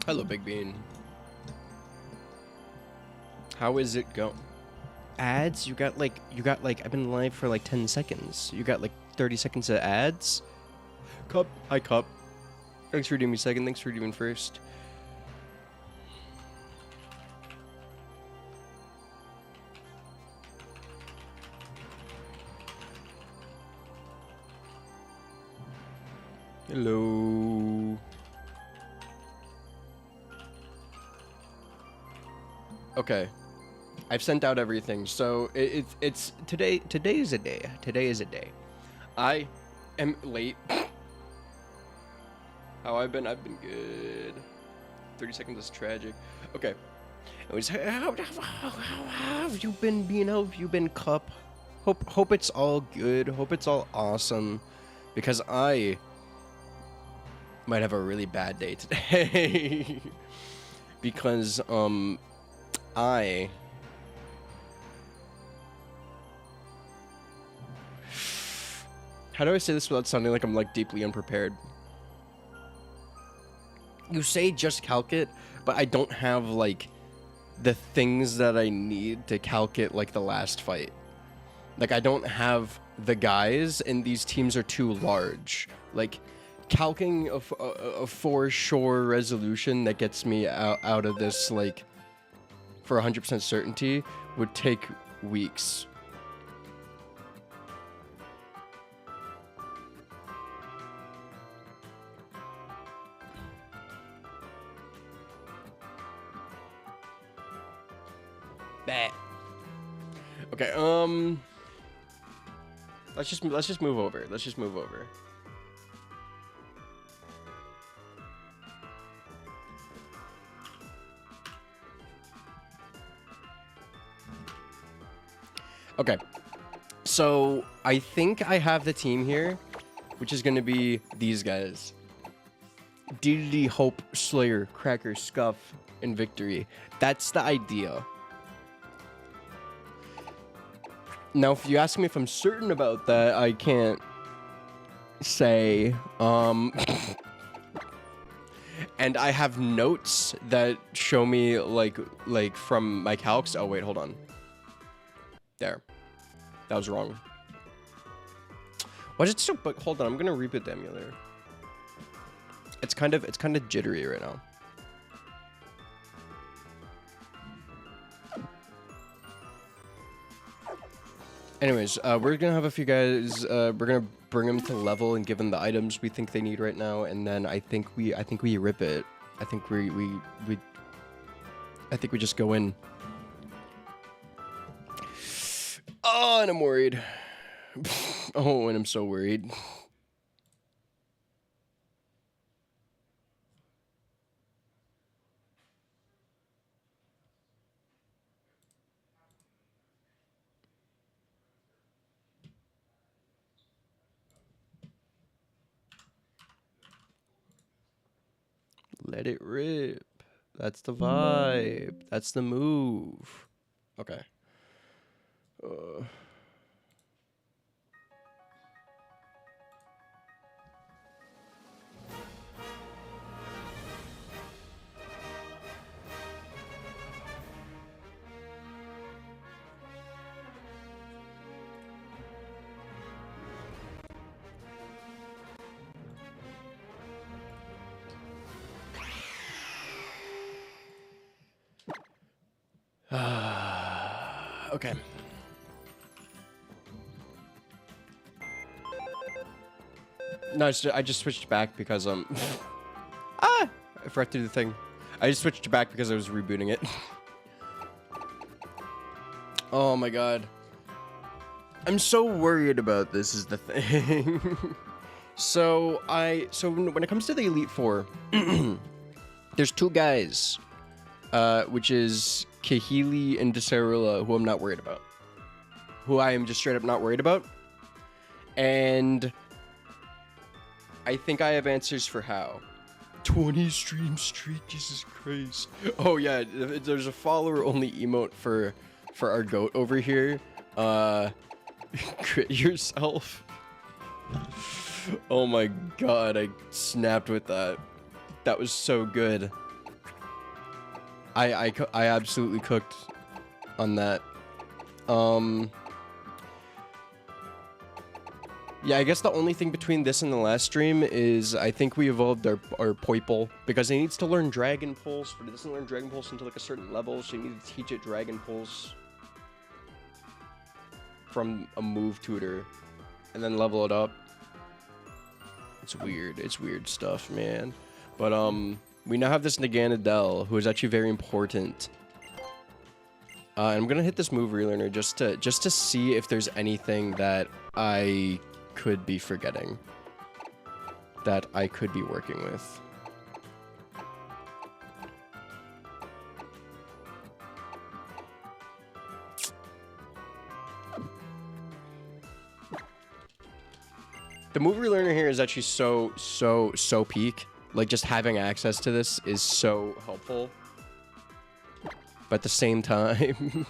Hello, Big Bean. How is it going? Ads? You got like, I've been live for like 10 seconds. You got like 30 seconds of ads? Cup. Hi, Cup. Thanks for doing me second. Thanks for doing first. Hello. Okay. I've sent out everything, so it's today. Today is a day. Today is a day. I am late. How I've been good. 30 seconds is tragic. Okay. Anyways, how have you been, Bean? How have you been, Cup? Hope it's all good. Hope it's all awesome, because I might have a really bad day today. Because I how do I say this without sounding like I'm like deeply unprepared? You say just calc it, but I don't have like the things that I need to calc it like the last fight. Like I don't have the guys, and these teams are too large. Like calcing a for sure resolution that gets me out of this like for 100% certainty would take weeks. Bah. Okay, let's just move over. Let's just move over. Okay, so I think I have the team here, which is gonna be these guys: DDD, Hope, Slayer, Cracker, Scuff, and Victory. That's the idea. Now, if you ask me if I'm certain about that, I can't say. And I have notes that show me like from my calcs. Oh wait, hold on. There, that was wrong. Why is it so? But hold on, I'm gonna reboot the emulator. It's kind of jittery right now. Anyways, we're gonna have a few guys. We're gonna bring them to level and give them the items we think they need right now, and then I think we rip it. I think we just go in. Oh, and I'm worried. Oh, and I'm so worried. Let it rip. That's the vibe. That's the move. Okay. Okay. No, I just switched back because I forgot to do the thing. I just switched back because I was rebooting it. Oh my god. I'm so worried about this is the thing. So when it comes to the Elite Four, there's two guys, which is Kahili and Desarula, who I'm not worried about. Who I am just straight up not worried about. And I think I have answers for how. 20 stream streak, Jesus Christ. Oh yeah, there's a follower only emote for our goat over here. Crit yourself. Oh my god, I snapped with that. That was so good. I absolutely cooked on that. Yeah, I guess the only thing between this and the last stream is I think we evolved our Poiple because it needs to learn Dragon Pulse, but it doesn't learn Dragon Pulse until like a certain level, so you need to teach it Dragon Pulse from a move tutor and then level it up. It's weird. It's weird stuff, man. But we now have this Naganadel, who is actually very important. I'm gonna hit this move relearner just to see if there's anything that I could be forgetting, that I could be working with. The move relearner here is actually so peak. Like, just having access to this is so helpful. But at the same time...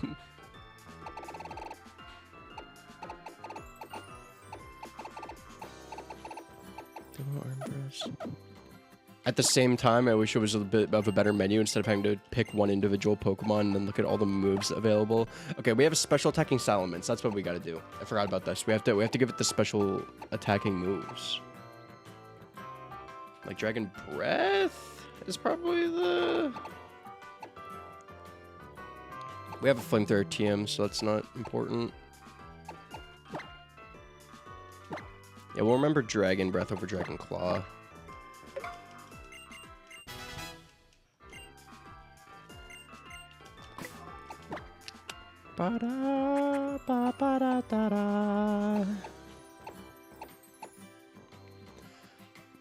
At the same time, I wish it was a bit of a better menu instead of having to pick one individual Pokemon and then look at all the moves available. Okay, we have a special attacking Salamence. That's what we gotta do. I forgot about this. We have to give it the special attacking moves. Like Dragon Breath is probably the... We have a Flamethrower TM, so that's not important. Yeah, we'll remember Dragon Breath over Dragon Claw. Ba-da, ba-ba-da-da-da.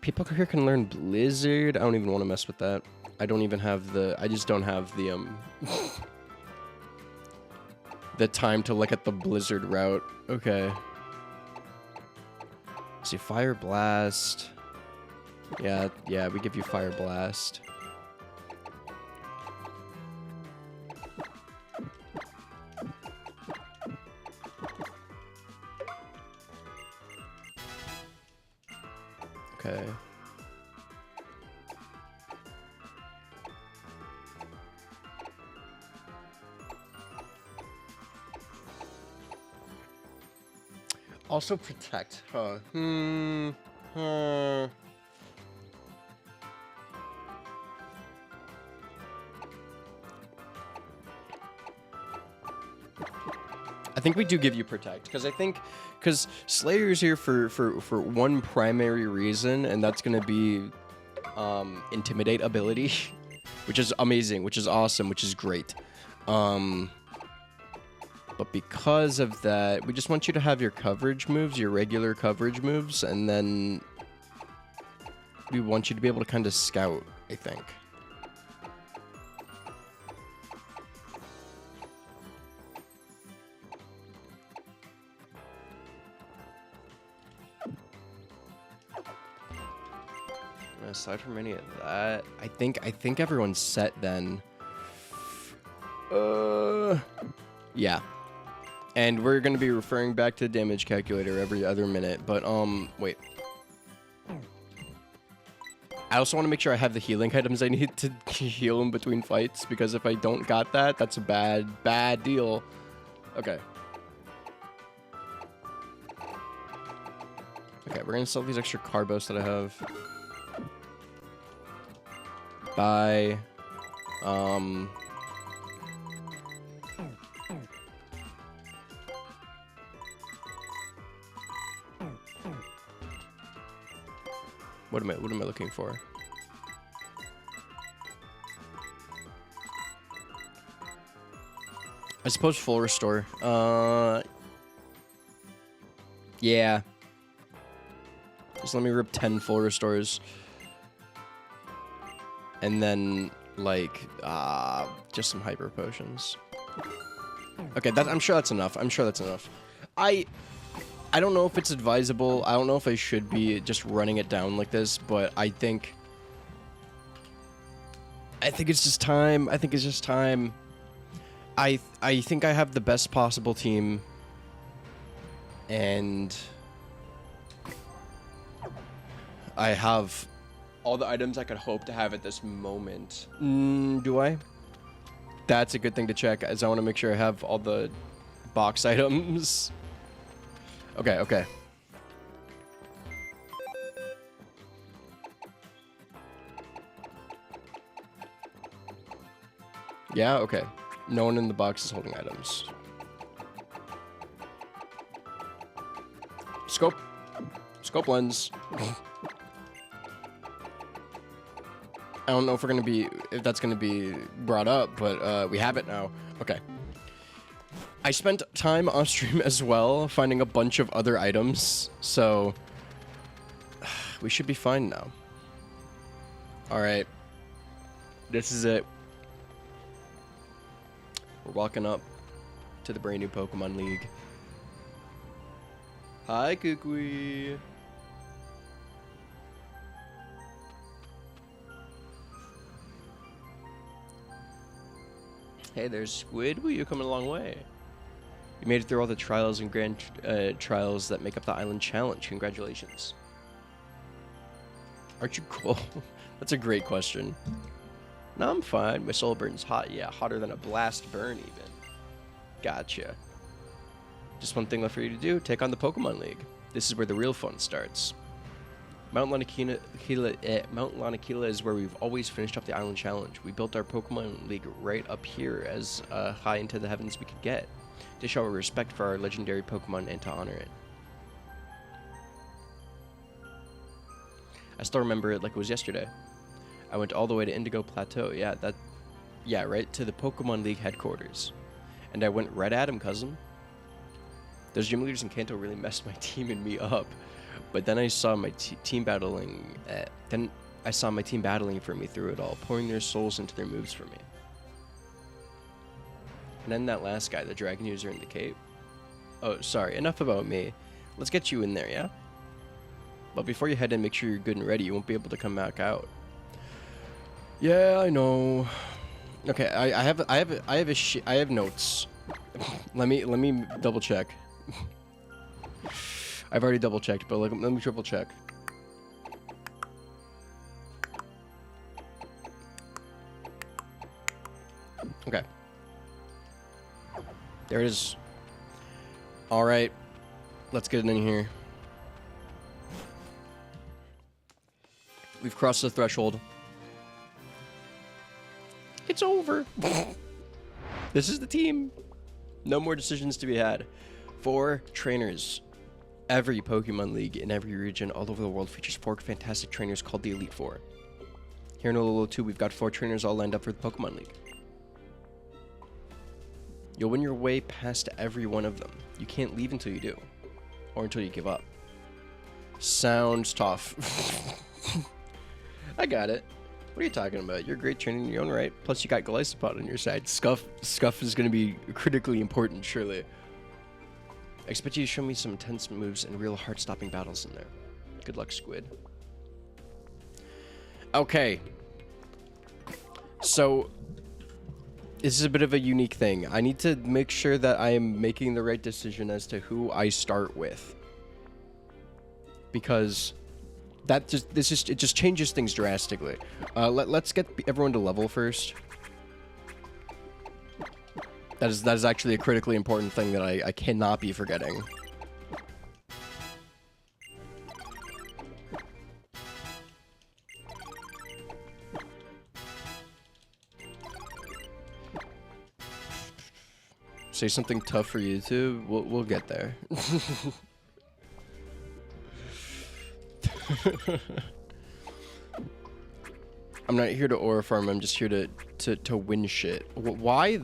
People here can learn Blizzard. I don't even want to mess with that. I don't even have the... I just don't have the, the time to look at the Blizzard route. Okay. Let's see, Fire Blast. Yeah, we give you Fire Blast. Okay. Also protect, huh? I think we do give you protect, because Slayer's here for one primary reason, and that's gonna be intimidate ability, which is amazing, which is awesome, which is great. But because of that, we just want you to have your coverage moves, your regular coverage moves, and then we want you to be able to kind of scout, I think. Aside from any of that, I think everyone's set then. Yeah. And we're going to be referring back to the damage calculator every other minute, but, wait. I also want to make sure I have the healing items I need to heal in between fights, because if I don't got that, that's a bad deal. Okay. Okay, we're going to sell these extra Carbos that I have. Bye. What am I looking for? I suppose full restore. Yeah. Just let me rip 10 full restores. And then, like, just some hyper potions. Okay, I'm sure that's enough. I'm sure that's enough. I don't know if it's advisable. I don't know if I should be just running it down like this, but I think it's just time. I think it's just time. I think I have the best possible team, and I have all the items I could hope to have at this moment. Do I? That's a good thing to check, as I want to make sure I have all the box items. Okay, okay. Yeah, okay. No one in the box is holding items. Scope. Scope lens. I don't know if we're gonna be, if that's gonna be brought up, but we have it now. Okay. I spent time off stream as well, finding a bunch of other items, so we should be fine now. All right. This is it. We're walking up to the brand new Pokemon League. Hi, Kukui. Hey, there's Squid. Well, you're coming a long way. You made it through all the trials and grand trials that make up the Island Challenge. Congratulations. Aren't you cool? That's a great question. No, I'm fine. My soul burns hot. Yeah, hotter than a blast burn even. Gotcha. Just one thing left for you to do. Take on the Pokemon League. This is where the real fun starts. Mount Lanakila is where we've always finished up the Island Challenge. We built our Pokemon League right up here as high into the heavens we could get, to show our respect for our legendary Pokemon and to honor it. I still remember it like it was yesterday. I went all the way to Indigo Plateau. Yeah, right to the Pokemon League headquarters. And I went right at him, cousin. Those gym leaders in Kanto really messed my team and me up. But then I saw my team battling. For me through it all, pouring their souls into their moves for me. And then that last guy, the dragon user in the cape. Oh, sorry. Enough about me. Let's get you in there, yeah? But before you head in, make sure you're good and ready. You won't be able to come back out. Yeah, I know. Okay, I have notes. let me double check. I've already double checked, but let me triple check. Okay. There it is. All right. Let's get it in here. We've crossed the threshold. It's over. This is the team. No more decisions to be had. 4 trainers. Every Pokemon League in every region all over the world features 4 fantastic trainers called the Elite Four. Here in Ololo 2, we've got 4 trainers all lined up for the Pokemon League. You'll win your way past every one of them. You can't leave until you do. Or until you give up. Sounds tough. I got it. What are you talking about? You're a great trainer in your own right. Plus, you got Gliscopod on your side. Scuff is going to be critically important, surely. I expect you to show me some intense moves and real heart-stopping battles in there. Good luck, Squid. Okay. So, this is a bit of a unique thing. I need to make sure that I am making the right decision as to who I start with. Because it just changes things drastically. Let's get everyone to level first. That is actually a critically important thing that I cannot be forgetting. Say something tough for YouTube. We'll get there. I'm not here to aura farm. I'm just here to win shit. Why?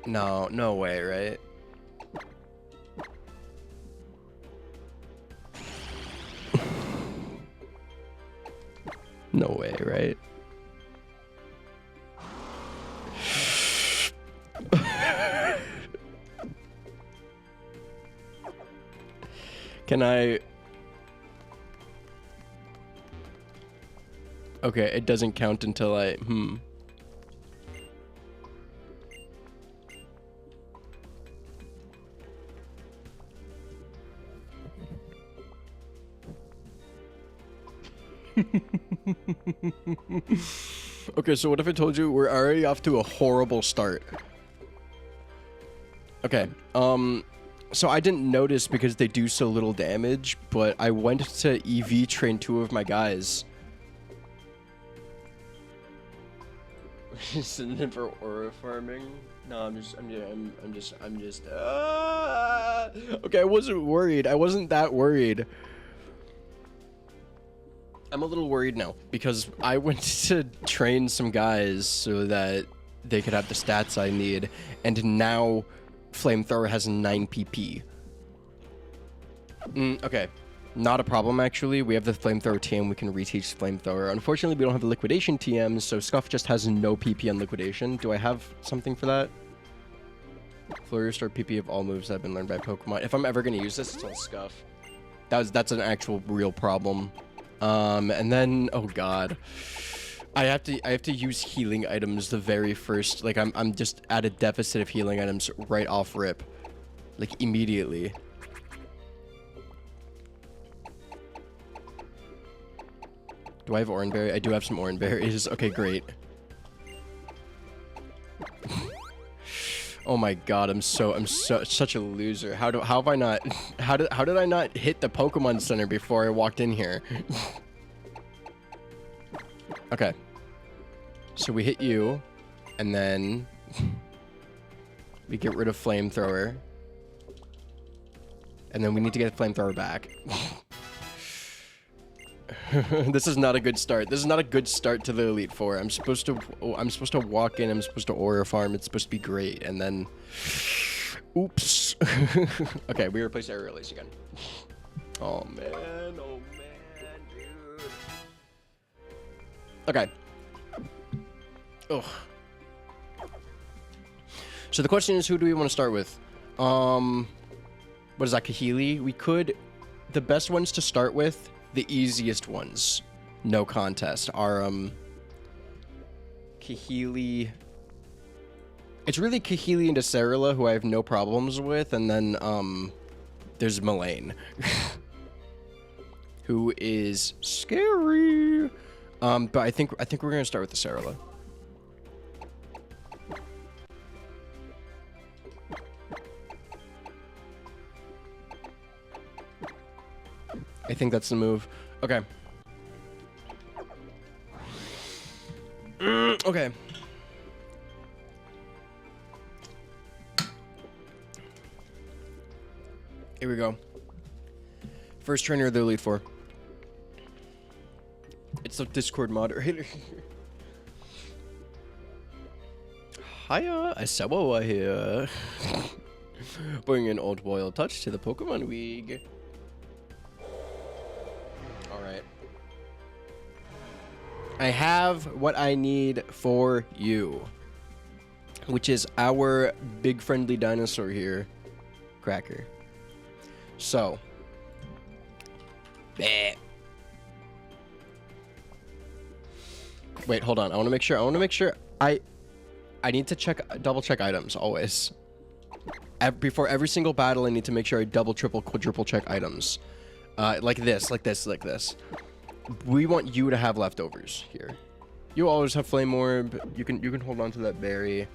No way, right? No way, right? Can I... Okay, it doesn't count until I... Okay, so what if I told you we're already off to a horrible start? Okay, so I didn't notice because they do so little damage, but I went to EV train 2 of my guys. Sitting in for aura farming? No, I'm just. Okay, I wasn't worried. I wasn't that worried. I'm a little worried now because I went to train some guys so that they could have the stats I need, and now Flamethrower has 9 PP. Okay, not a problem actually. We have the Flamethrower TM, we can reteach Flamethrower. Unfortunately, we don't have the Liquidation TM, so Scuff just has no PP on Liquidation. Do I have something for that? Flurry restore PP of all moves that have been learned by Pokemon. If I'm ever going to use this, it's all Scuff. That's an actual real problem. And then, oh god, I have to use healing items the very first. Like I'm just at a deficit of healing items right off rip, like immediately. Do I have Oranberry? I do have some Oranberries. Okay, great. Oh my god, I'm such a loser. How have I not how did I not hit the Pokemon Center before I walked in here? Okay. So we hit you, and then we get rid of Flamethrower. And then we need to get Flamethrower back. This is not a good start. This is not a good start to the Elite Four. I'm supposed to walk in, I'm supposed to aura farm, it's supposed to be great, and then oops. Okay, we replace Air Release again. Oh man, dude. Okay. Ugh. So the question is, who do we want to start with? What is that, Kahili? We could, the best ones to start with, the easiest ones, no contest, are Kahili. It's really Kahili and Desarela, who I have no problems with, and then there's Mullane, who is scary. But I think we're gonna start with Desarela. I think that's the move. Okay. Okay. Here we go. First trainer of the Elite Four. It's the Discord moderator. Hiya, Isawa here. Bringing an old royal touch to the Pokemon League. Alright. I have what I need for you, which is our big friendly dinosaur here, Cracker. So, bleh. Wait, hold on. I want to make sure. I need to double check items always. Before every single battle, I need to make sure I double, triple, quadruple check items. Like this. We want you to have leftovers here. You always have Flame Orb. You can hold on to that berry.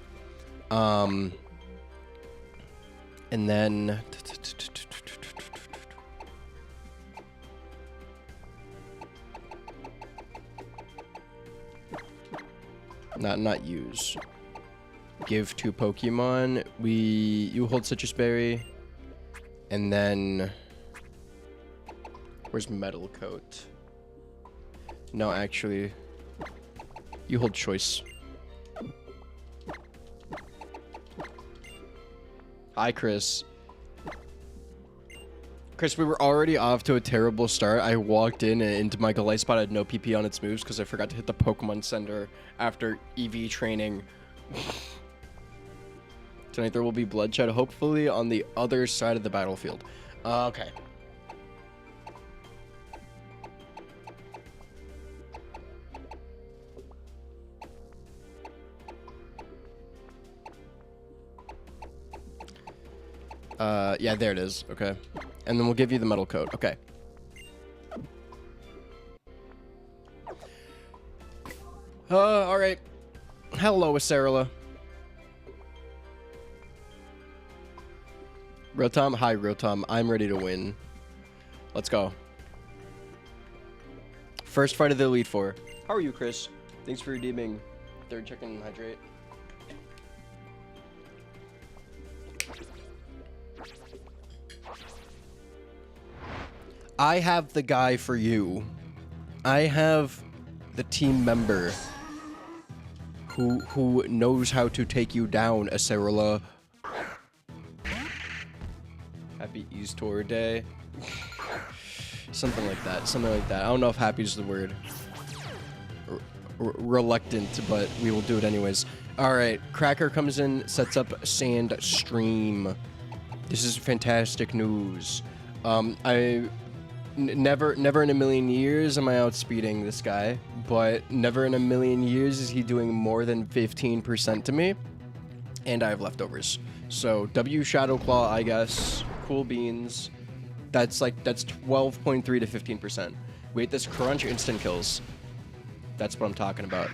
And then not use. Give to Pokemon. You hold Citrus Berry, and then where's Metal Coat? No, actually, you hold Choice. Hi, Chris. Chris, we were already off to a terrible start. I walked in and into my Gallipot had no PP on its moves because I forgot to hit the Pokemon Center after EV training. Tonight there will be bloodshed, hopefully on the other side of the battlefield. Okay. Yeah, there it is. Okay. And then we'll give you the Metal Coat. Okay. Alright. Hello, Sarala. Real Tom? Hi, Real Tom. I'm ready to win. Let's go. First fight of the Elite Four. How are you, Chris? Thanks for redeeming third chicken hydrate. I have the guy for you. I have the team member who knows how to take you down, Acerula. Happy Easter Day. Something like that. Something like that. I don't know if happy is the word. Reluctant, but we will do it anyways. Alright, Cracker comes in, sets up Sand Stream. This is fantastic news. Never in a million years am I outspeeding this guy, but never in a million years is he doing more than 15% to me, and I have leftovers. So W Shadow Claw, I guess. Cool beans. That's 12.3 to 15%. Wait, this crunch instant kills. That's what I'm talking about.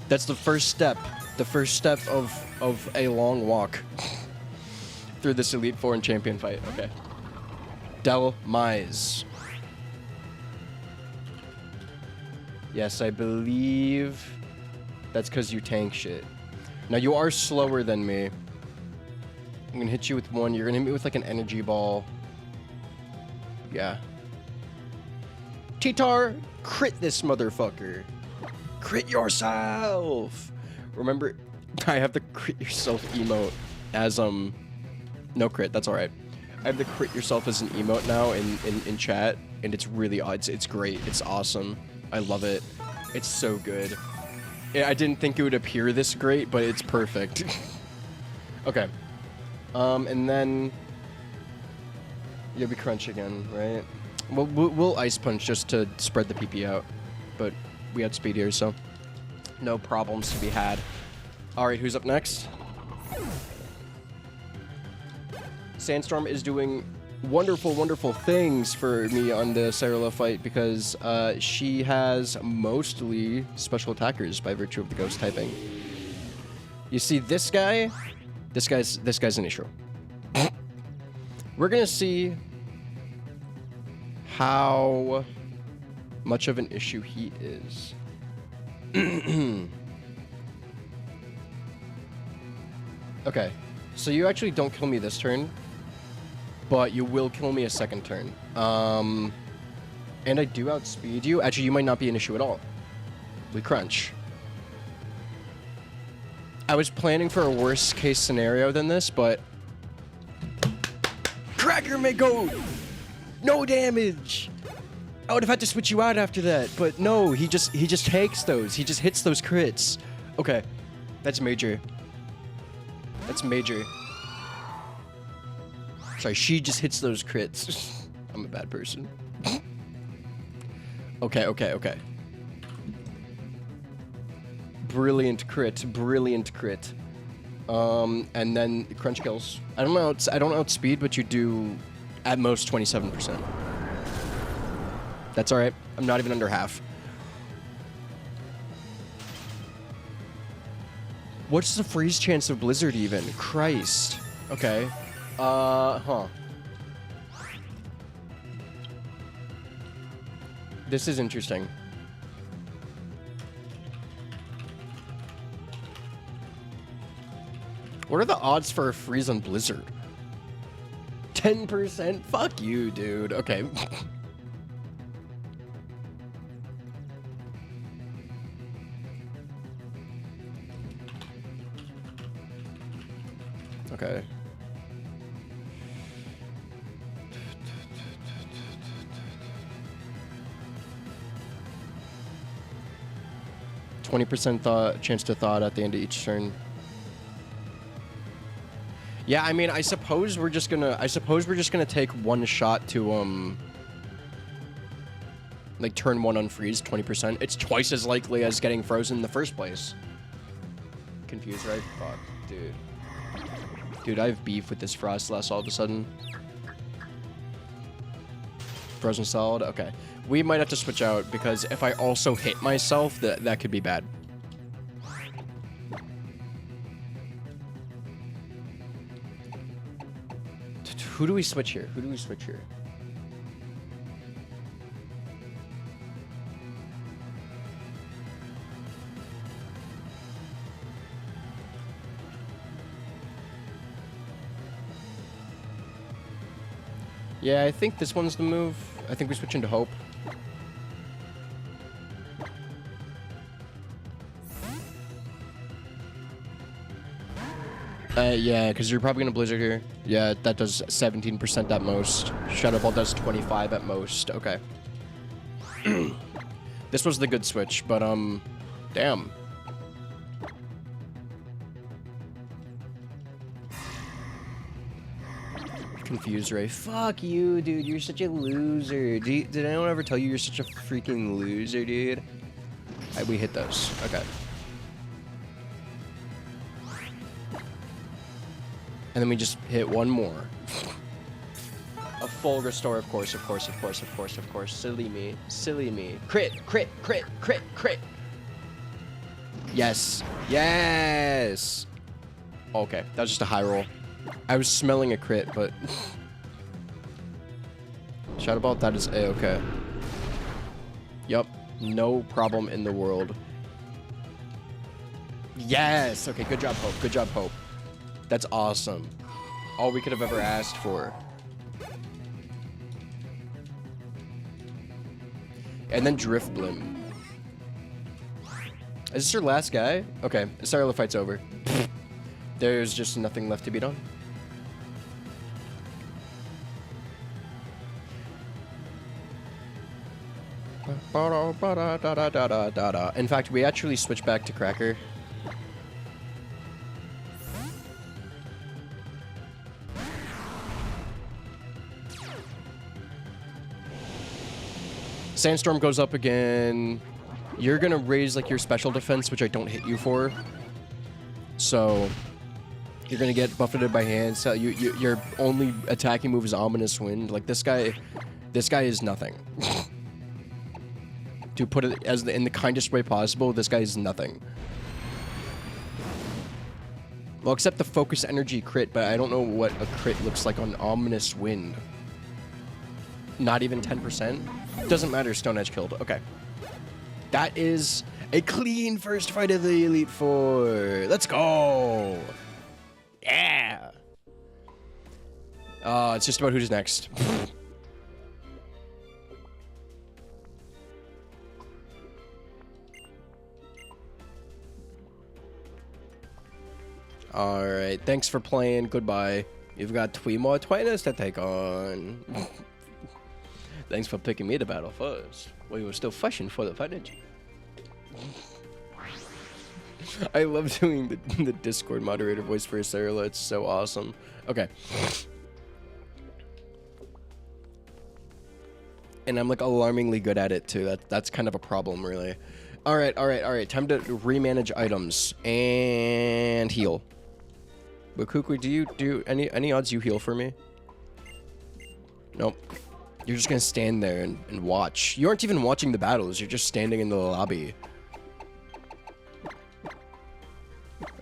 That's the first step. The first step of a long walk through this Elite Four and Champion fight. Okay. Del Mise. Yes, I believe that's because you tank shit. Now, you are slower than me. I'm gonna hit you with one. You're gonna hit me with like an energy ball. Yeah. T-Tar, crit this motherfucker. Crit yourself. Remember, I have the crit yourself emote as, no crit, that's alright. I have the crit yourself as an emote now in chat, and it's really odd. It's great. It's awesome. I love it. It's so good. I didn't think it would appear this great, but it's perfect. Okay. And then you'll be crunch again, right? Well, we'll ice punch just to spread the PP out, but we had speed here, so no problems to be had. All right, who's up next? Sandstorm is doing wonderful, wonderful things for me on the Sarala fight because she has mostly special attackers by virtue of the ghost typing. You see, this guy's an issue. We're gonna see how much of an issue he is. Okay, so you actually don't kill me this turn, but you will kill me a second turn. And I do outspeed you. Actually, you might not be an issue at all. We crunch. I was planning for a worse case scenario than this, but Cracker may go. No damage. I would have had to switch you out after that, but no, he just takes those. He just hits those crits. Okay, that's major. That's major. Sorry, she just hits those crits. I'm a bad person. Okay. Brilliant crit, brilliant crit. And then crunch kills. I don't outspeed, but you do at most 27%. That's alright. I'm not even under half. What's the freeze chance of Blizzard even? Christ. Okay. This is interesting. What are the odds for a freeze on Blizzard? 10%? Fuck you, dude. Okay. Okay. %, chance to thought at the end of each turn. Yeah, I mean, I suppose we're just gonna take one shot to like turn one unfreeze 20%. It's twice as likely as getting frozen in the first place. Confused, right? Fuck, dude. Dude, I have beef with this Frostless all of a sudden. Frozen solid? Okay. We might have to switch out because if I also hit myself, that could be bad. Who do we switch here? Who do we switch here? Yeah, I think this one's the move. I think we switch into Hope. Yeah, because you're probably gonna Blizzard here. Yeah, that does 17% at most. Shadow Ball does 25 at most. Okay. This was the good switch, but damn. Confused Ray. Fuck you, dude. You're such a loser. Did anyone ever tell you you're such a freaking loser, dude? We hit those. Okay. And then we just hit one more. A full restore, of course, of course, of course, of course, of course. Silly me. Silly me. Crit, crit, crit, crit, crit. Yes. Yes. Okay, that was just a high roll. I was smelling a crit, but... Shadow Ball, that is A-okay. Yup. No problem in the world. Yes! Okay, good job, Hope. Good job, Hope. That's awesome. All we could have ever asked for. And then Drift Blim. Is this your last guy? Okay, sorry, the fight's over. There's just nothing left to be done. In fact, we actually switched back to Cracker. Sandstorm goes up again. You're gonna raise like your special defense, which I don't hit you for. So you're gonna get buffeted by hand. So your only attacking move is Ominous Wind. Like this guy is nothing. To put it as in the kindest way possible, this guy is nothing. Well, except the focus energy crit, but I don't know what a crit looks like on Ominous Wind. Not even 10%? Doesn't matter, Stone Edge killed. Okay. That is a clean first fight of the Elite Four. Let's go! Yeah! It's just about who's next. Alright, thanks for playing. Goodbye. You've got 3 more trainers to take on. Thanks for picking me to battle first. Well, you were still fighting for the footage. I love doing the Discord moderator voice for Sarah. It's so awesome. Okay. And I'm like alarmingly good at it too. That's kind of a problem, really. All right. Time to remanage items and heal. But Kukui, do you any odds you heal for me? Nope. You're just gonna stand there and watch. You aren't even watching the battles. You're just standing in the lobby.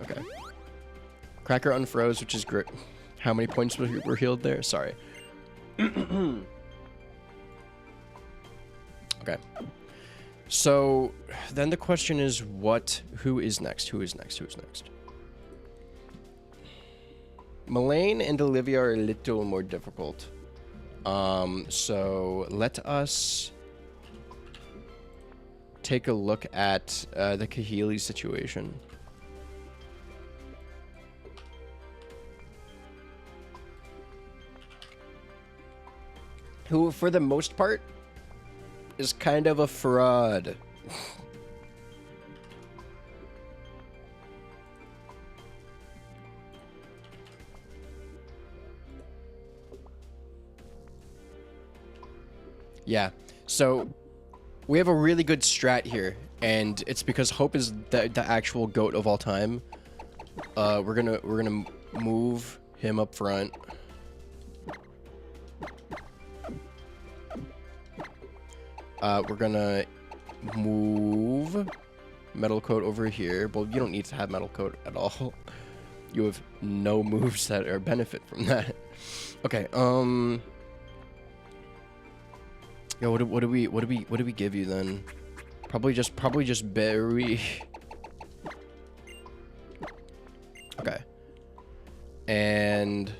Okay. Cracker unfroze, which is great. How many points were healed there? Sorry. Okay. So then the question is, who is next? Who is next? Mullane and Olivia are a little more difficult. So let us take a look at the Kahili situation. Who, for the most part, is kind of a fraud. Yeah, so we have a really good strat here, and it's because Hope is the actual GOAT of all time. We're gonna move him up front. We're gonna move metal coat over here. Well, you don't need to have metal coat at all. You have no moves that are benefit from that. Okay, yo, what do we give you then? Probably just berry. Okay. And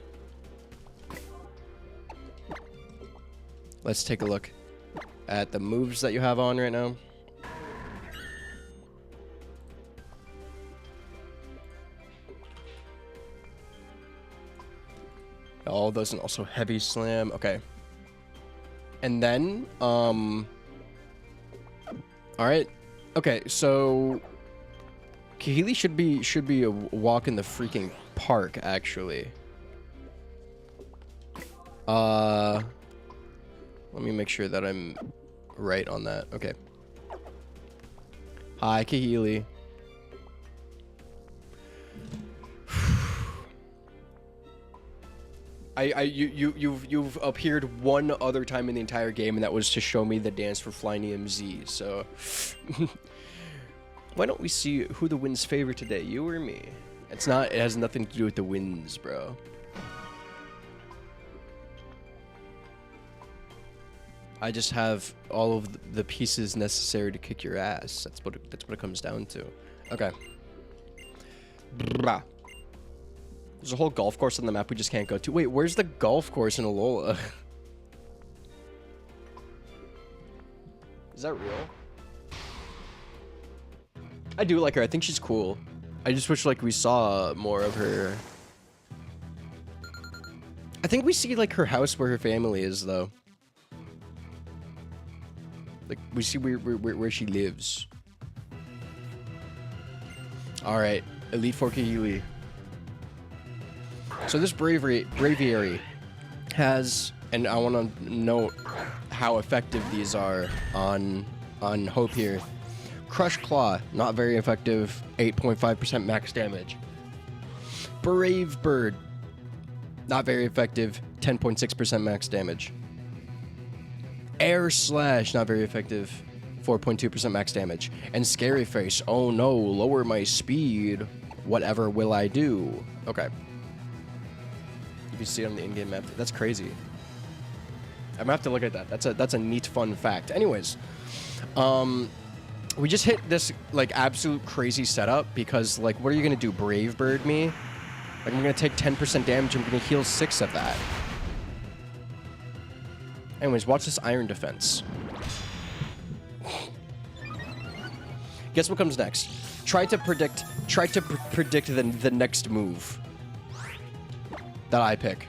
let's take a look at the moves that you have on right now. All those, and also heavy slam. Okay. And then, all right. Okay, so Kahili should be a walk in the freaking park, actually. Let me make sure that I'm right on that. Okay. Hi, Kahili. You've appeared one other time in the entire game, and that was to show me the dance for Flying EMZ. So, why don't we see who the wins favor today, you or me? It's not. It has nothing to do with the wins, bro. I just have all of the pieces necessary to kick your ass. That's what it comes down to. Okay. Blah. There's a whole golf course on the map we just can't go to. Wait, where's the golf course in Alola? Is that real? I do like her. I think she's cool. I just wish, like, we saw more of her. I think we see, like, her house where her family is, though. Like, we see where she lives. Alright. Elite Four Kahili. So this Braviary has, and I want to note how effective these are on Hope here. Crush Claw, not very effective, 8.5% max damage. Brave Bird, not very effective, 10.6% max damage. Air Slash, not very effective, 4.2% max damage. And Scary Face, oh no, lower my speed, whatever will I do? Okay. You can see it on the in-game map. That's crazy. I'm gonna have to look at that. That's a neat, fun fact. Anyways, we just hit this like absolute crazy setup because like, what are you gonna do? Brave Bird me? Like, I'm gonna take 10% damage. I'm gonna heal 6 of that. Anyways, watch this Iron Defense. Guess what comes next? Try to predict the next move that I pick.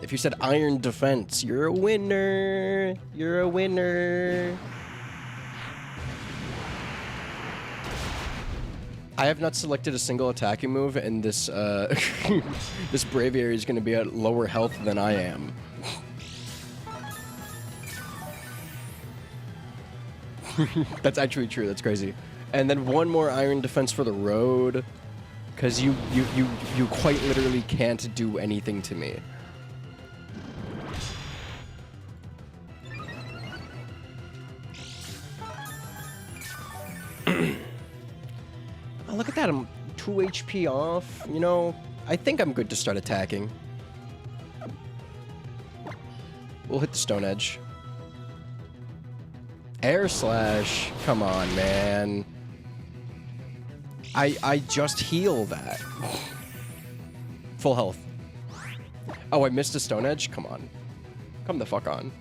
If you said Iron Defense, you're a winner. You're a winner. I have not selected a single attacking move, and this this Braviary is going to be at lower health than I am. That's actually true. That's crazy. And then one more Iron Defense for the road, because you quite literally can't do anything to me. Oh, look at that. I'm 2 HP off. You know, I think I'm good to start attacking. We'll hit the Stone Edge. Air Slash. Come on, man. I just heal that. Full health. Oh, I missed a Stone Edge? Come on. Come the fuck on.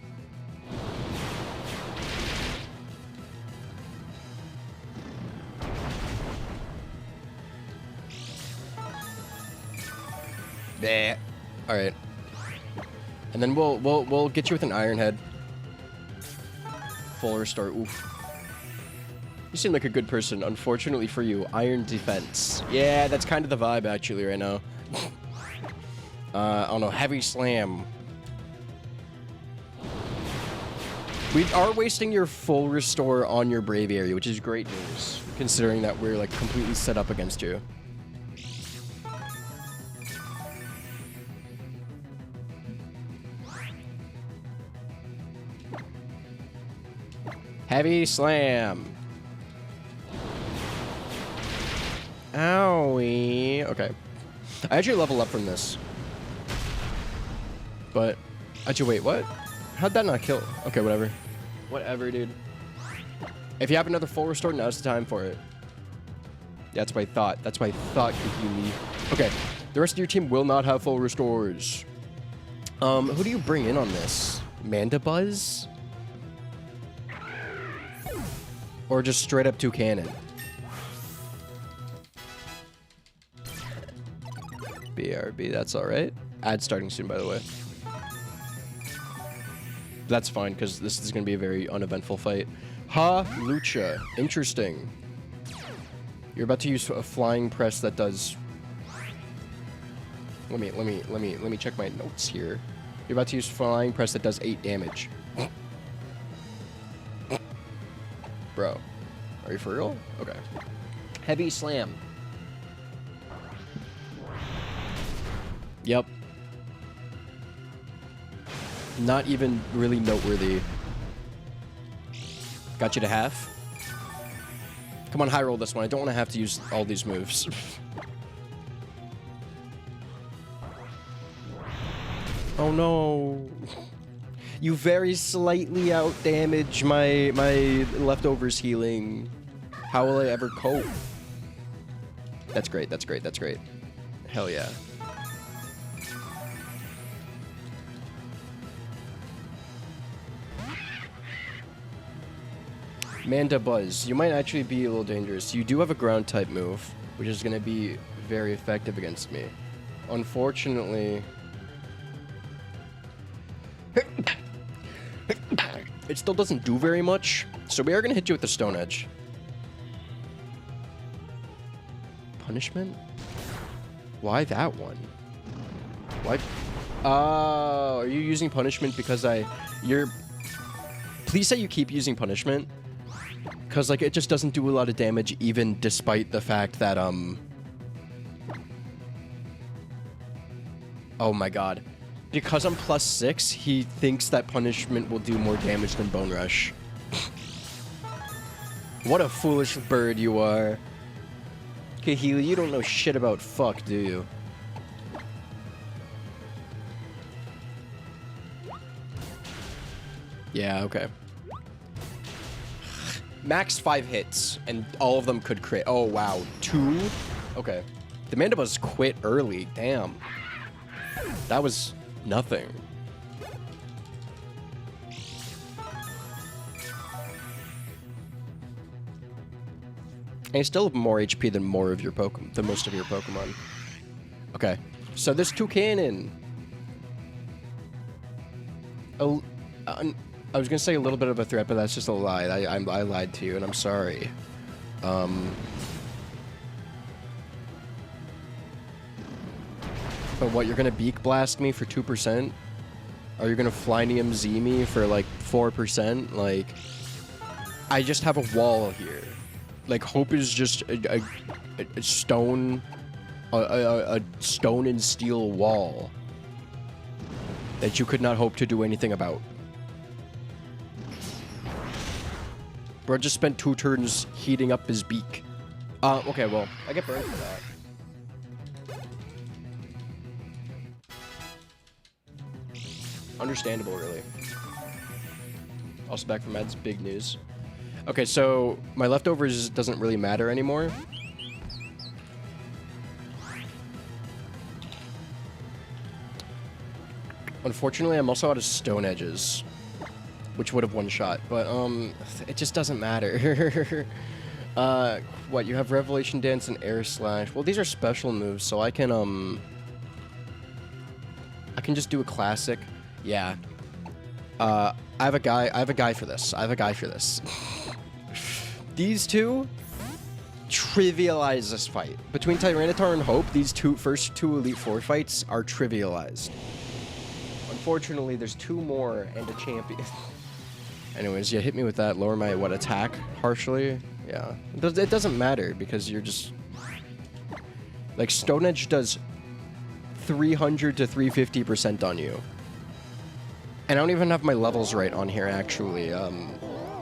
Bleh. All right. And then we'll get you with an Iron Head. Full restore. Oof. You seem like a good person. Unfortunately for you, Iron Defense. Yeah, that's kind of the vibe actually right now. I don't know. Heavy Slam. We are wasting your full restore on your Braviary, which is great news, considering that we're like completely set up against you. Heavy slam. Owie. Okay. I actually level up from this. But, actually, wait, what? How'd that not kill? Okay, whatever. Whatever, dude. If you have another full restore, now's the time for it. That's what I thought. That's what I thought could you leave. Okay, the rest of your team will not have full restores. Who do you bring in on this? Mandibuzz? Or just straight up Toucannon? BRB, that's alright. Ad starting soon, by the way. That's fine, because this is going to be a very uneventful fight. Ha, Lucha. Interesting. You're about to use a flying press that does... Let me check my notes here. You're about to use flying press that does 8 damage. Bro. Are you for real? Okay. Heavy slam. Yep. Not even really noteworthy. Got you to half. Come on, high roll this one. I don't want to have to use all these moves. Oh no. You very slightly outdamage my leftovers healing. How will I ever cope? That's great, that's great, that's great. Hell yeah. Mandibuzz, you might actually be a little dangerous. You do have a ground type move, which is going to be very effective against me. Unfortunately, it still doesn't do very much, so we are going to hit you with the Stone Edge. Punishment? Why that one? Why? Oh, are you using punishment because you're... Please say you keep using punishment. Because, like, it just doesn't do a lot of damage, even despite the fact that, Oh my god. Because I'm +6, he thinks that punishment will do more damage than Bone Rush. What a foolish bird you are. Kahili, you don't know shit about fuck, do you? Yeah, okay. Max 5 hits, and all of them could crit. Oh, wow. 2? Okay. The Mandibuzz quit early. Damn. That was nothing. And you still have more HP than most of your Pokemon. Okay. So there's Toucannon. Oh, I was gonna say a little bit of a threat, but that's just a lie. I lied to you, and I'm sorry. But what, you're gonna Beak Blast me for 2%? Are you gonna Flynium Z me for like 4%? Like, I just have a wall here. Like, Hope is just a stone, a stone and steel wall that you could not hope to do anything about. Bro just spent 2 turns heating up his beak. Okay, well, I get burned for that. Understandable, really. Also back from Ed's big news. Okay, so my leftovers doesn't really matter anymore. Unfortunately, I'm also out of Stone Edges, which would have one shot, but it just doesn't matter. What, you have Revelation Dance and Air Slash. Well, these are special moves, so I can just do a classic. Yeah. I have a guy for this. These two trivialize this fight. Between Tyranitar and Hope, these first two Elite Four fights are trivialized. Unfortunately, there's 2 more and a champion. Anyways, yeah, hit me with that. Lower my, attack harshly? Yeah. It doesn't matter because you're just... Like, Stone Edge does 300 to 350% on you. And I don't even have my levels right on here, actually.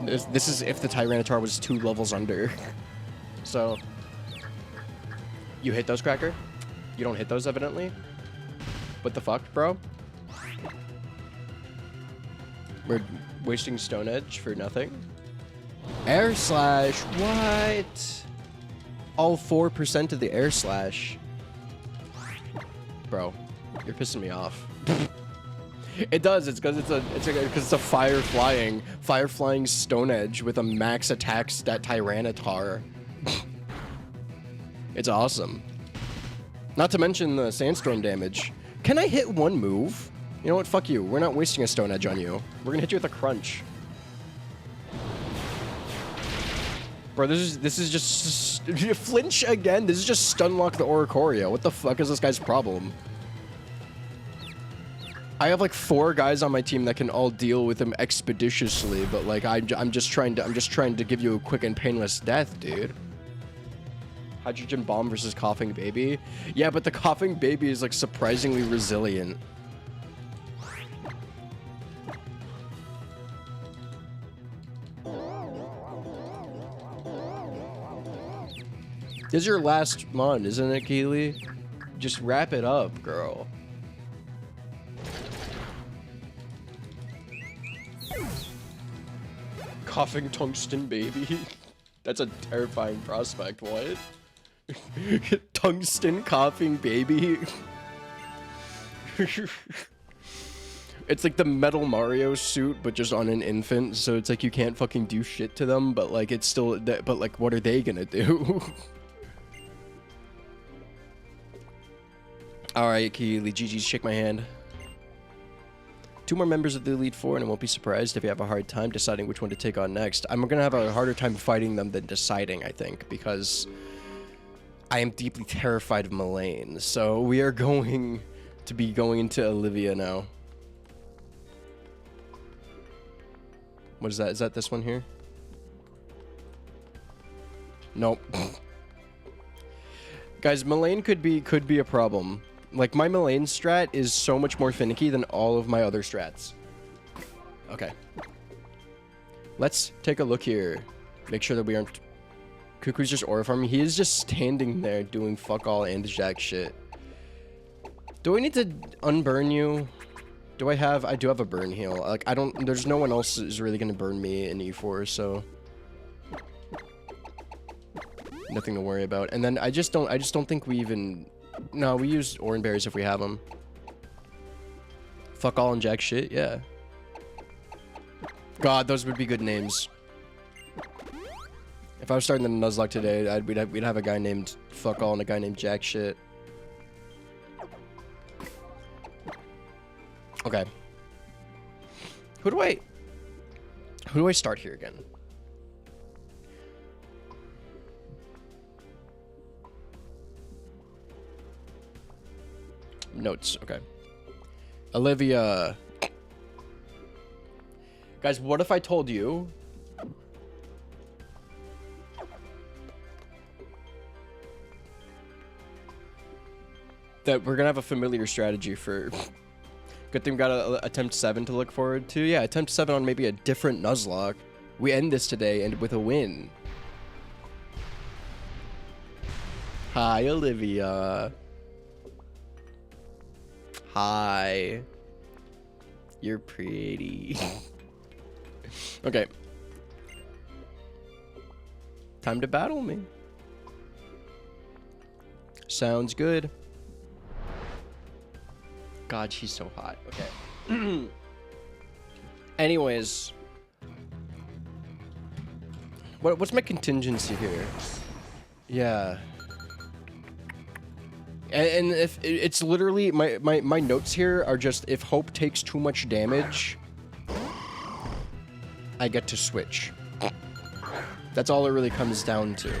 This is if the Tyranitar was 2 levels under. So, you hit those, Cracker? You don't hit those, evidently? What the fuck, bro? We're wasting Stone Edge for nothing? Air Slash, what? All 4% of the Air Slash. Bro, you're pissing me off. It does. It's because it's a fire flying Stone Edge with a max attack stat Tyranitar. It's awesome. Not to mention the sandstorm damage. Can I hit one move? You know what? Fuck you. We're not wasting a Stone Edge on you. We're gonna hit you with a crunch. Bro, this is just flinch again. This is just stun lock the Oricorio. What the fuck is this guy's problem? I have like 4 guys on my team that can all deal with him expeditiously, but like I'm just trying to give you a quick and painless death, dude. Hydrogen Bomb versus Coughing Baby. Yeah, but the Coughing Baby is like surprisingly resilient. This is your last one, isn't it, Keely? Just wrap it up, girl. Coughing Tungsten Baby. That's a terrifying prospect. What? Tungsten Coughing Baby. It's like the Metal Mario suit, but just on an infant. So it's like you can't fucking do shit to them, but like it's still. But like, what are they gonna do? All right, Keely, GG's, shake my hand. 2 more members of the Elite Four, and I won't be surprised if you have a hard time deciding which one to take on next. I'm gonna have a harder time fighting them than deciding, I think, because I am deeply terrified of Mullane. So we are going to be going into Olivia now. What is that? Is that this one here? Nope. Guys, Mullane could be a problem. Like, my Mullane strat is so much more finicky than all of my other strats. Okay. Let's take a look here. Make sure that we aren't... Cuckoo's just aura farming. He is just standing there doing fuck all and jack shit. Do I need to unburn you? Do I have... I do have a burn heal. Like, I don't... There's no one else is really gonna burn me in E4, so... Nothing to worry about. And then I just don't think we even... No, we use orange berries if we have them. Fuck all and jack shit, yeah. God, those would be good names. If I was starting the Nuzlocke today, we'd have a guy named Fuck All and a guy named Jack Shit. Okay. Who do I start here again? Notes, okay. Olivia. Guys, what if I told you that we're gonna have a familiar strategy for... Good thing we got a attempt 7 to look forward to. Yeah, attempt 7 on maybe a different Nuzlocke. We end this today and with a win. Hi, Olivia. Hi. You're pretty. Okay. Time to battle me. Sounds good. God, she's so hot. Okay. Anyways. What's my contingency here? Yeah. And if it's literally my notes here are just if Hope takes too much damage, I get to switch. That's all it really comes down to.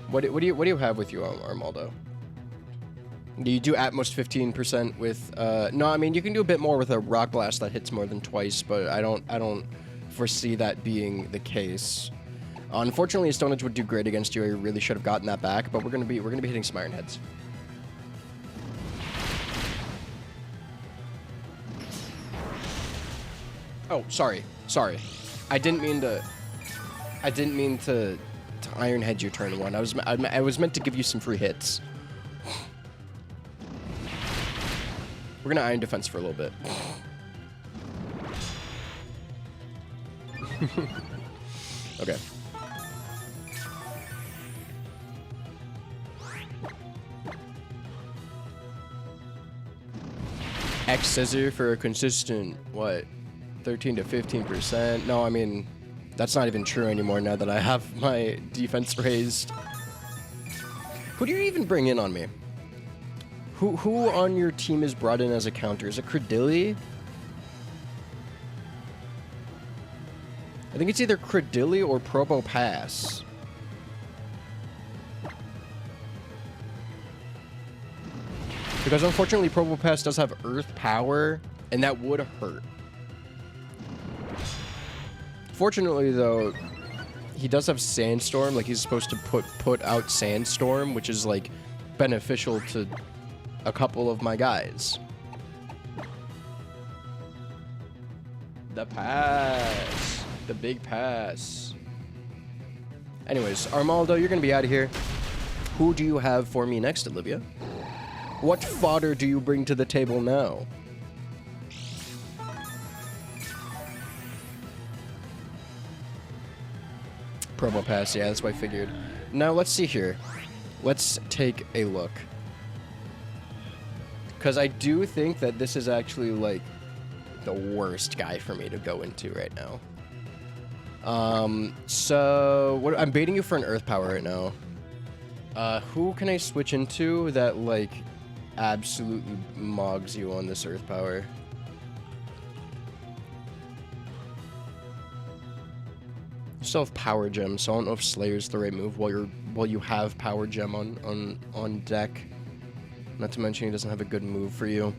What do you have with you, Armaldo? Do you do at most 15% with no, I mean you can do a bit more with a rock blast that hits more than twice, but I don't foresee that being the case. Unfortunately, a Stone Edge would do great against you. I really should have gotten that back, but we're gonna be hitting some Iron Heads. Oh, sorry. I didn't mean to Iron Head your turn one. I was meant to give you some free hits. We're gonna Iron Defense for a little bit. Okay. X Scissor for a consistent, what, 13 to 15%? No, I mean, that's not even true anymore now that I have my defense raised. Who do you even bring in on me? Who on your team is brought in as a counter? Is it Credilli? I think it's either Credilli or Probo Pass. Because unfortunately, Probo Pass does have Earth Power, and that would hurt. Fortunately, though, he does have Sandstorm. Like, he's supposed to put out Sandstorm, which is, like, beneficial to a couple of my guys. The pass. The big pass. Anyways, Armaldo, you're going to be out of here. Who do you have for me next, Olivia? What fodder do you bring to the table now? Promo pass, yeah, that's what I figured. Now, let's see here. Let's take a look. Because I do think that this is actually, like, the worst guy for me to go into right now. So, I'm baiting you for an Earth Power right now. Who can I switch into that, like, absolutely mogs you on this Earth Power? You still have Power Gem, so I don't know if Slayer's the right move while you have Power Gem on deck. Not to mention he doesn't have a good move for you.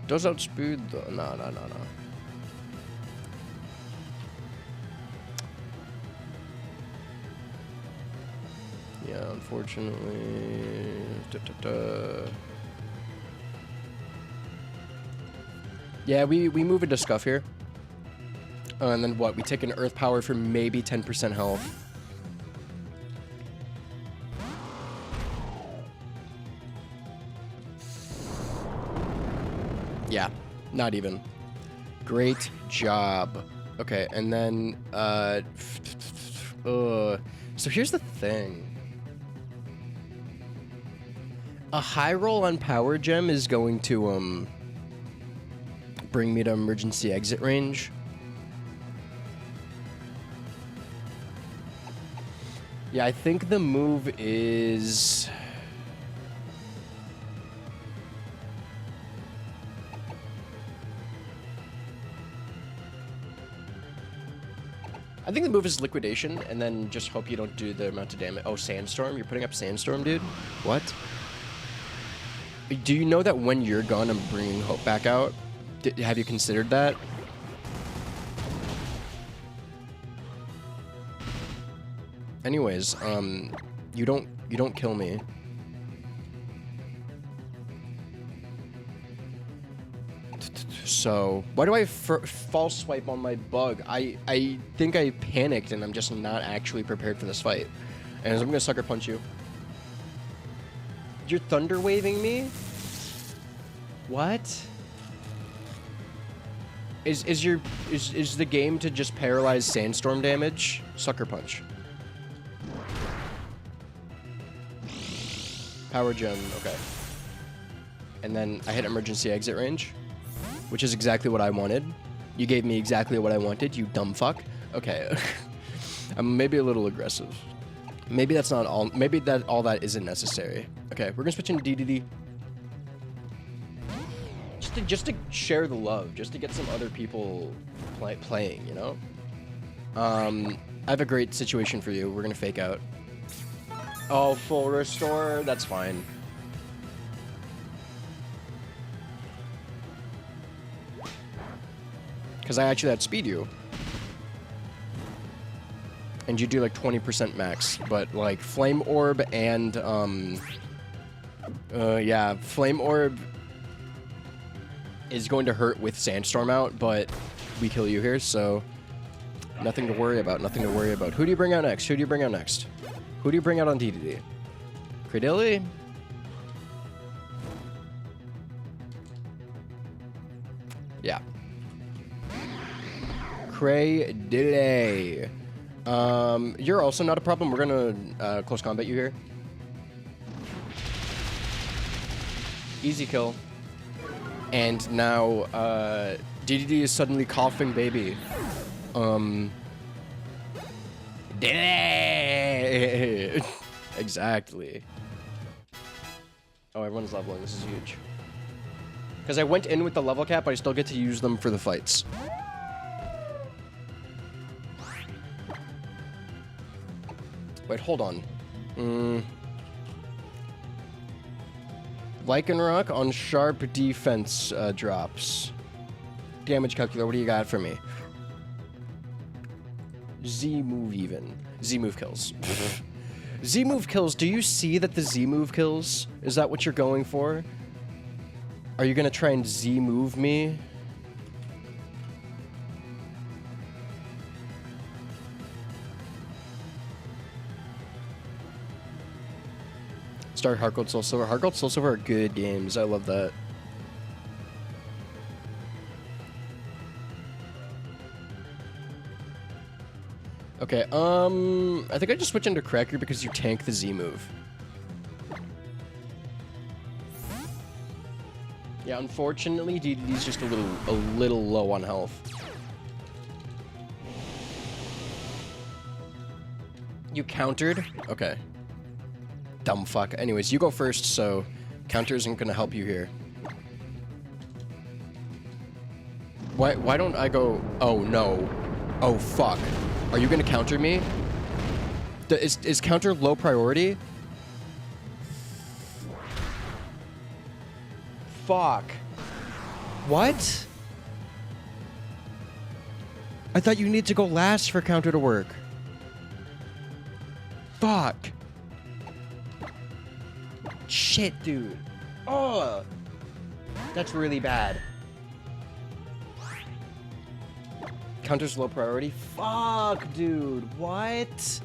Does outspeed though? No. Yeah, unfortunately. Yeah, we move into Scuff here. And then what? We take an Earth Power for maybe 10% health. Yeah, not even. Great job. Okay, and then, so here's the thing. A high roll on Power Gem is going to, bring me to emergency exit range. Yeah, I think the move is... I think the move is Liquidation, and then just hope you don't do the amount of damage. Oh, Sandstorm? You're putting up Sandstorm, dude? What? Do you know that when you're gone, I'm bringing Hope back out? Have you considered that? Anyways, you don't kill me. So, why do I false swipe on my bug? I think I panicked and I'm just not actually prepared for this fight. And I'm gonna sucker punch you. You're thunder waving me? What? Is the game to just paralyze Sandstorm damage? Sucker punch. Power Gem, okay. And then I hit emergency exit range, which is exactly what I wanted. You gave me exactly what I wanted, you dumb fuck. Okay. I'm maybe a little aggressive. Maybe that's not all. Maybe all that isn't necessary. Okay, we're gonna switch into DDD. Just to share the love, just to get some other people playing, you know? I have a great situation for you. We're gonna fake out. Oh, full restore? That's fine. Because I actually had speed you. And you do like 20% max. But like Flame Orb and, yeah, Flame Orb is going to hurt with Sandstorm out, but we kill you here, so nothing to worry about, nothing to worry about. Who do you bring out next? Who do you bring out next? Who do you bring out on DDD? Cradilli? Yeah. Cradilli. You're also not a problem. We're gonna close combat you here. Easy kill. And now, DDD is suddenly coughing baby. Exactly. Oh, everyone's leveling. This is huge. Because I went in with the level cap, but I still get to use them for the fights. Wait, hold on. Lycanroc on sharp defense drops. Damage calculator, what do you got for me? Z-move even. Z-move kills. Z-move kills, do you see that the Z-move kills? Is that what you're going for? Are you gonna try and Z-move me? Start Heart Gold, Soul Silver. Heart Gold, Soul Silver are good games. I love that. Okay, I think I just switch into Cracker because you tank the Z move. Yeah, unfortunately, DDD's just a little low on health. You countered? Okay. Dumb fuck. Anyways, you go first, so counter isn't gonna help you here. Why don't I go? Oh no. Oh fuck. Are you gonna counter me? Is counter low priority? Fuck. What? I thought you need to go last for counter to work. Fuck. Shit, dude. Oh. That's really bad. Counter's low priority? Fuck, dude. What?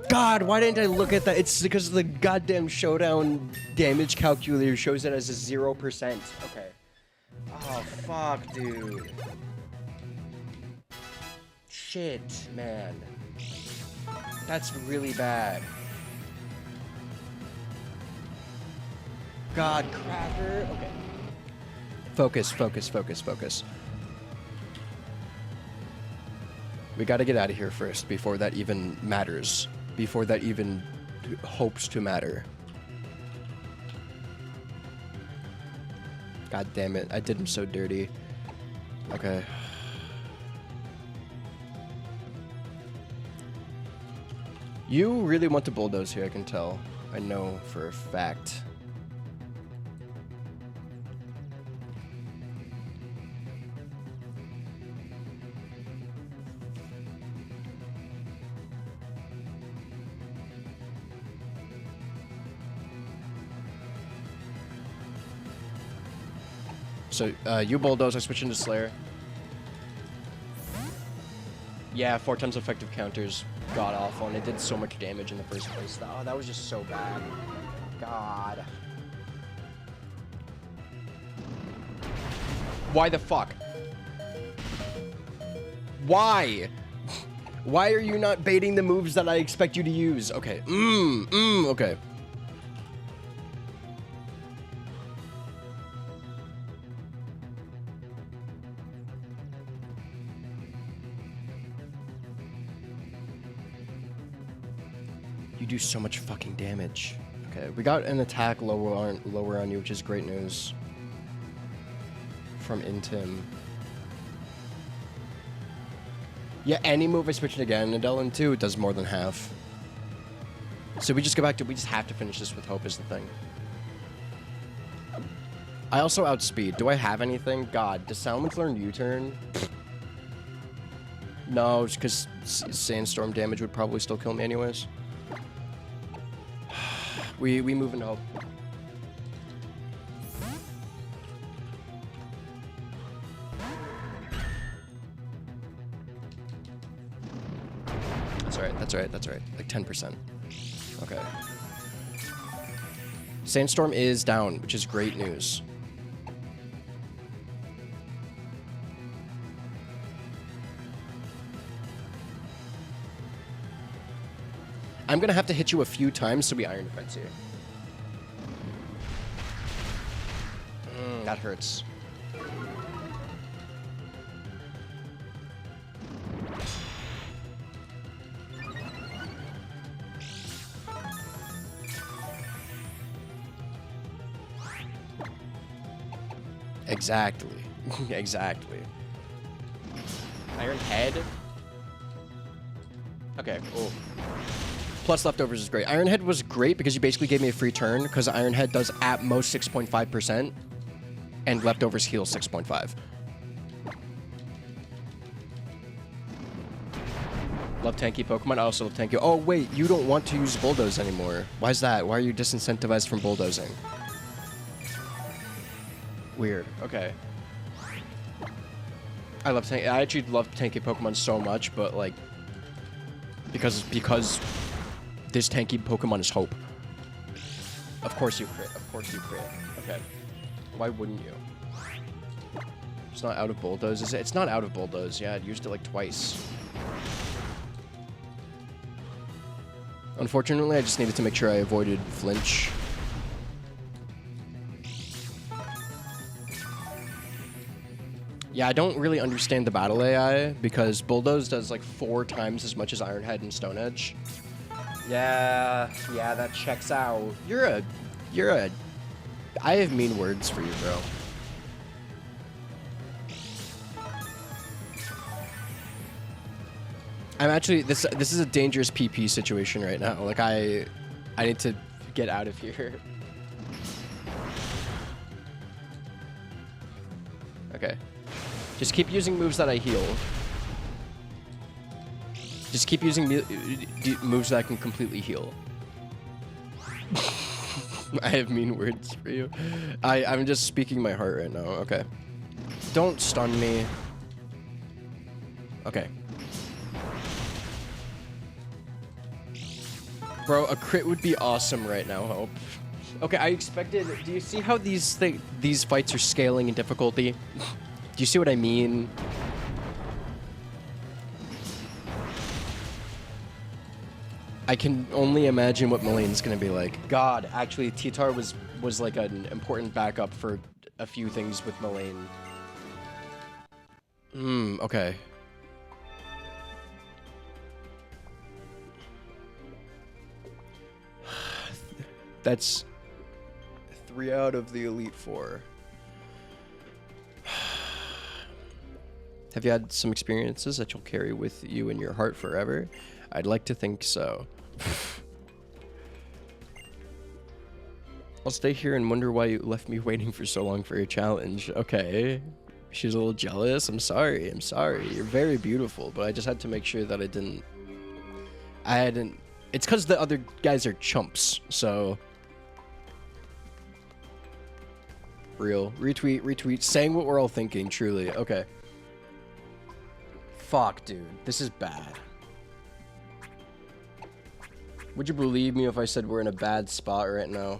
God, why didn't I look at that? It's because the goddamn showdown damage calculator shows it as a 0%. Okay. Oh, fuck, dude. Shit, man. That's really bad. God, Cracker. Okay. Focus, focus, focus, focus. We gotta get out of here first before that even matters. Before that even hopes to matter. God damn it, I did him so dirty. Okay. You really want to bulldoze here, I can tell. I know for a fact. So, you bulldoze, I switch into Slayer. Yeah, 4 times effective counters. God awful, and it did so much damage in the first place. Oh, that was just so bad. God. Why the fuck? Why? Why are you not baiting the moves that I expect you to use? Okay. Okay. You do so much fucking damage. Okay, we got an attack lower on you, which is great news. From Intim. Yeah, any move I switch it again, Adele into, it does more than half. So we just go back to, we just have to finish this with hope is the thing. I also outspeed. Do I have anything? God, does Salamence learn U-turn? No, because Sandstorm damage would probably still kill me anyways. We move into hope. That's right. Like 10%. Okay. Sandstorm is down, which is great news. I'm gonna have to hit you a few times so we Iron Defense here. That hurts. Exactly. Exactly. Iron Head. Okay, cool. Plus leftovers is great. Iron Head was great because you basically gave me a free turn because Iron Head does at most 6.5% and leftovers heal 6.5. Love tanky Pokemon. I also love tanky. Oh wait, you don't want to use Bulldoze anymore. Why is that? Why are you disincentivized from bulldozing? Weird. Okay. I actually love tanky Pokemon so much, but like because this tanky Pokemon is Hope. Of course you crit. Of course you crit. Okay. Why wouldn't you? It's not out of Bulldoze, is it? It's not out of Bulldoze. Yeah, I used it like twice. Unfortunately, I just needed to make sure I avoided flinch. Yeah, I don't really understand the battle AI because Bulldoze does like 4 times as much as Iron Head and Stone Edge. Yeah, that checks out. I have mean words for you, bro. I'm actually, this is a dangerous PP situation right now. Like I need to get out of here. Okay. Just keep using moves that I heal. Just keep using moves that I can completely heal. I have mean words for you. I'm just speaking my heart right now. Okay. Don't stun me. Okay. Bro, a crit would be awesome right now, Hope. Okay, I expected... Do you see how these fights are scaling in difficulty? Do you see what I mean? I can only imagine what Mullane's gonna be like. God, actually, T-Tar was like an important backup for a few things with Mullane. Okay. That's 3 out of the Elite Four. Have you had some experiences that you'll carry with you in your heart forever? I'd like to think so. I'll stay here and wonder why you left me waiting for so long for your challenge. Okay. She's a little jealous. I'm sorry. You're very beautiful, but I just had to make sure that I hadn't... It's because the other guys are chumps, so... Real. Retweet. Saying what we're all thinking, truly. Okay. Fuck, dude. This is bad. Would you believe me if I said we're in a bad spot right now?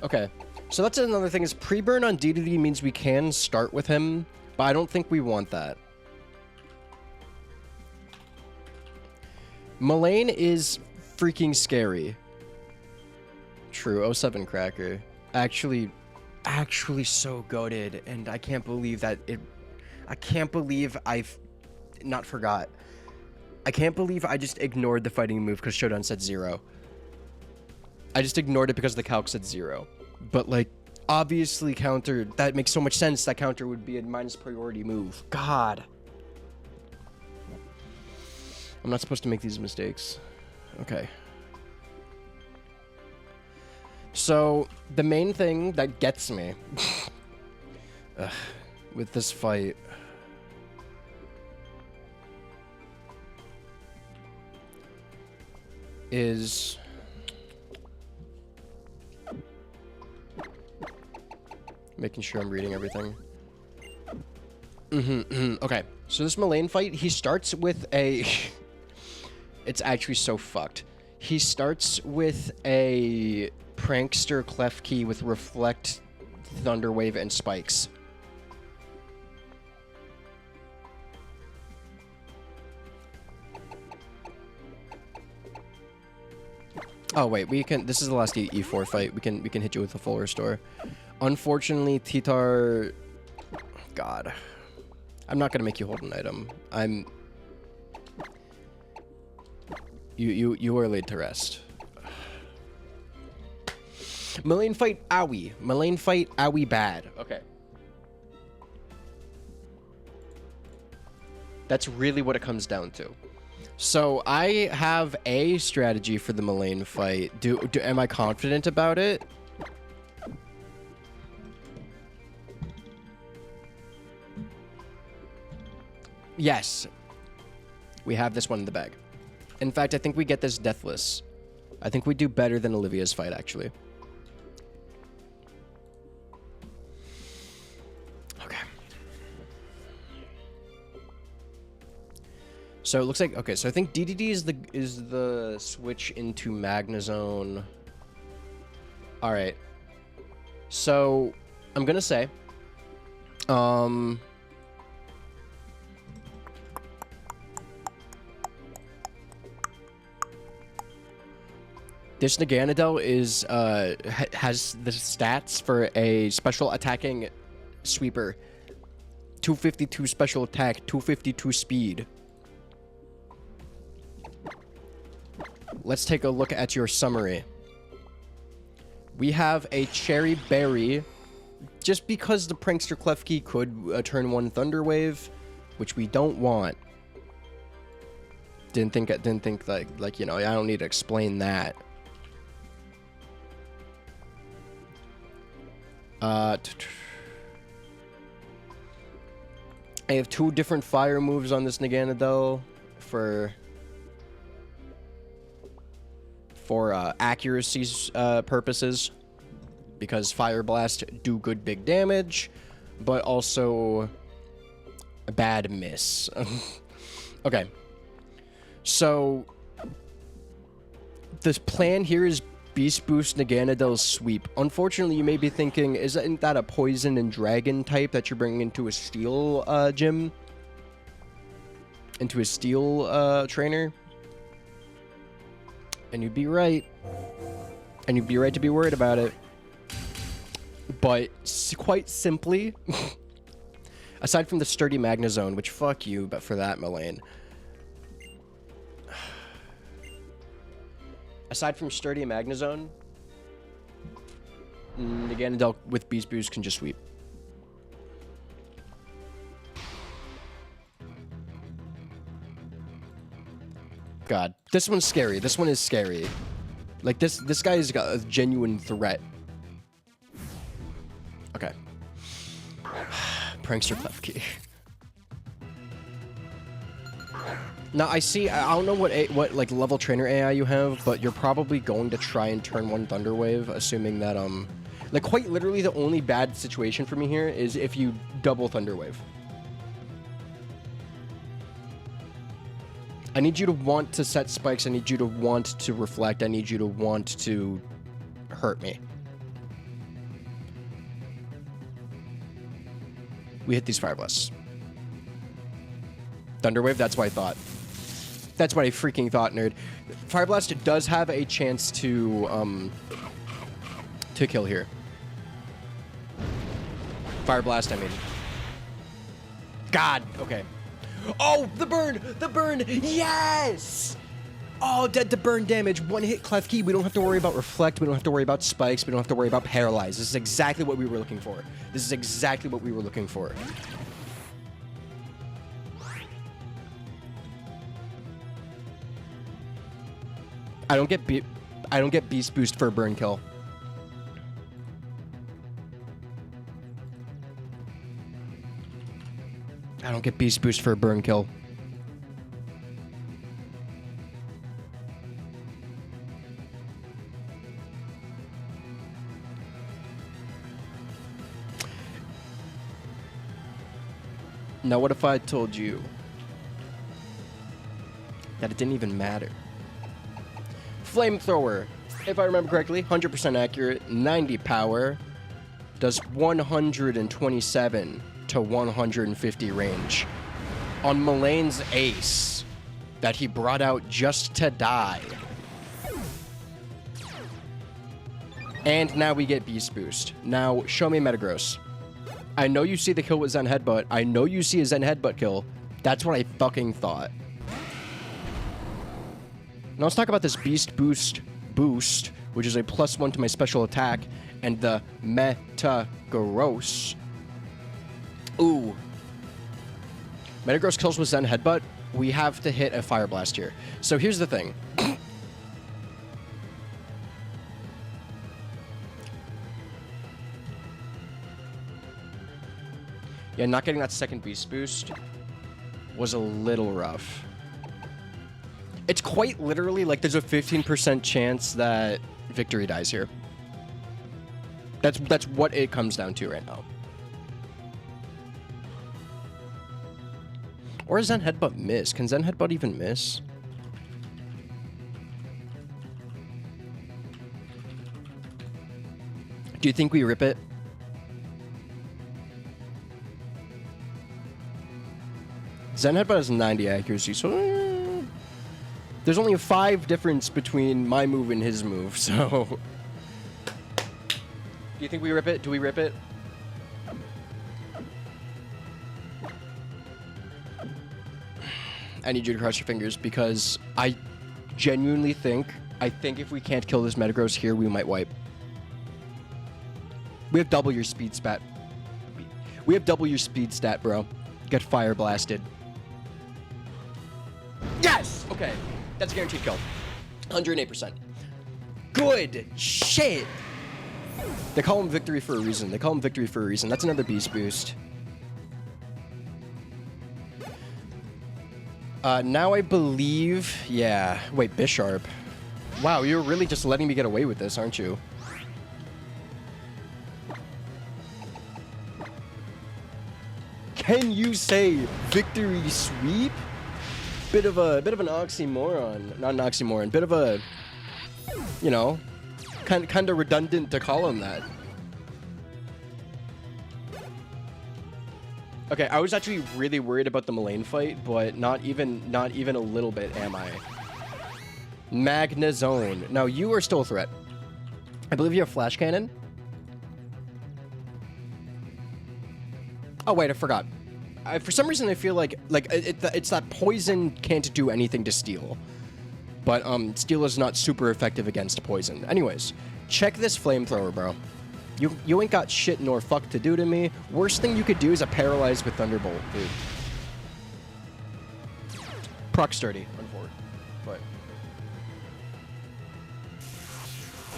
Okay. So that's another thing, is pre-burn on DDD means we can start with him, but I don't think we want that. Mullane is freaking scary. True, 07 Cracker. Actually so goated, and I can't believe that I can't believe I've not forgot. I can't believe I just ignored the fighting move because Shodan said 0. I just ignored it because the calc said 0. But, like, obviously counter. That makes so much sense. That counter would be a minus priority move. God. I'm not supposed to make these mistakes. Okay. So, the main thing that gets me with this fight is making sure I'm reading everything. Okay, so this Mullane fight, he starts with a... It's actually so fucked. He starts with a Prankster Klefki with Reflect, Thunderwave, and Spikes. Oh wait, we can. This is the last E4 fight. We can hit you with a full restore. Unfortunately, Titar. God, I'm not gonna make you hold an item. You are laid to rest. Mullane fight, owie. Mullane fight, owie bad. Okay. That's really what it comes down to. So I have a strategy for the Mullane fight. Am I confident about it? Yes. We have this one in the bag. In fact, I think we get this deathless. I think we do better than Olivia's fight, actually. Okay. So it looks like, okay, so I think DDD is the switch into Magnezone. All right. So I'm gonna say, this Naganadel is has the stats for a special attacking sweeper. 252 special attack, 252 speed. Let's take a look at your summary. We have a Cherry Berry, just because the Prankster Klefki could turn 1 Thunder Wave, which we don't want. Didn't think like you know, I don't need to explain that. I have 2 different fire moves on this Naganadel for accuracy purposes, because Fire Blast do good big damage, but also a bad miss. Okay, so the plan here is Beast Boost Naganadel's Sweep. Unfortunately, you may be thinking, isn't that a Poison and Dragon type that you're bringing into a Steel gym? Into a Steel trainer? And you'd be right. And you'd be right to be worried about it. But quite simply, aside from the Sturdy Magnezone, which fuck you, but for that, Mullane. Aside from Sturdy Magnezone, Naganadel with Beast Boost can just sweep. God, this one's scary. This one is scary. Like, this guy's got a genuine threat. Okay. Prankster Klefki. Now, I don't know what like level trainer AI you have, but you're probably going to try and turn 1 Thunder Wave, assuming that, like, quite literally the only bad situation for me here is if you double Thunder Wave. I need you to want to set spikes. I need you to want to reflect. I need you to want to hurt me. We hit these Fire Blasts. Thunder Wave, that's what I thought. That's what I freaking thought, nerd. Fire Blast does have a chance to kill here. Fire Blast, I mean. God, okay. Oh, the burn! The burn! Yes! Oh, dead to burn damage. One hit Klefki. We don't have to worry about reflect. We don't have to worry about spikes. We don't have to worry about paralyze. This is exactly what we were looking for. This is exactly what we were looking for. I don't get beast boost for a burn kill. I don't get beast boost for a burn kill. Now what if I told you that it didn't even matter? Flamethrower, if I remember correctly, 100% accurate, 90 power, does 127 to 150 range. On Mullane's ace that he brought out just to die. And now we get Beast Boost. Now, show me Metagross. I know you see the kill with Zen Headbutt. I know you see a Zen Headbutt kill. That's what I fucking thought. Now let's talk about this Beast Boost, which is a +1 to my special attack, and the Metagross. Ooh. Metagross kills with Zen Headbutt. We have to hit a Fire Blast here. So here's the thing. Yeah, not getting that second Beast Boost was a little rough. It's quite literally like there's a 15% chance that Victory dies here. That's what it comes down to right now. Or does Zen Headbutt miss? Can Zen Headbutt even miss? Do you think we rip it? Zen Headbutt has 90 accuracy, so there's only a 5 difference between my move and his move, so... Do you think we rip it? Do we rip it? I need you to cross your fingers because I genuinely think, if we can't kill this Metagross here, we might wipe. We have double your speed stat. We have double your speed stat, bro. Get fire blasted. Yes! Okay. That's a guaranteed kill. 108%. Good shit! They call him Victory for a reason. That's another Beast Boost. Now I believe... Yeah. Wait, Bisharp. Wow, you're really just letting me get away with this, aren't you? Can you say Victory Sweep? Bit of an oxymoron. Not an oxymoron. Bit of a... You know... Kind of redundant to call him that. Okay, I was actually really worried about the Mullane fight, but not even a little bit am I. Magnezone. Now, you are still a threat. I believe you have Flash Cannon. Oh, wait, I forgot. For some reason, I feel like it's that poison can't do anything to steel. But steel is not super effective against poison. Anyways, check this flamethrower, bro. You ain't got shit nor fuck to do to me. Worst thing you could do is a paralyze with Thunderbolt, dude. Proc sturdy, unfortunately. But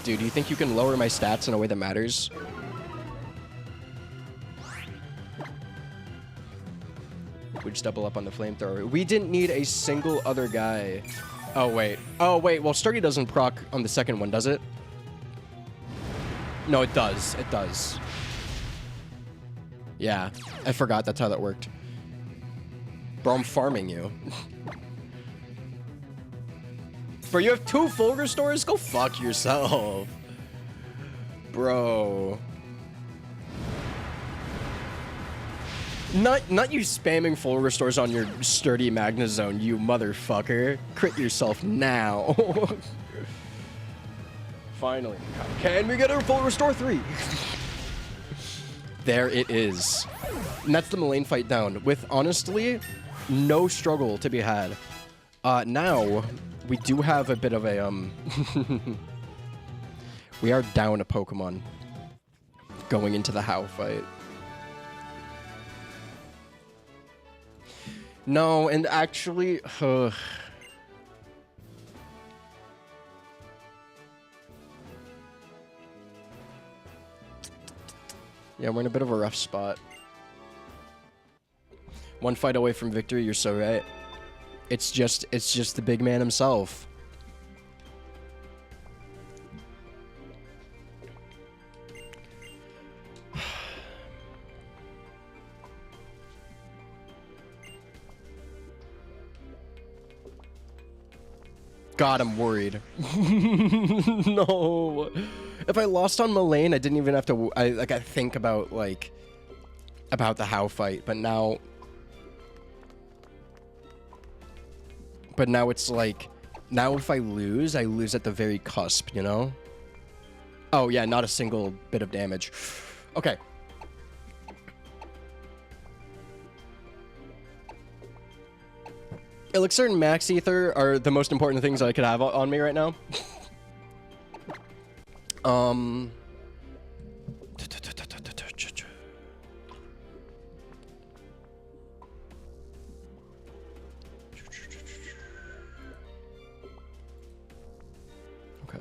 dude, do you think you can lower my stats in a way that matters? We just double up on the flamethrower. We didn't need a single other guy. Oh, wait. Oh, wait. Well, sturdy doesn't proc on the second one, does it? No, it does. It does. Yeah. I forgot that's how that worked. Bro, I'm farming you. Bro, you have 2 full restores? Go fuck yourself. Bro. Not you spamming full restores on your sturdy Magnezone, you motherfucker. Crit yourself now. Finally. Can we get a full restore 3? There it is. And that's the Mullane fight down with, honestly, no struggle to be had. Now, we do have a bit of a, we are down a Pokemon going into the How fight. No, and actually, yeah, we're in a bit of a rough spot. One fight away from victory, you're so right. It's just the big man himself. God, I'm worried. No. If I lost on Mullane, I didn't even have to. I think about about the How fight, but now. But now it's like, now if I lose at the very cusp, you know? Oh yeah, not a single bit of damage. Okay. Elixir and Max Ether are the most important things I could have on me right now. Okay.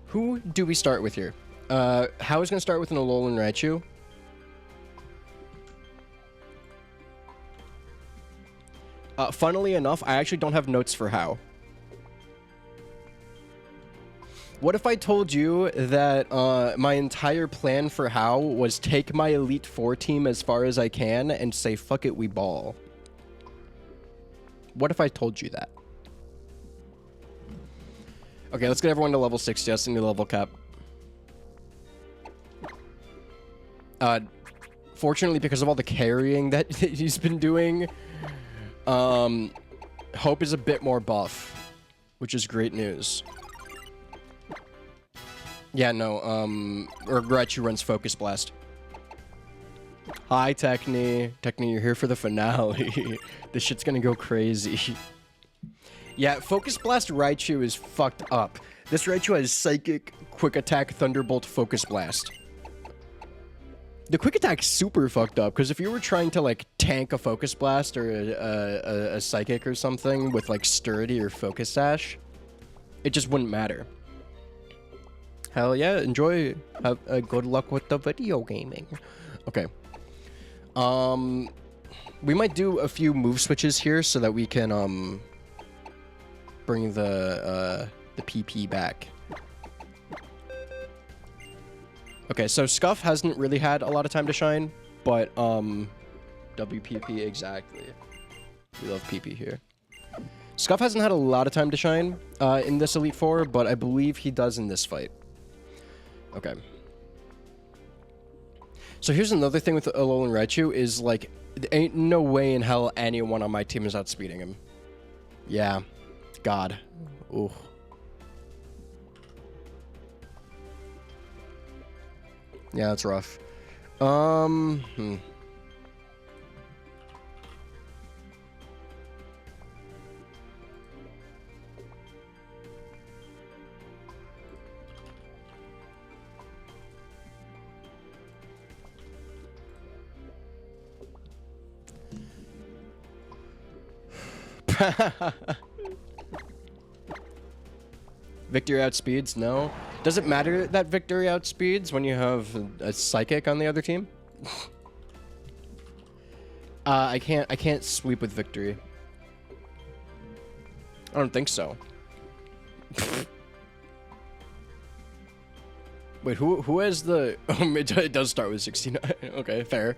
Who do we start with here? How is going to start with an Alolan Raichu? Funnily enough, I actually don't have notes for How. What if I told you that my entire plan for How was take my Elite Four team as far as I can and say, fuck it, we ball? What if I told you that? Okay, let's get everyone to level 60. That's the new level cap. Fortunately, because of all the carrying that he's been doing, Hope is a bit more buff, which is great news. Yeah, no, Raichu runs Focus Blast. Hi, Techni. Techni, you're here for the finale. This shit's gonna go crazy. Yeah, Focus Blast Raichu is fucked up. This Raichu has Psychic, Quick Attack, Thunderbolt, Focus Blast. The Quick Attack's super fucked up, because if you were trying to, like, tank a Focus Blast or a Psychic or something with, like, Sturdy or Focus Sash, it just wouldn't matter. Hell yeah, enjoy. Have good luck with the video gaming. Okay. We might do a few move switches here so that we can, bring the PP back. Okay, so Scuff hasn't really had a lot of time to shine, but, WPP, exactly. We love PP here. Scuff hasn't had a lot of time to shine, in this Elite Four, but I believe he does in this fight. Okay. So here's another thing with Alolan Raichu is, like, there ain't no way in hell anyone on my team is outspeeding him. Yeah. God. Ooh. Yeah, that's rough. Victory outspeeds? No. Does it matter that Victory outspeeds when you have a Psychic on the other team? I can't sweep with Victory. I don't think so. Wait, who has the... it does start with 69. Okay, fair.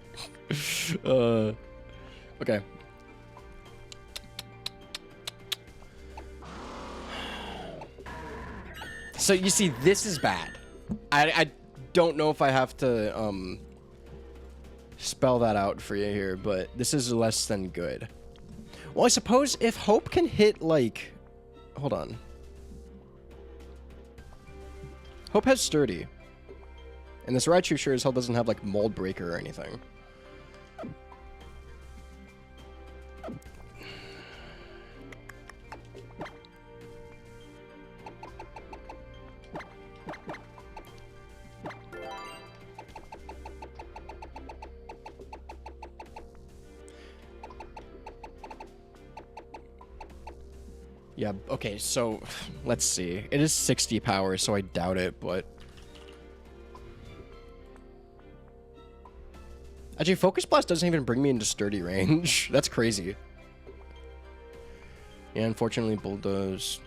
Okay. So you see, this is bad. I don't know if I have to spell that out for you here, but this is less than good. Well, I suppose if Hope can hit, like... Hold on. Hope has Sturdy. And this Raichu sure as hell doesn't have, like, Mold Breaker or anything. Yeah, okay, so let's see. It is 60 power, so I doubt it, but... Actually, Focus Blast doesn't even bring me into sturdy range. That's crazy. Yeah, unfortunately, Bulldoze...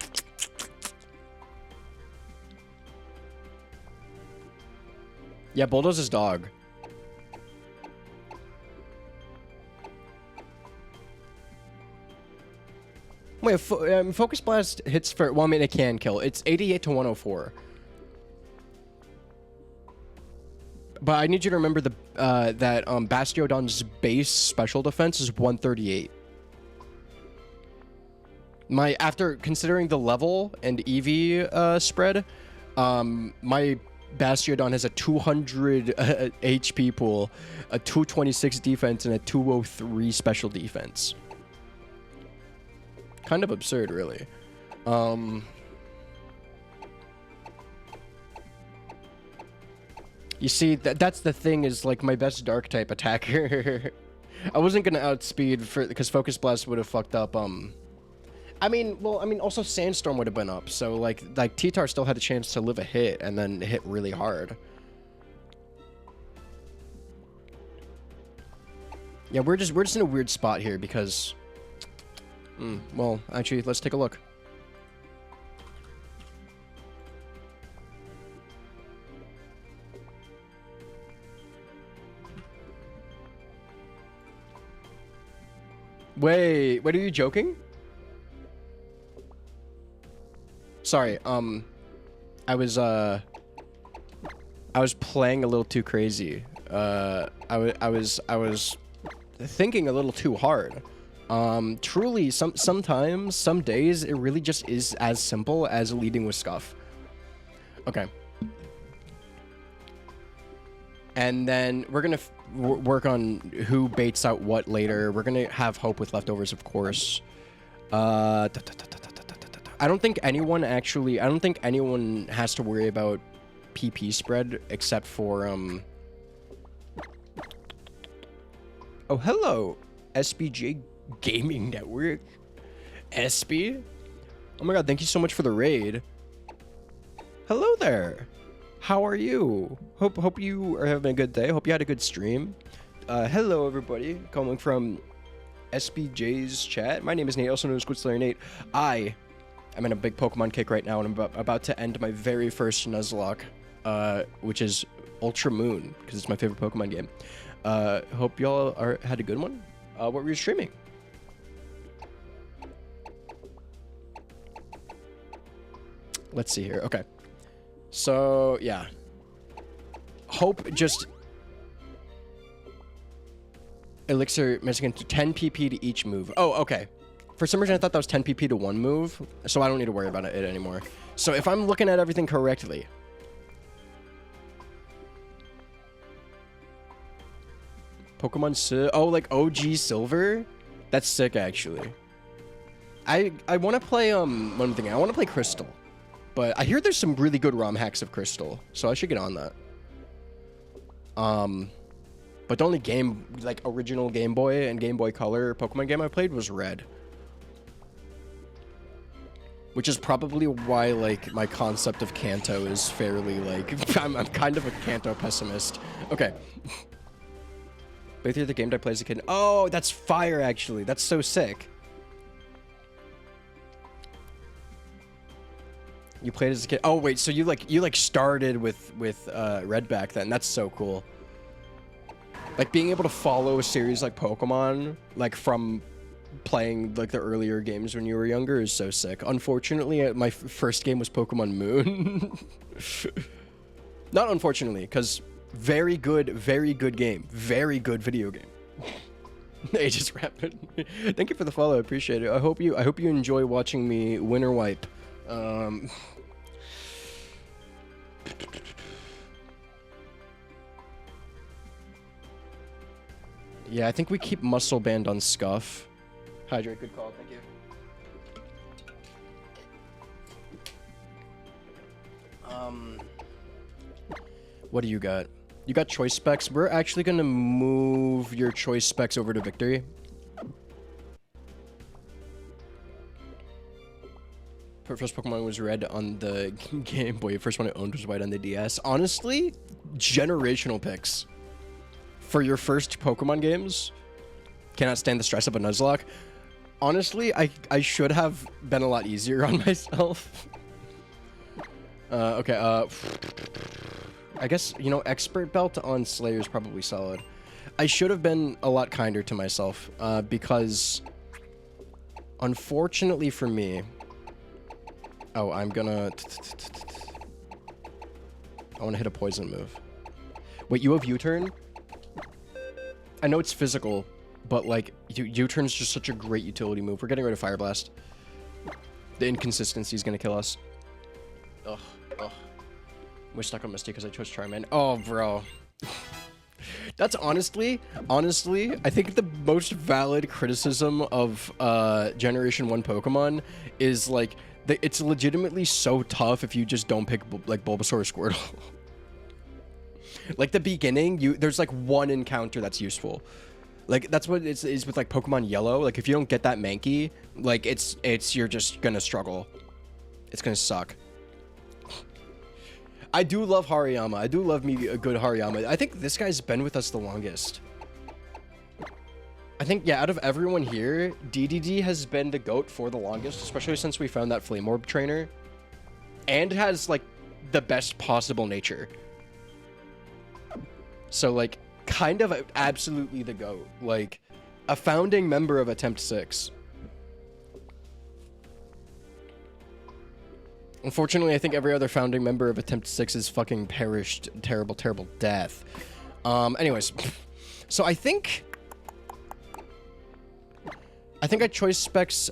Yeah, Bulldoze is dog. Wait, Focus Blast hits for... Well, I mean, it can kill. It's 88 to 104. But I need you to remember that Bastiodon's base special defense is 138. After considering the level and EV spread, my Bastiodon has a 200 HP pool, a 226 defense, and a 203 special defense. Kind of absurd, really. You see, that's the thing, is like my best dark type attacker. I wasn't gonna outspeed because Focus Blast would have fucked up. I mean, also Sandstorm would have been up, so like T-Tar still had a chance to live a hit and then hit really hard. Yeah, we're just in a weird spot here because. Well, actually, let's take a look. Wait, are you joking? Sorry, I was playing a little too crazy. I was thinking a little too hard. Truly, sometimes, some days, it really just is as simple as leading with Scuff. Okay. And then we're gonna work on who baits out what later. We're gonna have Hope with leftovers, of course. I don't think anyone has to worry about PP spread except for, Oh, hello, SBJ Gaming Network. SB? Oh my god, thank you so much for the raid. Hello there. How are you? Hope you are having a good day. Hope you had a good stream. Hello everybody, coming from SBJ's chat. My name is Nate, also known as SquidSlayer8. I'm in a big Pokemon kick right now, and I'm about to end my very first Nuzlocke, which is Ultra Moon, because it's my favorite Pokemon game. Hope y'all had a good one. What were you streaming? Let's see here. Okay. So, yeah. Hope just... Elixir missing into 10 PP to each move. Oh, okay. For some reason, I thought that was 10 PP to one move, so I don't need to worry about it anymore. So if I'm looking at everything correctly... Pokemon oh, like OG Silver? That's sick, actually. I want to play, one thing. I want to play Crystal. But I hear there's some really good ROM hacks of Crystal, so I should get on that. But the only game, like, original Game Boy and Game Boy Color Pokemon game I played was Red. Which is probably why, like, my concept of Kanto is fairly, like... I'm kind of a Kanto pessimist. Okay. Playthrough the game I played as a kid. Oh, that's fire, actually. That's so sick. You played as a kid. Oh, wait, so you started with Red back then. That's so cool. Like, being able to follow a series like Pokemon, like, from playing, like, the earlier games when you were younger is so sick. Unfortunately, my first game was Pokemon Moon. Not unfortunately, because very good game. Very good video game. Ages Rapid. Thank you for the follow. I appreciate it. I hope you enjoy watching me winter wipe. Yeah, I think we keep Muscle Band on Scuff. Hydrate, good call, thank you. What do you got? You got choice specs. We're actually gonna move your choice specs over to Victory. first Pokemon was red on the Game Boy. First one I owned was white on the DS. Honestly, generational picks for your first Pokemon games. Cannot stand the stress of a Nuzlocke. Honestly, I should have been a lot easier on myself. Okay, I guess, you know, Expert Belt on Slayer is probably solid. I should have been a lot kinder to myself, because, unfortunately for me... Oh, I'm gonna... I want to hit a poison move. Wait, you have U-turn? I know it's physical, but, like, U-turn's just such a great utility move. We're getting rid of Fire Blast. The inconsistency is gonna kill us. Ugh. We're stuck on Misty because I chose Charmander. Oh, bro. That's honestly, I think the most valid criticism of Generation 1 Pokemon is, like, it's legitimately so tough if you just don't pick, like, Bulbasaur or Squirtle. Like, the beginning, there's, like, one encounter that's useful. Like, that's what it is with, like, Pokemon Yellow. Like, if you don't get that Mankey, like, you're just gonna struggle. It's gonna suck. I do love Hariyama. I do love me a good Hariyama. I think this guy's been with us the longest. I think, yeah, out of everyone here, DDD has been the GOAT for the longest, especially since we found that Flame Orb trainer. And has, like, the best possible nature. So, like, kind of absolutely the GOAT. Like, a founding member of Attempt 6. Unfortunately, I think every other founding member of Attempt 6 has fucking perished terrible, terrible death. Anyways. So I think I choice specs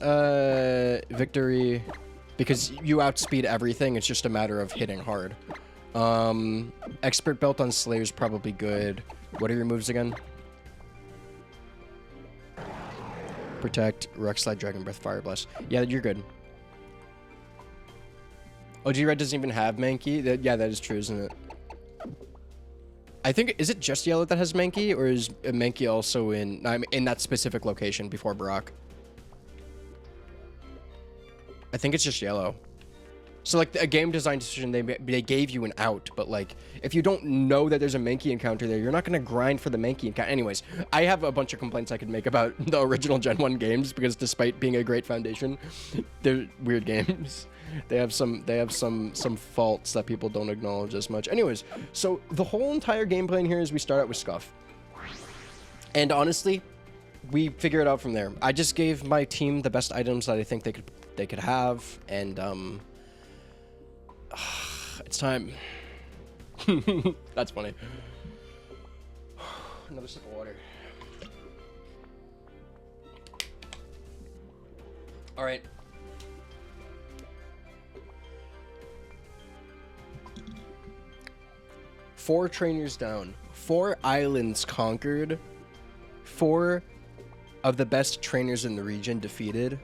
Victory because you outspeed everything. It's just a matter of hitting hard. Expert Belt on Slayer is probably good. What are your moves again? Protect, Rock Slide, Dragon Breath, Fire Blast. Yeah, you're good. OG Red doesn't even have Mankey? Yeah, that is true, isn't it? I think, is it just Yellow that has Mankey, or is Mankey also in that specific location before Brock? I think it's just Yellow. So, like, a game design decision, they gave you an out, but, like, if you don't know that there's a Mankey encounter there, you're not going to grind for the Mankey encounter. Anyways, I have a bunch of complaints I could make about the original Gen 1 games, because despite being a great foundation, they're weird games. They have some faults that people don't acknowledge as much. Anyways, so the whole entire game plan here is we start out with Scuff. And honestly, we figure it out from there. I just gave my team the best items that I think they could have, and it's time. That's funny. Another sip of water. All right. Four trainers down, 4 islands conquered, 4 of the best trainers in the region defeated,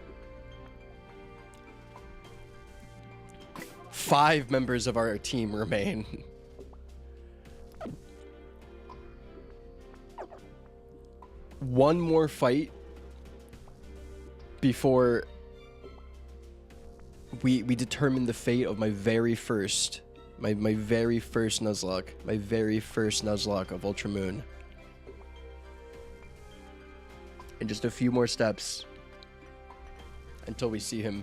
5 members of our team remain. One more fight before we determine the fate of my very first Nuzlocke. My very first Nuzlocke of Ultra Moon. And just a few more steps until we see him.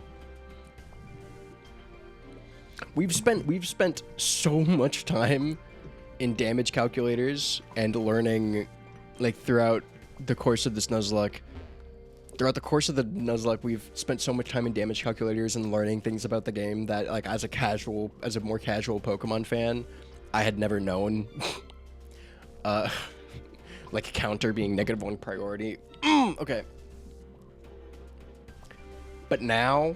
We've spent so much time in damage calculators and learning, like, throughout the course of this Nuzlocke. Throughout the course of the Nuzlocke, we've spent so much time in damage calculators and learning things about the game that, like, as a more casual Pokemon fan, I had never known. Like, counter being -1 priority. Okay. But now,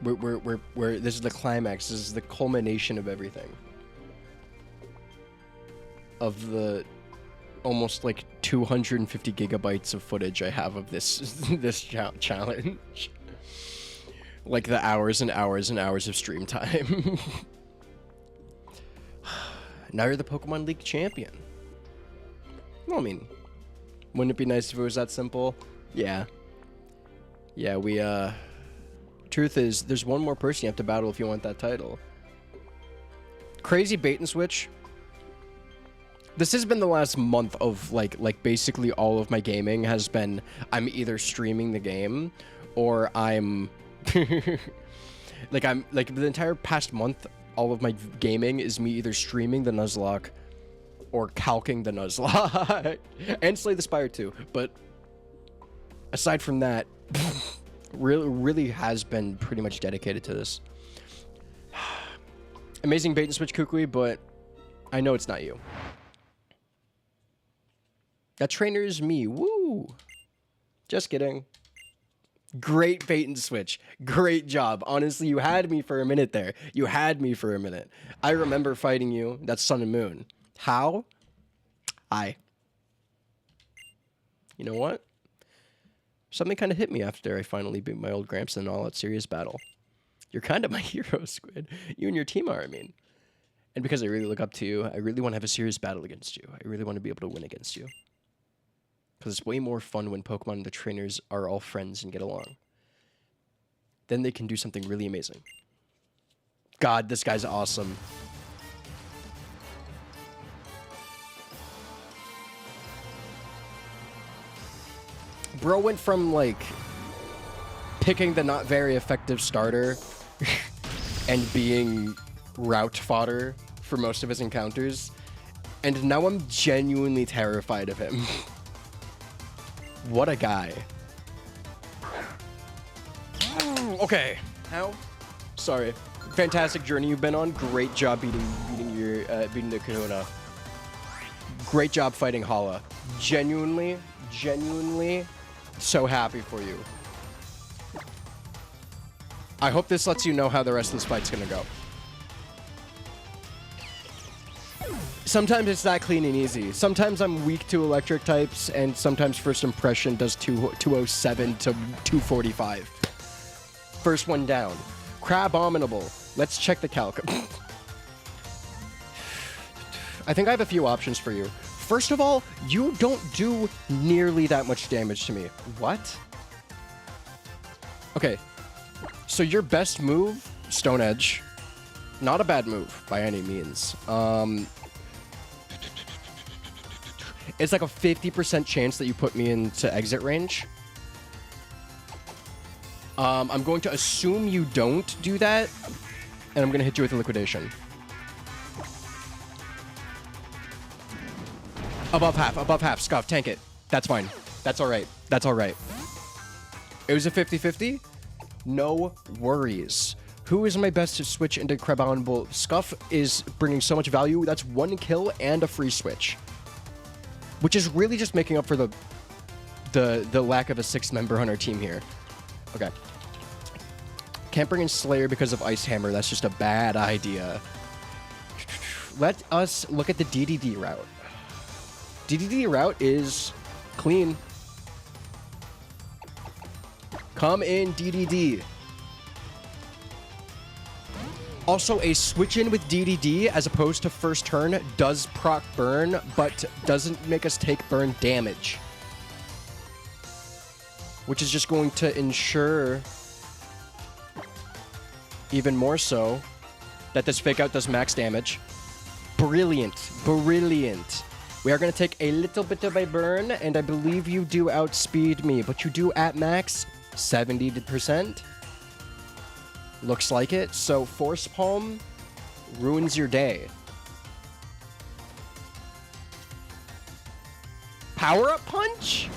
we're this is the climax. This is the culmination of everything. Of the almost like 250 gigabytes of footage I have of this challenge. Like the hours and hours and hours of stream time. Now you're the Pokemon League champion. Well, I mean, wouldn't it be nice if it was that simple? Yeah. Yeah, we, truth is, there's one more person you have to battle if you want that title. Crazy bait and switch. This has been the last month of, like basically all of my gaming has been, I'm either streaming the game, or I'm... like, the entire past month, all of my gaming is me either streaming the Nuzlocke, or calking the Nuzlocke. And Slay the Spire too, but... aside from that, really has been pretty much dedicated to this. Amazing bait and switch, Kukui, but I know it's not you. That trainer is me. Woo! Just kidding. Great bait and switch. Great job. Honestly, you had me for a minute there. You had me for a minute. I remember fighting you. That's Sun and Moon. How? You know what? Something kind of hit me after I finally beat my old Gramps in an all-out serious battle. You're kind of my hero, Squid. You and your team are, I mean. And because I really look up to you, I really want to have a serious battle against you. I really want to be able to win against you. Because it's way more fun when Pokemon and the trainers are all friends and get along. Then they can do something really amazing. God, this guy's awesome. Bro went from, like, picking the not very effective starter and being route fodder for most of his encounters, and now I'm genuinely terrified of him. What a guy. Okay. How? Sorry. Fantastic journey you've been on. Great job beating the Kahuna. Great job fighting Hala. Genuinely so happy for you. I hope this lets you know how the rest of this fight's gonna go. Sometimes it's that clean and easy. Sometimes I'm weak to electric types, and sometimes first impression does 207 to 245. First one down. Crabominable. Let's check the calc. I think I have a few options for you. First of all, you don't do nearly that much damage to me. What? Okay. So your best move, Stone Edge. Not a bad move by any means. It's like a 50% chance that you put me into exit range. I'm going to assume you don't do that, and I'm going to hit you with a liquidation. Above half, Scuff, tank it. That's fine. That's alright. That's alright. It was a 50-50? No worries. Who is my best to switch into Crabominable? Scuff is bringing so much value. That's one kill and a free switch. Which is really just making up for the lack of a sixth member on our team here. Okay. Can't bring in Slayer because of Ice Hammer. That's just a bad idea. Let us look at the DDD route. DDD route is clean. Come in, DDD. Also, a switch in with DDD as opposed to first turn does proc burn, but doesn't make us take burn damage. Which is just going to ensure, even more so, that this fake out does max damage. Brilliant. Brilliant. We are going to take a little bit of a burn, and I believe you do outspeed me, but you do at max 70%. Looks like it. So Force Palm ruins your day. Power-up punch?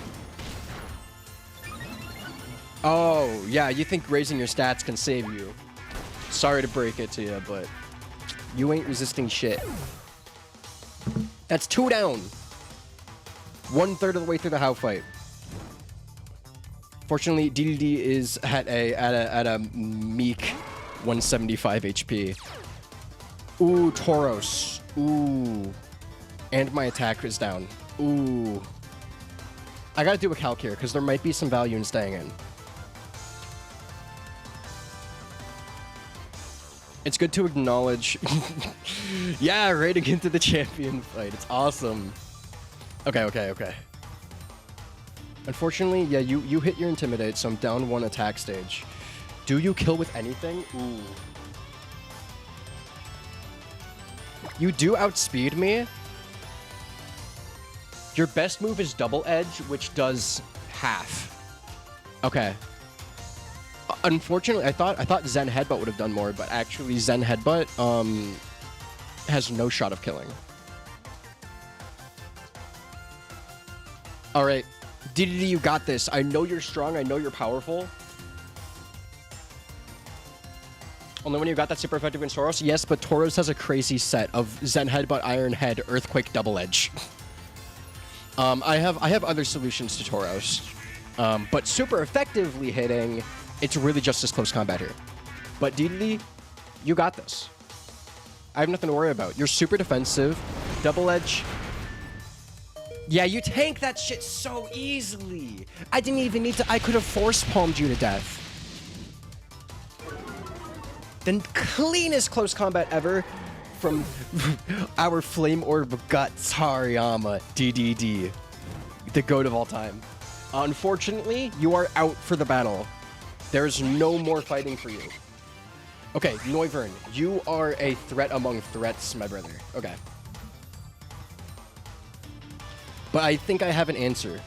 Oh, yeah, you think raising your stats can save you. Sorry to break it to you, but you ain't resisting shit. That's 2 down. 1/3 of the way through the How fight. Fortunately, DDD is at a meek 175 HP. Ooh, Tauros. Ooh. And my attack is down. Ooh. I gotta do a calc here, because there might be some value in staying in. It's good to acknowledge... yeah, raiding into the champion fight. It's awesome. Okay. Unfortunately, yeah, you hit your Intimidate, so I'm down 1 attack stage. Do you kill with anything? Ooh. You do outspeed me. Your best move is Double Edge, which does half. Okay. Unfortunately, I thought Zen Headbutt would have done more, but actually Zen Headbutt has no shot of killing. All right, DDD, you got this. I know you're strong. I know you're powerful. Only when you got that super effective against Tauros? Yes, but Tauros has a crazy set of Zen Headbutt, Iron Head, Earthquake, Double Edge. I have other solutions to Tauros, but super effectively hitting, it's really just as close combat here. But DDD, you got this. I have nothing to worry about. You're super defensive, Double Edge. Yeah, you tank that shit so easily. I didn't even need to. I could have force palmed you to death. The cleanest close combat ever from our Flame Orb God Tariyama, DDD, the GOAT of all time. Unfortunately, you are out for the battle. There's no more fighting for you. Okay, Noivern, you are a threat among threats, my brother. Okay. But I think I have an answer.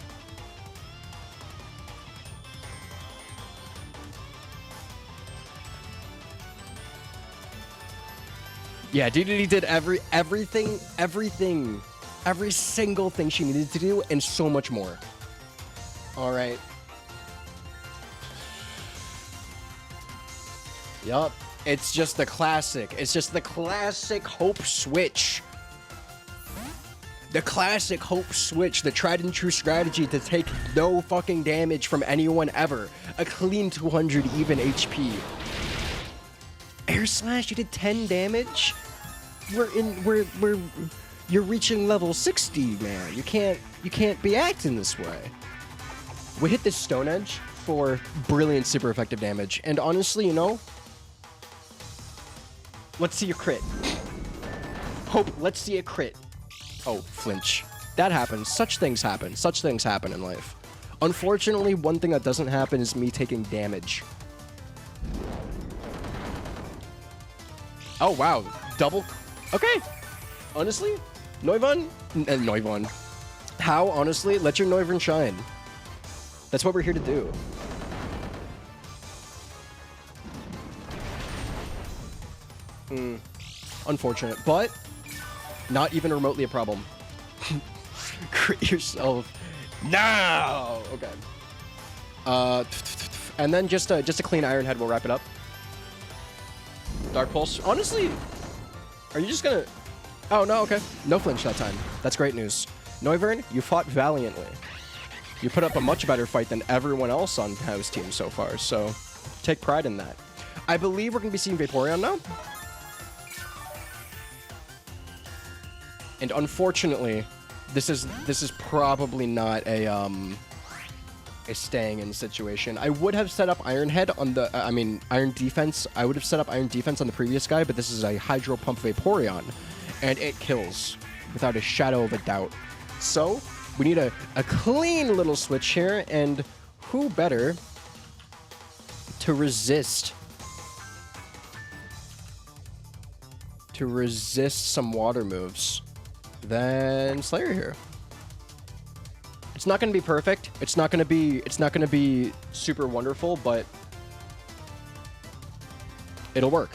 Yeah, DDD did every single thing she needed to do, and so much more. All right. Yup. It's just the classic. It's just the classic hope switch. The classic hope switch, the tried and true strategy to take no fucking damage from anyone ever. A clean 200 even HP. Air slash, you did 10 damage? You're reaching level 60, man. You can't be acting this way. We hit this Stone Edge for brilliant super effective damage. And honestly, you know, let's see a crit. Hope, let's see a crit. Oh, flinch. That happens. Such things happen. Such things happen in life. Unfortunately, one thing that doesn't happen is me taking damage. Oh, wow. Double. Okay. Honestly, Noivern. Noivern. How, honestly? Let your Noivern shine. That's what we're here to do. Unfortunate, but not even remotely a problem. Crit yourself now. Okay. And then just a clean Iron Head will wrap it up. Dark Pulse. Honestly, are you just gonna? Oh no. Okay. No flinch that time. That's great news. Noivern, you fought valiantly. You put up a much better fight than everyone else on House team so far. So take pride in that. I believe we're gonna be seeing Vaporeon now. And unfortunately, this is probably not a staying in situation. I would have set up Iron Head on the, Iron Defense. I would have set up Iron Defense on the previous guy, but this is a Hydro Pump Vaporeon, and it kills without a shadow of a doubt. So we need a clean little switch here, and who better to resist some water moves than Slayer here. It's not going to be perfect. It's not going to be super wonderful, but it'll work.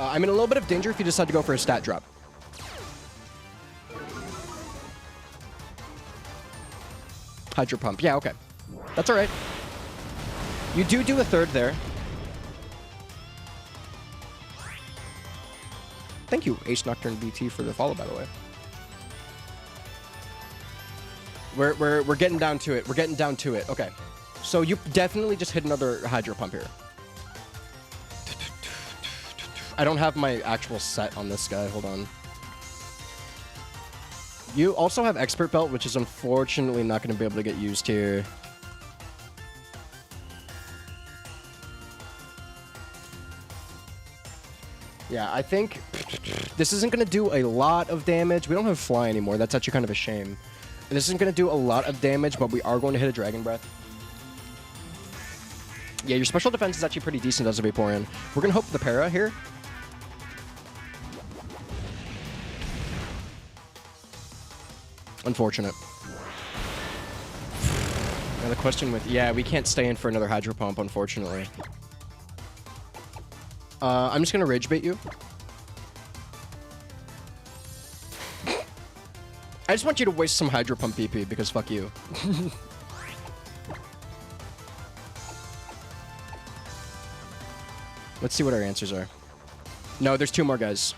I'm in a little bit of danger if you decide to go for a stat drop. Hydro Pump. Yeah, okay. That's all right. You do a third there. Thank you, Ace Nocturne BT, for the follow, by the way. We're getting down to it. We're getting down to it. Okay. So you definitely just hit another Hydro Pump here. I don't have my actual set on this guy. Hold on. You also have Expert Belt, which is unfortunately not going to be able to get used here. Yeah, I think This isn't going to do a lot of damage. We don't have Fly anymore. That's actually kind of a shame. This isn't going to do a lot of damage, but we are going to hit a Dragon Breath. Yeah, your special defense is actually pretty decent as a Vaporeon. We're going to hope for the Para here. Unfortunate. Now the question with... Yeah, we can't stay in for another Hydro Pump, unfortunately. I'm just going to Rage Bait you. I just want you to waste some Hydro Pump BP, because fuck you. Let's see what our answers are. No, there's 2 more guys.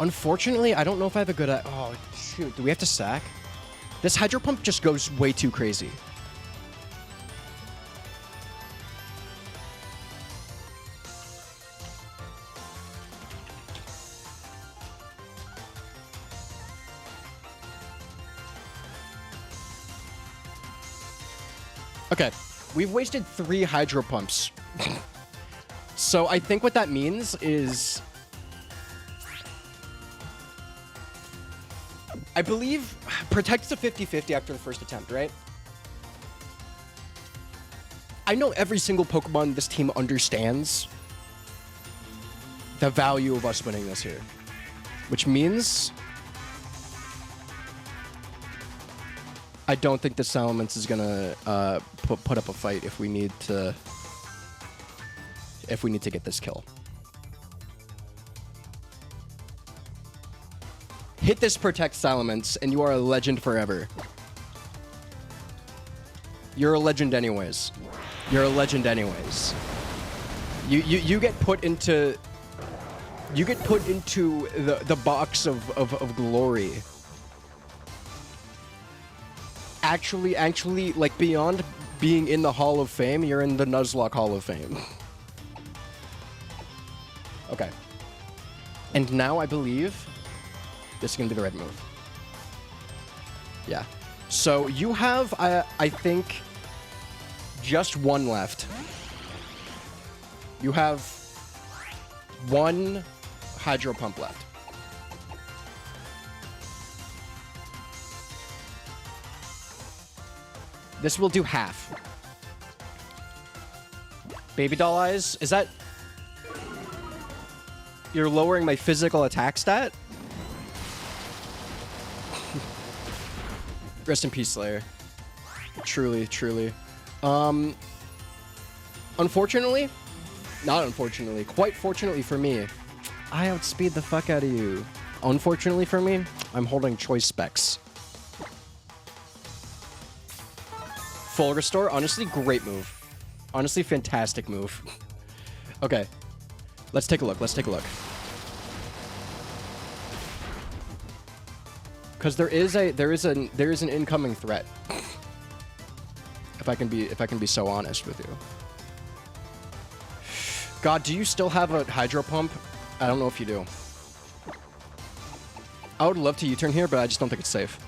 Unfortunately, I don't know if I have a good... Oh, shoot. Do we have to sack? This Hydro Pump just goes way too crazy. Okay, we've wasted 3 Hydro Pumps. So I think what that means is... I believe Protect's a 50-50 after the first attempt, right? I know every single Pokemon this team understands the value of us winning this here. Which means... I don't think the Salamence is gonna put up a fight if we need to get this kill. Hit this Protect Salamence, and you are a legend forever. You're a legend anyways. You're a legend anyways. You get put into the box of glory. Actually, like, beyond being in the Hall of Fame, you're in the Nuzlocke Hall of Fame. Okay. And now I believe this is going to be the right move. Yeah. So you have, I think, just 1 left. You have 1 Hydro Pump left. This will do half. Baby doll eyes? Is that... You're lowering my physical attack stat? Rest in peace, Slayer. Truly, truly. Unfortunately, not unfortunately, quite fortunately for me, I outspeed the fuck out of you. Unfortunately for me, I'm holding choice specs. Full restore, honestly, great move. Honestly, fantastic move. Okay, let's take a look. Let's take a look. Because there is an incoming threat. If I can be so honest with you. God, do you still have a Hydro Pump? I don't know if you do. I would love to U-turn here, but I just don't think it's safe.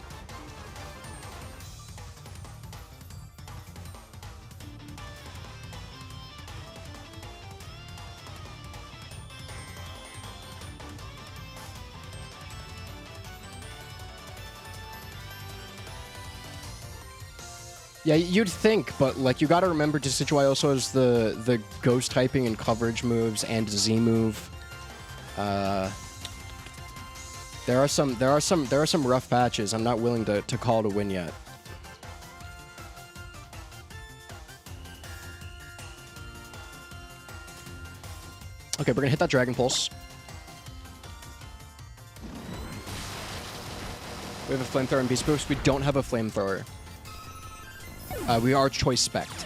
Yeah, you'd think, but like you gotta remember Decidueye also has the ghost typing and coverage moves and Z move. There are some rough patches. I'm not willing to call it a win yet. Okay, we're gonna hit that Dragon Pulse. We have a Flamethrower and Beast Boost. We don't have a Flamethrower. We are choice spec'd.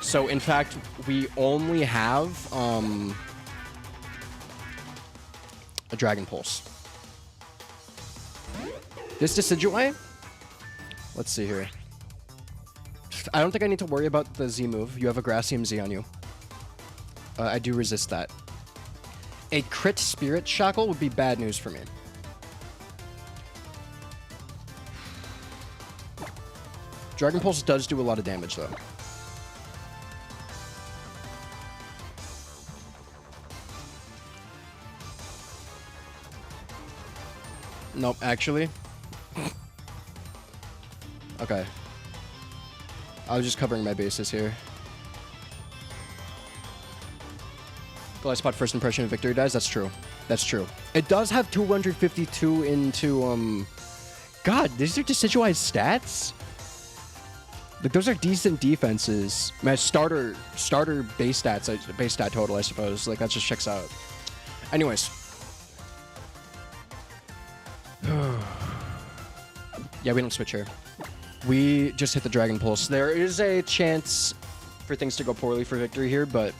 So, in fact, we only have a Dragon Pulse. This Decidueye? Let's see here. I don't think I need to worry about the Z move. You have a Grassium Z on you. I do resist that. A crit Spirit Shackle would be bad news for me. Dragon Pulse does do a lot of damage, though. Nope, actually. Okay. I was just covering my bases here. Spot first impression of victory dies. That's true. That's true. It does have 252 into, God, these are deciduous stats? Like, those are decent defenses. My starter base stats, base stat total, I suppose. Like, that just checks out. Anyways. Yeah, we don't switch here. We just hit the Dragon Pulse. There is a chance for things to go poorly for victory here, but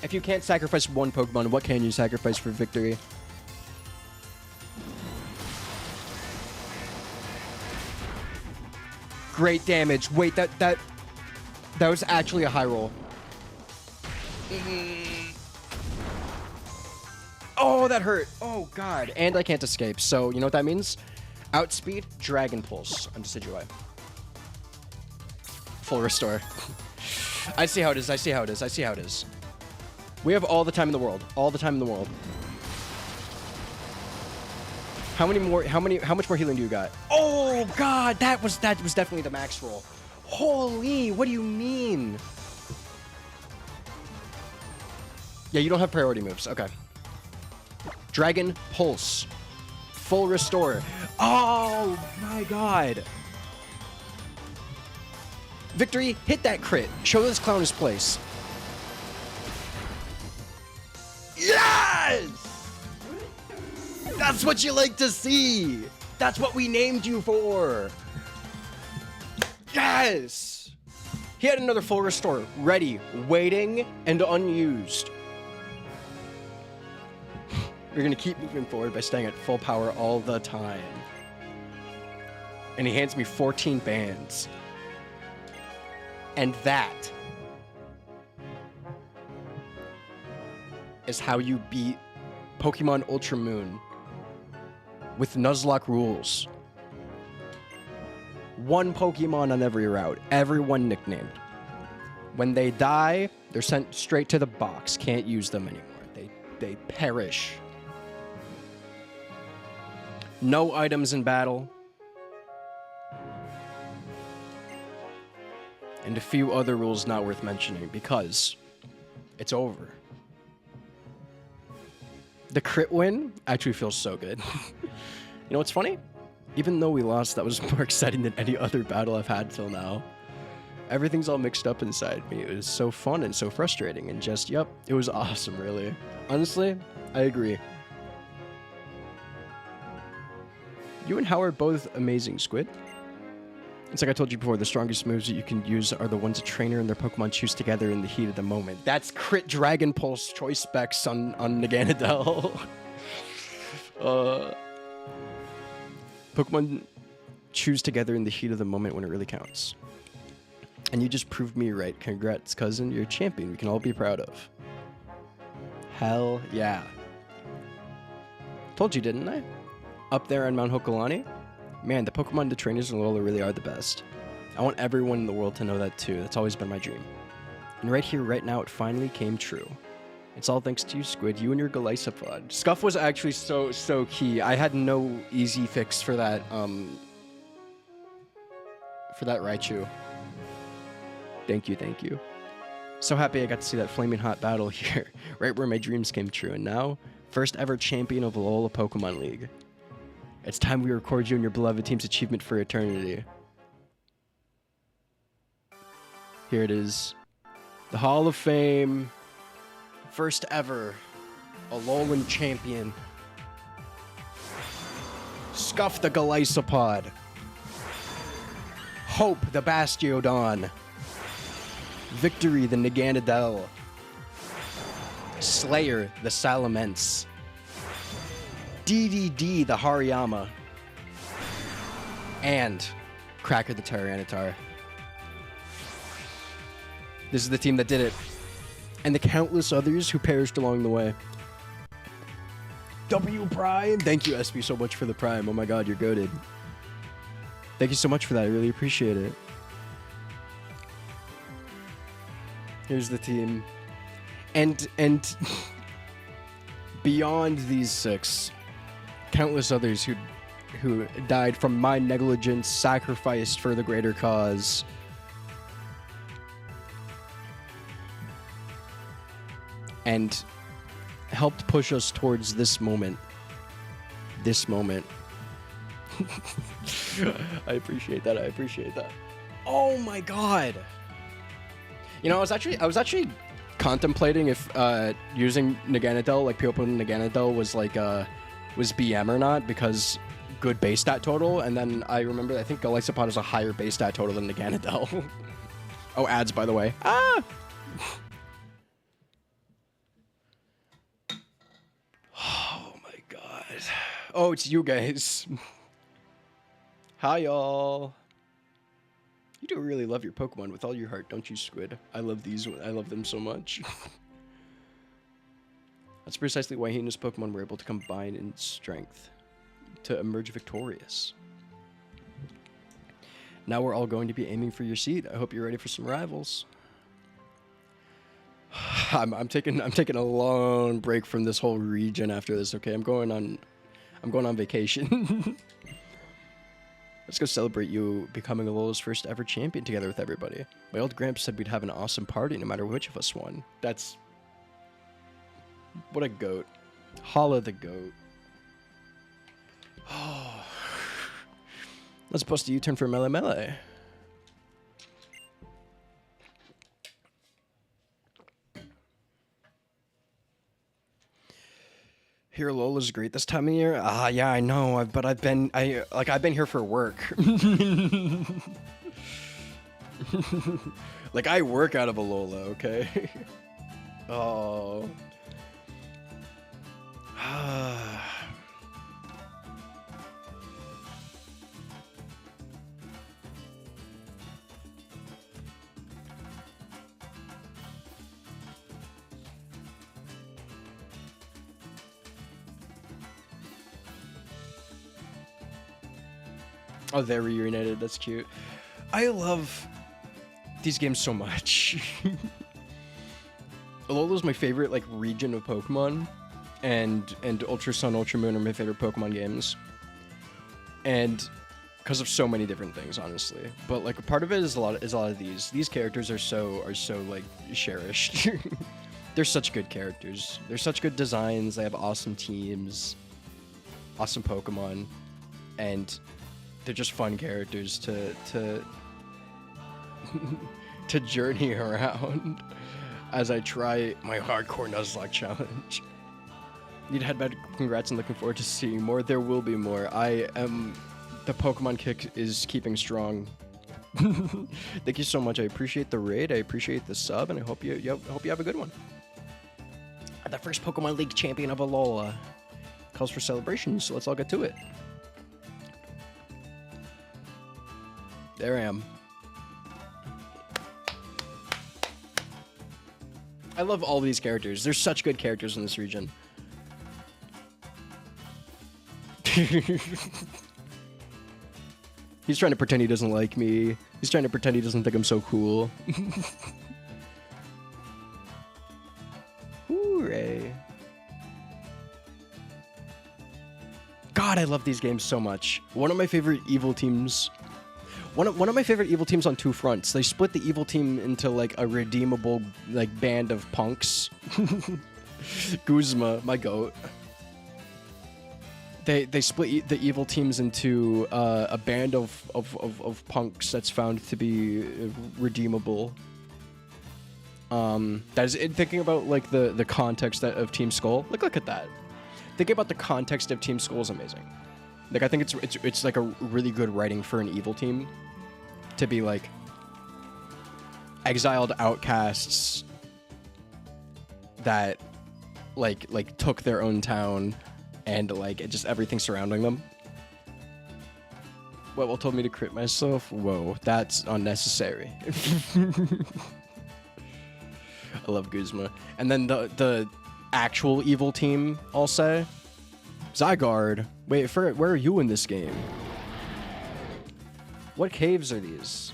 if you can't sacrifice one Pokemon, what can you sacrifice for victory? Great damage. Wait, that was actually a high roll. Oh, that hurt. Oh, God. And I can't escape. So, you know what that means? Outspeed, Dragon Pulse on Decidueye. Full restore. I see how it is. I see how it is. I see how it is. We have all the time in the world. All the time in the world. How much more healing do you got? Oh, God. That was definitely the max roll. Holy, what do you mean? Yeah, you don't have priority moves. Okay. Dragon Pulse. Full restore. Oh, my God. Victory, hit that crit. Show this clown his place. Yes! That's what you like to see. That's what we named you for. Yes! He had another full restore. Ready, waiting, and unused. We're going to keep moving forward by staying at full power all the time. And he hands me 14 bands. And that is how you beat Pokemon Ultra Moon with Nuzlocke rules. One Pokemon on every route, everyone nicknamed. When they die, they're sent straight to the box. Can't use them anymore. They perish. No items in battle. And a few other rules not worth mentioning because it's over. The crit win actually feels so good. You know what's funny? Even though we lost, that was more exciting than any other battle I've had till now. Everything's all mixed up inside me. It was so fun and so frustrating and just, yep, it was awesome, really. Honestly, I agree. You and Hao are both amazing, Squid. It's like I told you before, the strongest moves that you can use are the ones a trainer and their Pokemon choose together in the heat of the moment. That's crit Dragon Pulse choice specs on Naganadel. Pokemon choose together in the heat of the moment when it really counts. And you just proved me right. Congrats, cousin. You're a champion we can all be proud of. Hell yeah. Told you, didn't I? Up there on Mount Hokulani? Man, the Pokemon the trainers in Alola really are the best. I want everyone in the world to know that too. That's always been my dream. And right here, right now, it finally came true. It's all thanks to you, Squid. You and your Golisopod. Scuff was actually so key. I had no easy fix for that, Raichu. Thank you. So happy I got to see that flaming hot battle here, right where my dreams came true. And now, first ever champion of Alola Pokemon League. It's time we record you and your beloved team's achievement for eternity. Here it is. The Hall of Fame. First ever Alolan champion. Scuff the Golisopod. Hope the Bastiodon. Victory the Naganadel. Slayer the Salamence. DDD the Hariyama. And Cracker the Tyranitar. This is the team that did it. And the countless others who perished along the way. W Prime! Thank you, SB, so much for the Prime. Oh my god, you're goated. Thank you so much for that. I really appreciate it. Here's the team. And beyond these 6, countless others who died from my negligence, sacrificed for the greater cause. And helped push us towards this moment. This moment. I appreciate that. I appreciate that. Oh my god. You know, I was actually contemplating if using Naganadel, like Piopo Naganadel was like was BM or not, because good base stat total, and then I remember I think Galexapod has a higher base stat total than Naganadel. Oh, ads, by the way. Ah! Oh my god. Oh, it's you guys. Hi, y'all. You do really love your Pokemon with all your heart, don't you, Squid? I love these. I love them so much. That's precisely why he and his Pokemon were able to combine in strength to emerge victorious. Now we're all going to be aiming for your seat. I hope you're ready for some rivals. I'm taking a long break from this whole region after this. Okay, I'm going on vacation. Let's go celebrate you becoming Alola's first ever champion together with everybody. My old Gramps said we'd have an awesome party no matter which of us won. That's... what a goat. Holla the goat. Oh. Let's post a U-turn for Mele Mele. Here, Lola's great this time of year. Ah, yeah, I know, but I've been here for work. Like, I work out of Alola, okay? Oh. Oh, they're reunited. That's cute. I love these games so much. Alola's my favorite, like, region of Pokemon, and Ultra Sun, Ultra Moon are my favorite Pokemon games. And because of so many different things, honestly. But like, a part of it is a lot of these characters are so like cherished. They're such good characters. They're such good designs. They have awesome teams, awesome Pokemon, and they're just fun characters to to journey around as I try my hardcore Nuzlocke challenge. Need to head back. Congrats and looking forward to seeing more. There will be more. The Pokemon kick is keeping strong. Thank you so much. I appreciate the raid. I appreciate the sub, and I hope you have a good one. The first Pokemon League champion of Alola calls for celebration, so let's all get to it. There I am. I love all these characters. There's such good characters in this region. He's trying to pretend he doesn't like me. He's trying to pretend he doesn't think I'm so cool. Hooray. God, I love these games so much. One of my favorite evil teams... One of my favorite evil teams on two fronts. They split the evil team into, like, a redeemable, like, band of punks. Guzma, my goat. They split the evil teams into a band of punks that's found to be redeemable. That is thinking about like the context of Team Skull. Look at that. Thinking about the context of Team Skull is amazing. Like, I think it's like a really good writing for an evil team to be like exiled outcasts that like took their own town. And, like, just everything surrounding them. What told me to crit myself? Whoa, that's unnecessary. I love Guzma. And then the actual evil team, I'll say. Zygarde. Wait, where are you in this game? What caves are these?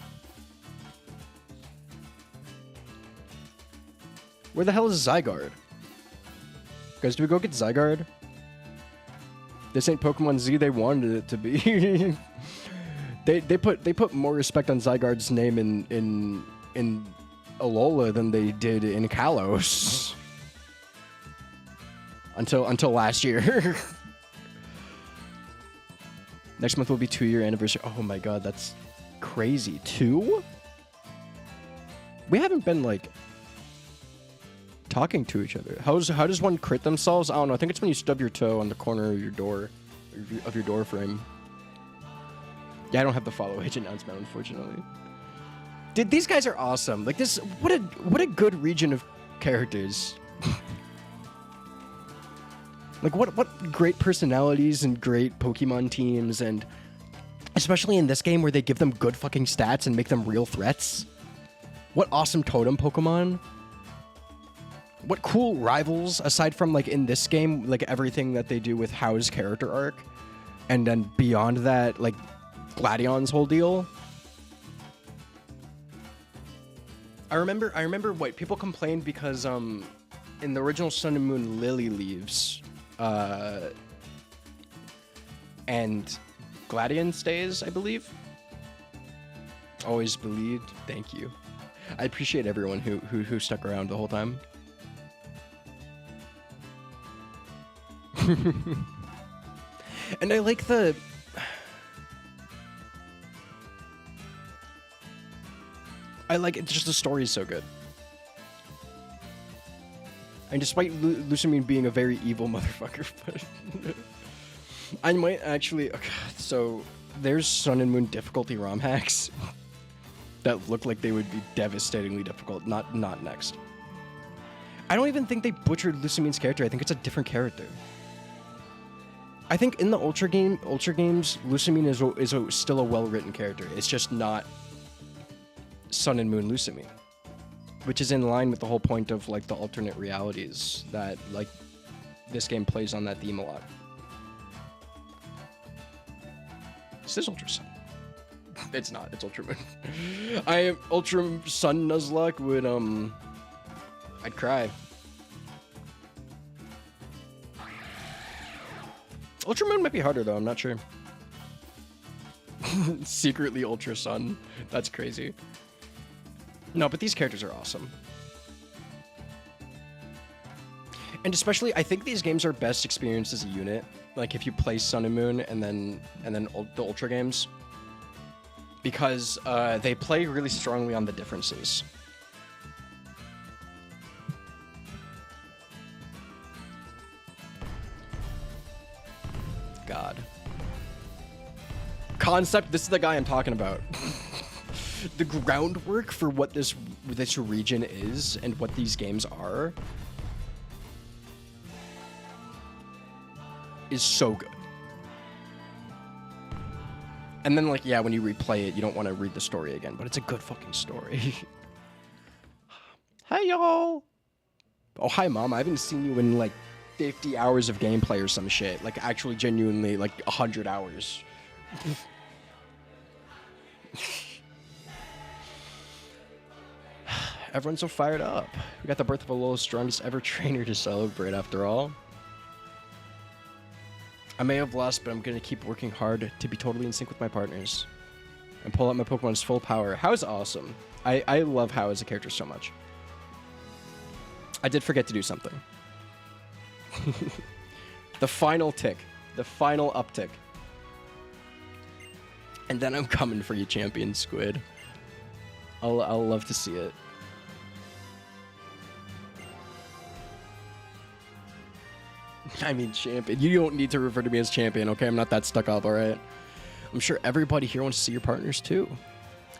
Where the hell is Zygarde? Guys, do we go get Zygarde? This ain't Pokemon Z they wanted it to be. they put more respect on Zygarde's name in Alola than they did in Kalos. Until last year. Next month will be 2-year anniversary. Oh my god, that's crazy. 2? We haven't been like talking to each other. How does one crit themselves? I don't know. I think it's when you stub your toe on the corner of your door, of your door frame. Yeah, I don't have the follow age announcement, unfortunately. Dude, these guys are awesome. Like this, what a good region of characters. Like what great personalities and great Pokemon teams, and especially in this game where they give them good fucking stats and make them real threats. What awesome totem Pokemon. What cool rivals, aside from, like, in this game, like, everything that they do with How's character arc. And then beyond that, like, Gladion's whole deal. I remember what people complained because, in the original Sun and Moon, Lily leaves. And Gladion stays, I believe. Always believed. Thank you. I appreciate everyone who stuck around the whole time. And I like the... I like it, just the story is so good. And despite Lusamine being a very evil motherfucker, but... I might actually... Okay, so, there's Sun and Moon difficulty ROM hacks that look like they would be devastatingly difficult. Not next. I don't even think they butchered Lusamine's character. I think it's a different character. I think in the Ultra games, Lusamine is still a well-written character. It's just not Sun and Moon Lusamine, which is in line with the whole point of, like, the alternate realities that, like, this game plays on that theme a lot. This is Ultra Sun. It's not. It's Ultra Moon. Ultra Sun Nuzlocke would, I'd cry. Ultra Moon might be harder, though. I'm not sure. Secretly Ultra Sun. That's crazy. No, but these characters are awesome. And especially, I think these games are best experienced as a unit. Like, if you play Sun and Moon and then the Ultra games. Because they play really strongly on the differences. God. Concept, this is the guy I'm talking about. The groundwork for what this region is and what these games are is so good. And then, like, yeah, when you replay it, you don't want to read the story again, but it's a good fucking story. Hi, y'all. Oh, hi, Mom. I haven't seen you in, like, 50 hours of gameplay or some shit. Like, actually, genuinely, like, 100 hours. Everyone's so fired up. We got the birth of Alola's strongest ever trainer to celebrate, after all. I may have lost, but I'm going to keep working hard to be totally in sync with my partners. And pull out my Pokemon's full power. How's awesome. I love How as a character so much. I did forget to do something. The final tick. The final uptick. And then I'm coming for you, Champion Squid. I'll love to see it. I mean, champion. You don't need to refer to me as champion, okay? I'm not that stuck up, all right? I'm sure everybody here wants to see your partners, too.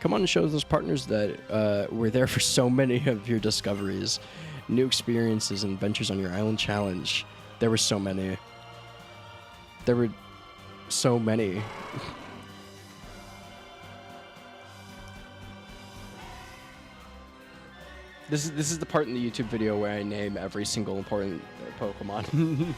Come on and show those partners that we're there for so many of your discoveries, new experiences, and adventures on your island challenge. There were so many. There were so many. This is the part in the YouTube video where I name every single important Pokemon.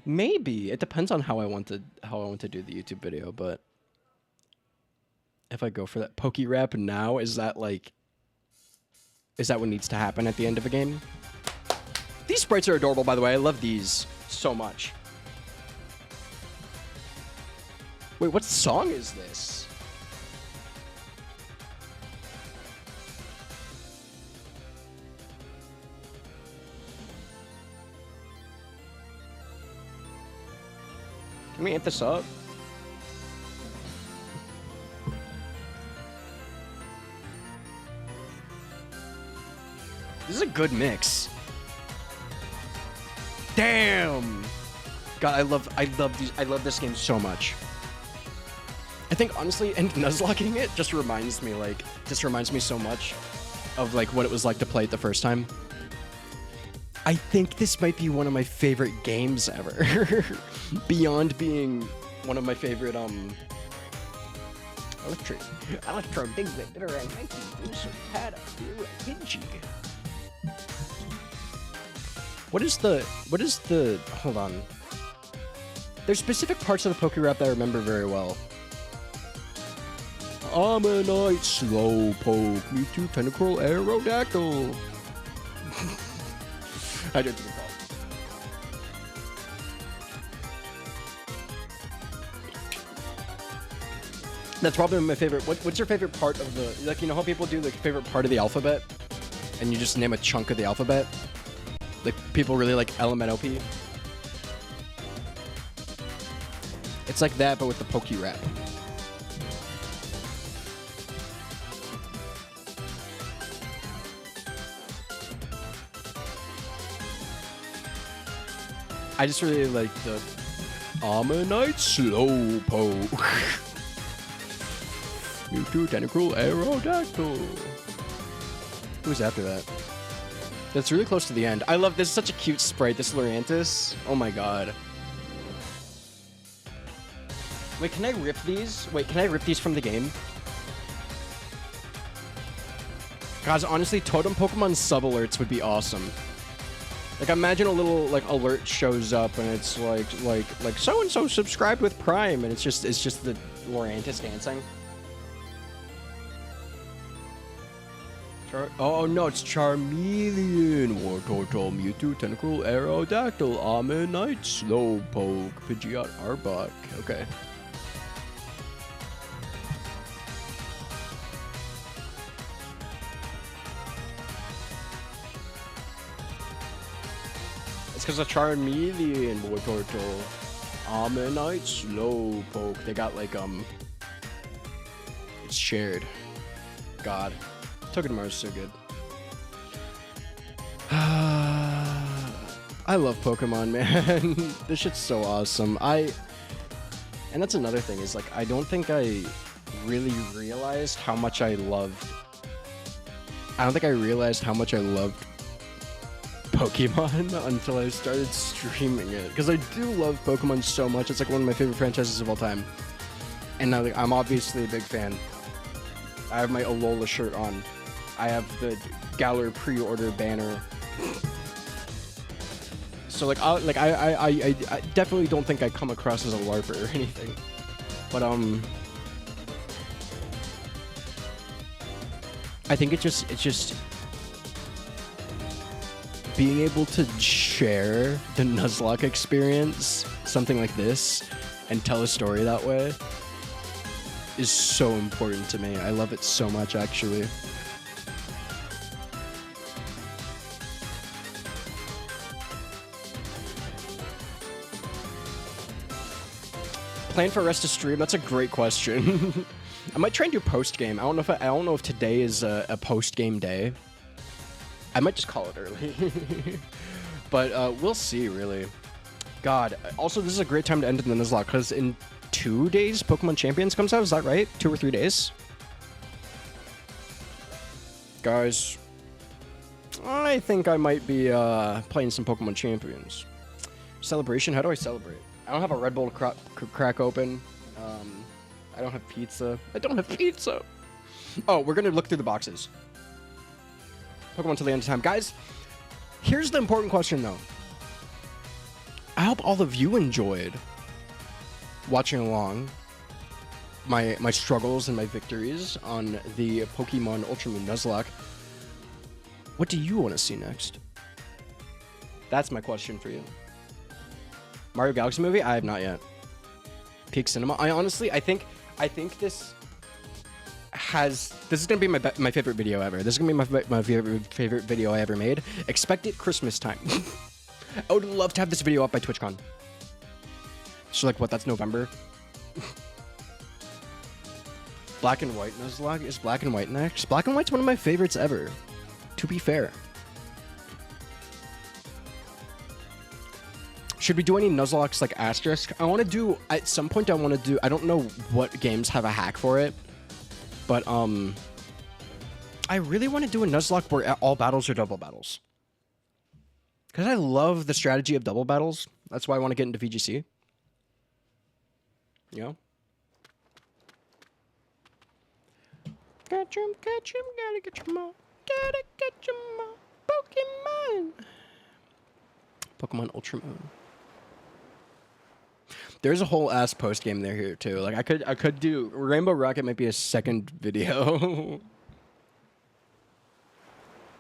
Maybe it depends on how I want to do the YouTube video, but if I go for that pokey rap now, is that what needs to happen at the end of a game? These sprites are adorable, by the way. I love these so much. Wait, what song is this? Can we amp this up? This is a good mix. Damn! God, I love this game so much. I think honestly, and Nuzlocking it just reminds me so much of like what it was like to play it the first time. I think this might be one of my favorite games ever. Beyond being one of my favorite electro things that are What is the hold on. There's specific parts of the Poké Rap that I remember very well. Ammonite Slowpoke, Mewtwo Tentacruel Aerodactyl. I didn't recall. That's probably my favorite. What's your favorite part of the, like, you know how people do like favorite part of the alphabet? And you just name a chunk of the alphabet? Like, people really like LMNOP. It's like that, but with the Poké Rap. I just really like the Ammonite Slowpoke. Mewtwo Tentacruel Aerodactyl. Who's after that? That's really close to the end. I love this. Such a cute sprite, this Lurantis. Oh my god. Wait, can I rip these? Wait, can I rip these from the game? Guys, honestly, Totem Pokemon sub-alerts would be awesome. Like, imagine a little, like, alert shows up and it's like so-and-so subscribed with Prime, and it's just the Lurantis dancing. Oh no, it's Charmeleon, Wartortle, Mewtwo, Tentacruel, Aerodactyl, Ammonite, Slowpoke, Pidgeot, Arbok. Okay. It's because of Charmeleon, Wartortle, Ammonite, Slowpoke. They got like it's shared. God. Togedemaru is so good. I love Pokemon, man. This shit's so awesome. And that's another thing, is like, I don't think I really realized how much I loved Pokemon until I started streaming it. Because I do love Pokemon so much. It's like one of my favorite franchises of all time. And now, like, I'm obviously a big fan. I have my Alola shirt on. I have the Galar pre-order banner. So like, I definitely don't think I come across as a LARPer or anything. But I think it's just being able to share the Nuzlocke experience, something like this, and tell a story that way is so important to me. I love it so much, actually. Plan for rest of stream? That's a great question. I might try and do post game. I don't know if today is a post game day. I might just call it early. But we'll see, really. God. Also, this is a great time to end in the Nuzlocke, because in 2 days Pokemon Champions comes out. Is that right? 2 or 3 days? Guys, I think I might be playing some Pokemon Champions. Celebration? How do I celebrate? I don't have a Red Bull to crack open. I don't have pizza. Oh, we're gonna look through the boxes. Pokemon till the end of time. Guys, here's the important question, though. I hope all of you enjoyed watching along my struggles and my victories on the Pokemon Ultra Moon Nuzlocke. What do you want to see next? That's my question for you. Mario Galaxy movie? I have not yet. Peak Cinema? I think this is gonna be my favorite video ever. This is gonna be my favorite video I ever made. Expect it Christmas time. I would love to have this video up by TwitchCon. So like what? That's November. Black and White Nuzlocke? Is Black and White next? Black and White's one of my favorites ever. To be fair. Should we do any Nuzlockes like asterisk? I want to do, at some point I want to do, I don't know what games have a hack for it, but I really want to do a Nuzlocke where all battles are double battles. Because I love the strategy of double battles. That's why I want to get into VGC. You know? Catch 'em, gotta get 'em all. Gotta catch 'em all. Pokemon Ultra Moon. There's a whole ass post game there here too. Like I could do Rainbow Rocket might be a second video.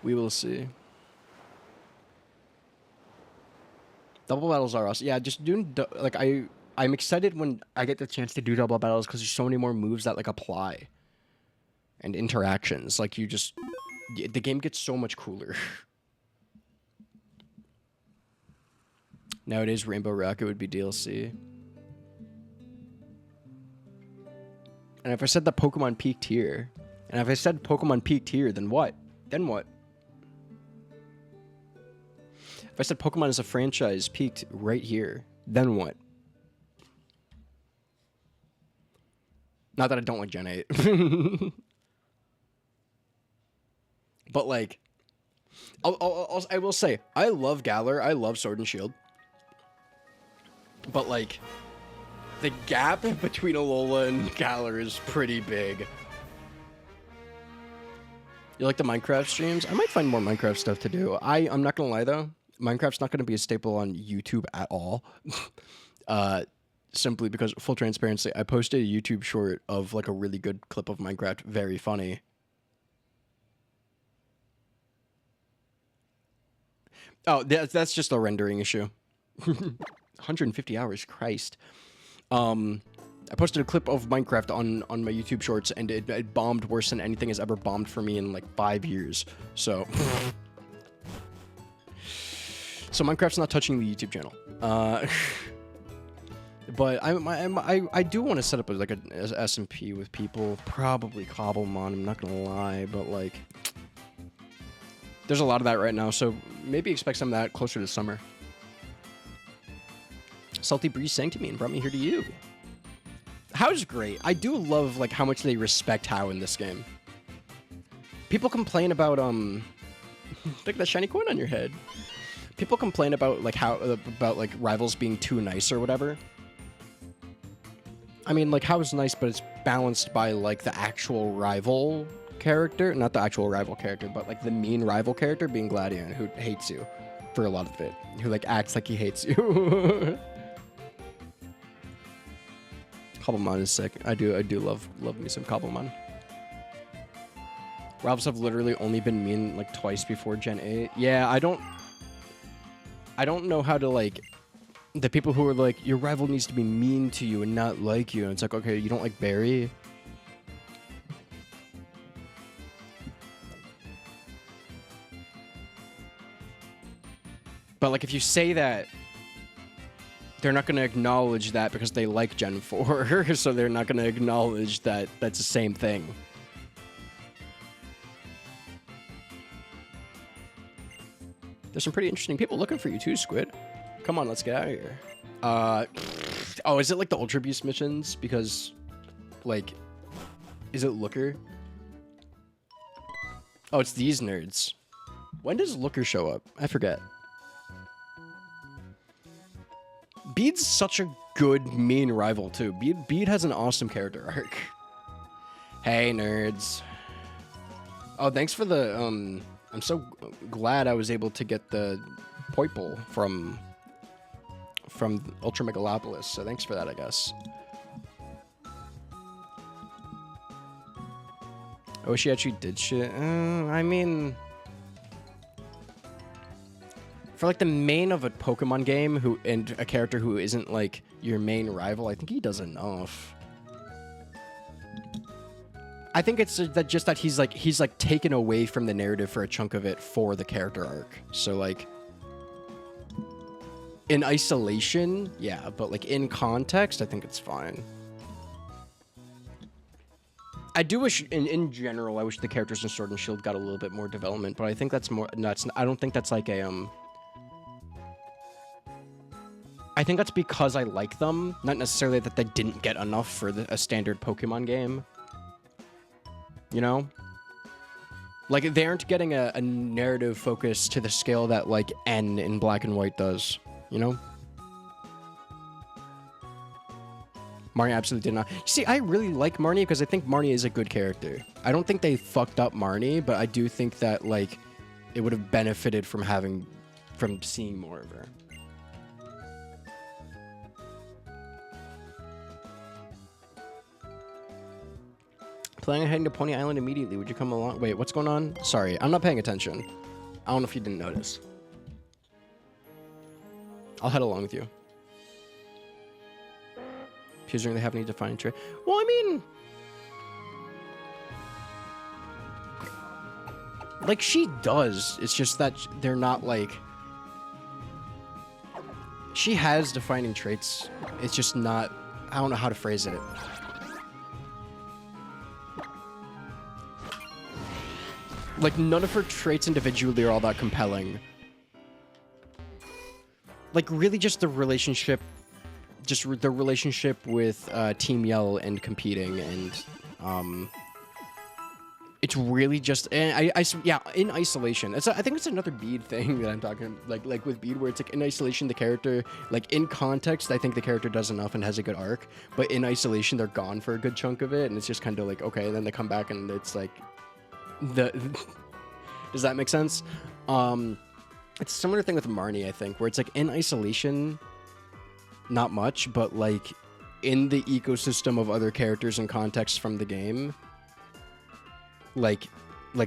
We will see. Double battles are awesome. Yeah, just doing like I'm excited when I get the chance to do double battles because there's so many more moves that like apply and interactions. Like the game gets so much cooler. Nowadays, Rainbow Rocket would be DLC. And if I said that Pokemon peaked here, and if I said Pokemon peaked here, then what? Then what? If I said Pokemon as a franchise peaked right here, then what? Not that I don't like Gen 8. But like, I will say, I love Galar, I love Sword and Shield. But like, the gap between Alola and Galar is pretty big. You like the Minecraft streams? I might find more Minecraft stuff to do. I'm not gonna lie though, Minecraft's not gonna be a staple on YouTube at all. Simply because, full transparency, I posted a YouTube short of like a really good clip of Minecraft, very funny. Oh, that's just a rendering issue. 150 hours, Christ. I posted a clip of Minecraft on my YouTube shorts, and it bombed worse than anything has ever bombed for me in like 5 years. So, so Minecraft's not touching the YouTube channel. But I do want to set up like a SMP with people, probably Cobblemon. I'm not gonna lie, but like, there's a lot of that right now. So maybe expect some of that closer to summer. Salty Breeze sang to me and brought me here to you. How's great. I do love like how much they respect How in this game. People complain about look at that shiny coin on your head. People complain about like like rivals being too nice or whatever. I mean, like, How's nice, but it's balanced by like the actual rival character, not the actual rival character, but like the mean rival character being Gladion, who hates you for a lot of it, who like acts like he hates you. Cobblemon is sick. I do love me some Cobblemon. Rivals have literally only been mean like twice before Gen 8. Yeah, I don't know how to like the people who are like, your rival needs to be mean to you and not like you. And it's like, okay, you don't like Barry? But like, if you say that, they're not going to acknowledge that because they like Gen 4. So they're not going to acknowledge that that's the same thing. There's some pretty interesting people looking for you too, Squid. Come on, let's get out of here. Oh, is it like the Ultra Beast missions? Because, like, is it Looker? Oh, it's these nerds. When does Looker show up? I forget. Bede's such a good mean rival too. Bede has an awesome character arc. Hey, nerds. Oh, thanks for the, I'm so glad I was able to get the Poiple from from Ultra Megalopolis, so thanks for that, I guess. Oh, she actually did shit? I mean... For, like, the main of a Pokemon game and a character who isn't, like, your main rival, I think he does enough. I think it's just that he's taken away from the narrative for a chunk of it for the character arc. So, like... In isolation, yeah, but, like, in context, I think it's fine. I do wish, in general, I wish the characters in Sword and Shield got a little bit more development, but I think that's more... No, I don't think that's, like, a, I think that's because I like them, not necessarily that they didn't get enough for a standard Pokemon game. You know? Like, they aren't getting a narrative focus to the scale that, like, N in Black and White does. You know? Marnie absolutely did not. See, I really like Marnie because I think Marnie is a good character. I don't think they fucked up Marnie, but I do think that, like, it would have benefited from seeing more of her. Planning on heading to Pony Island immediately. Would you come along? Wait, what's going on? Sorry, I'm not paying attention. I don't know if you didn't notice. I'll head along with you. Considering they have any defined trait. Well, I mean... Like, she does. It's just that they're not, like... She has defining traits. It's just not... I don't know how to phrase it. Like, none of her traits individually are all that compelling. Like, really just the relationship... Just the relationship with Team Yell and competing, and it's really just... And yeah, in isolation. I think it's another Bede thing that I'm talking... Like with Bede, where it's like, in isolation, the character... Like, in context, I think the character does enough and has a good arc. But in isolation, they're gone for a good chunk of it, and it's just kind of like, okay, and then they come back, and it's like... Does that make sense? It's a similar thing with Marnie, I think, where it's like, in isolation... Not much, but, like, in the ecosystem of other characters and contexts from the game, like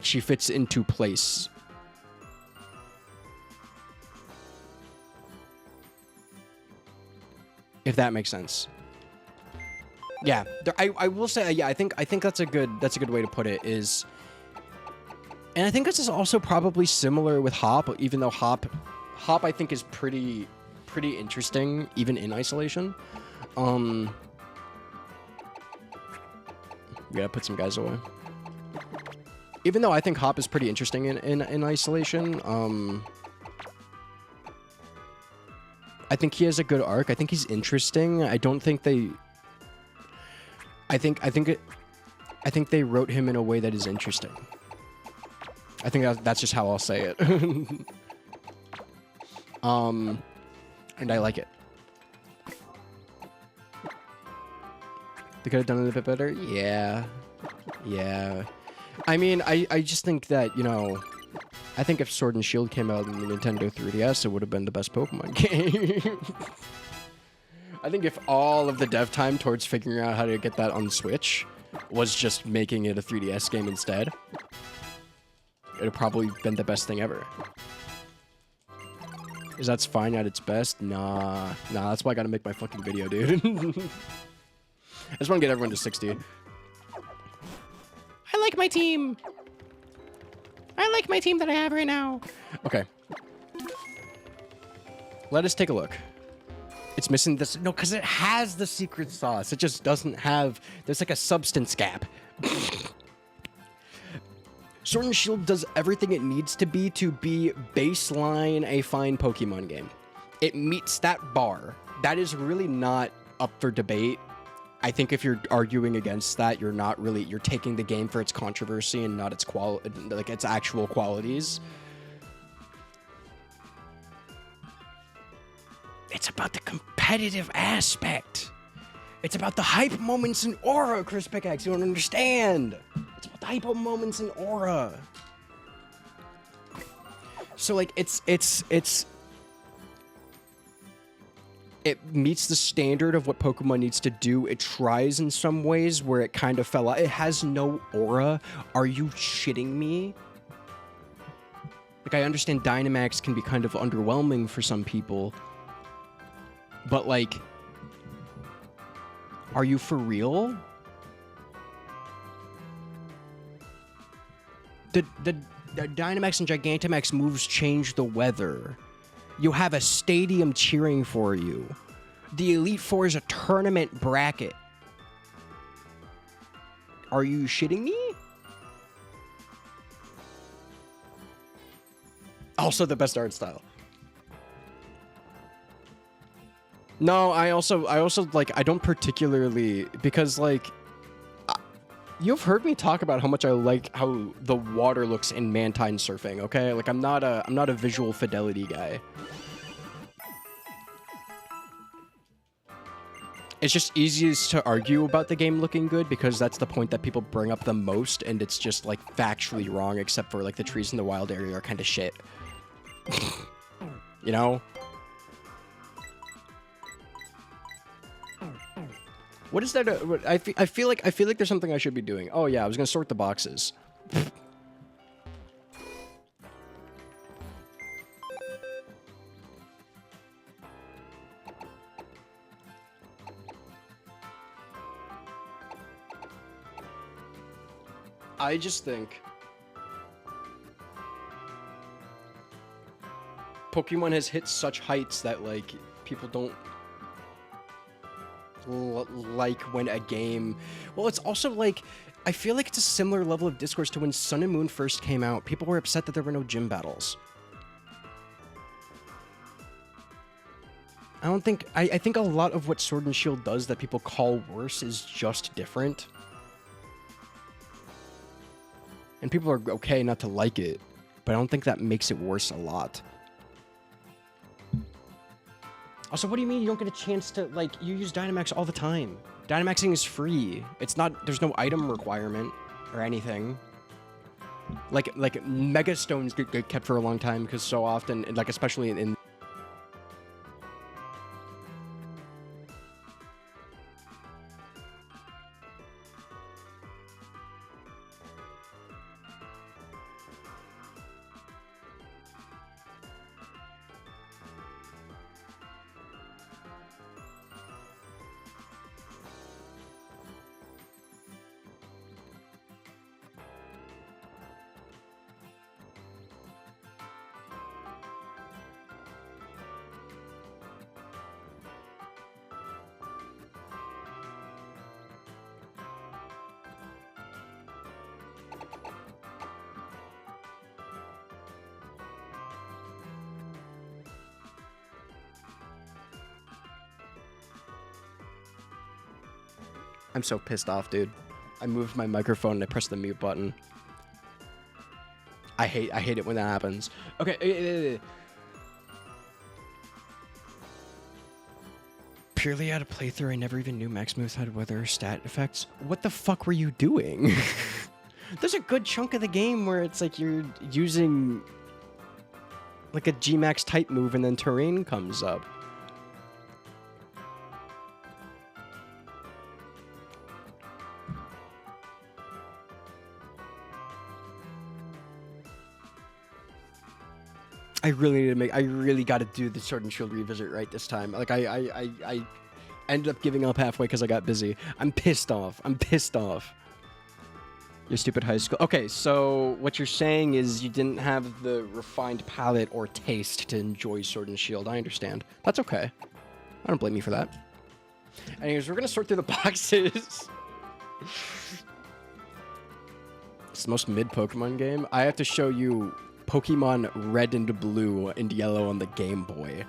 she fits into place. If that makes sense. Yeah, I will say, yeah, I think that's a good way to put it, is... And I think this is also probably similar with Hop, even though Hop I think is pretty interesting, even in isolation. We gotta put some guys away. Even though I think Hop is pretty interesting in isolation, I think he has a good arc. I think he's interesting. I don't think they... I think they wrote him in a way that is interesting. I think that's just how I'll say it. And I like it. They could have done it a bit better? Yeah. Yeah. I mean, I just think that, you know... I think if Sword and Shield came out in the Nintendo 3DS, it would have been the best Pokemon game. I think if all of the dev time towards figuring out how to get that on Switch was just making it a 3DS game instead, it would have probably been the best thing ever. Is that fine at its best? Nah, that's why I gotta make my fucking video, dude. I just want to get everyone to 60. I like my team! I like my team that I have right now. Okay. Let us take a look. It's missing this... No, because it has the secret sauce. It just doesn't have... There's like a substance gap. Sword and Shield does everything it needs to be baseline a fine Pokemon game. It meets that bar. That is really not up for debate. I think if you're arguing against that, you're not really... You're taking the game for its controversy and not its its actual qualities. It's about the competitive aspect. It's about the hype moments and aura, Chris Pickaxe. You don't understand. It's about the hype moments and aura. So, like, it's it meets the standard of what Pokemon needs to do. It tries in some ways where it kind of fell out. It has no aura. Are you shitting me? Like, I understand Dynamax can be kind of underwhelming for some people, but like, are you for real? The Dynamax and Gigantamax moves change the weather. You have a stadium cheering for you. The Elite Four is a tournament bracket. Are you shitting me? Also the best art style. No, I also like, I don't particularly, because like, you've heard me talk about how much I like how the water looks in Mantine surfing, okay? Like, I'm not a visual fidelity guy. It's just easiest to argue about the game looking good because that's the point that people bring up the most, and it's just like factually wrong, except for like the trees in the wild area are kind of shit. You know? What is that? I feel like there's something I should be doing. Oh yeah, I was gonna sort the boxes. I just think Pokemon has hit such heights that like people don't like when a game, well, it's also like, I feel like it's a similar level of discourse to when Sun and Moon first came out. People were upset that there were no gym battles. I think a lot of what Sword and Shield does that people call worse is just different. And people are okay not to like it, but I don't think that makes it worse a lot. Also, what do you mean you don't get a chance to, like, you use Dynamax all the time? Dynamaxing is free. It's not, there's no item requirement or anything. Like Mega Stones get kept for a long time because so often, like, especially in I'm so pissed off, dude. I moved my microphone and I pressed the mute button. I hate it when that happens. Okay. Purely out of playthrough, I never even knew Max moves had weather stat effects. What the fuck were you doing? There's a good chunk of the game where it's like you're using like a G-Max type move and then terrain comes up. I really got to do the Sword and Shield revisit right this time. Like, I ended up giving up halfway because I got busy. I'm pissed off. Your stupid high school. Okay, so what you're saying is you didn't have the refined palate or taste to enjoy Sword and Shield. I understand. That's okay. I don't blame you for that. Anyways, we're going to sort through the boxes. It's the most mid Pokemon game. I have to show you Pokemon Red and Blue and Yellow on the Game Boy.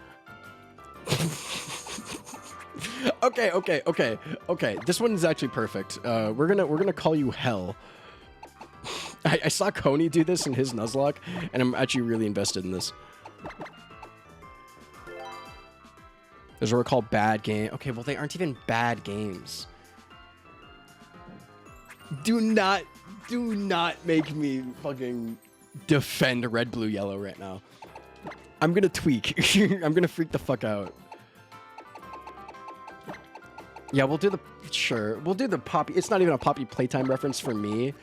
Okay. This one is actually perfect. We're gonna call you Hell. I saw Coney do this in his Nuzlocke, and I'm actually really invested in this. Those are called bad game. Okay, well they aren't even bad games. Do not make me fucking defend Red, Blue, Yellow right now. I'm gonna tweak. I'm gonna freak the fuck out. Yeah, we'll do the... Sure. We'll do the Poppy... It's not even a Poppy Playtime reference for me.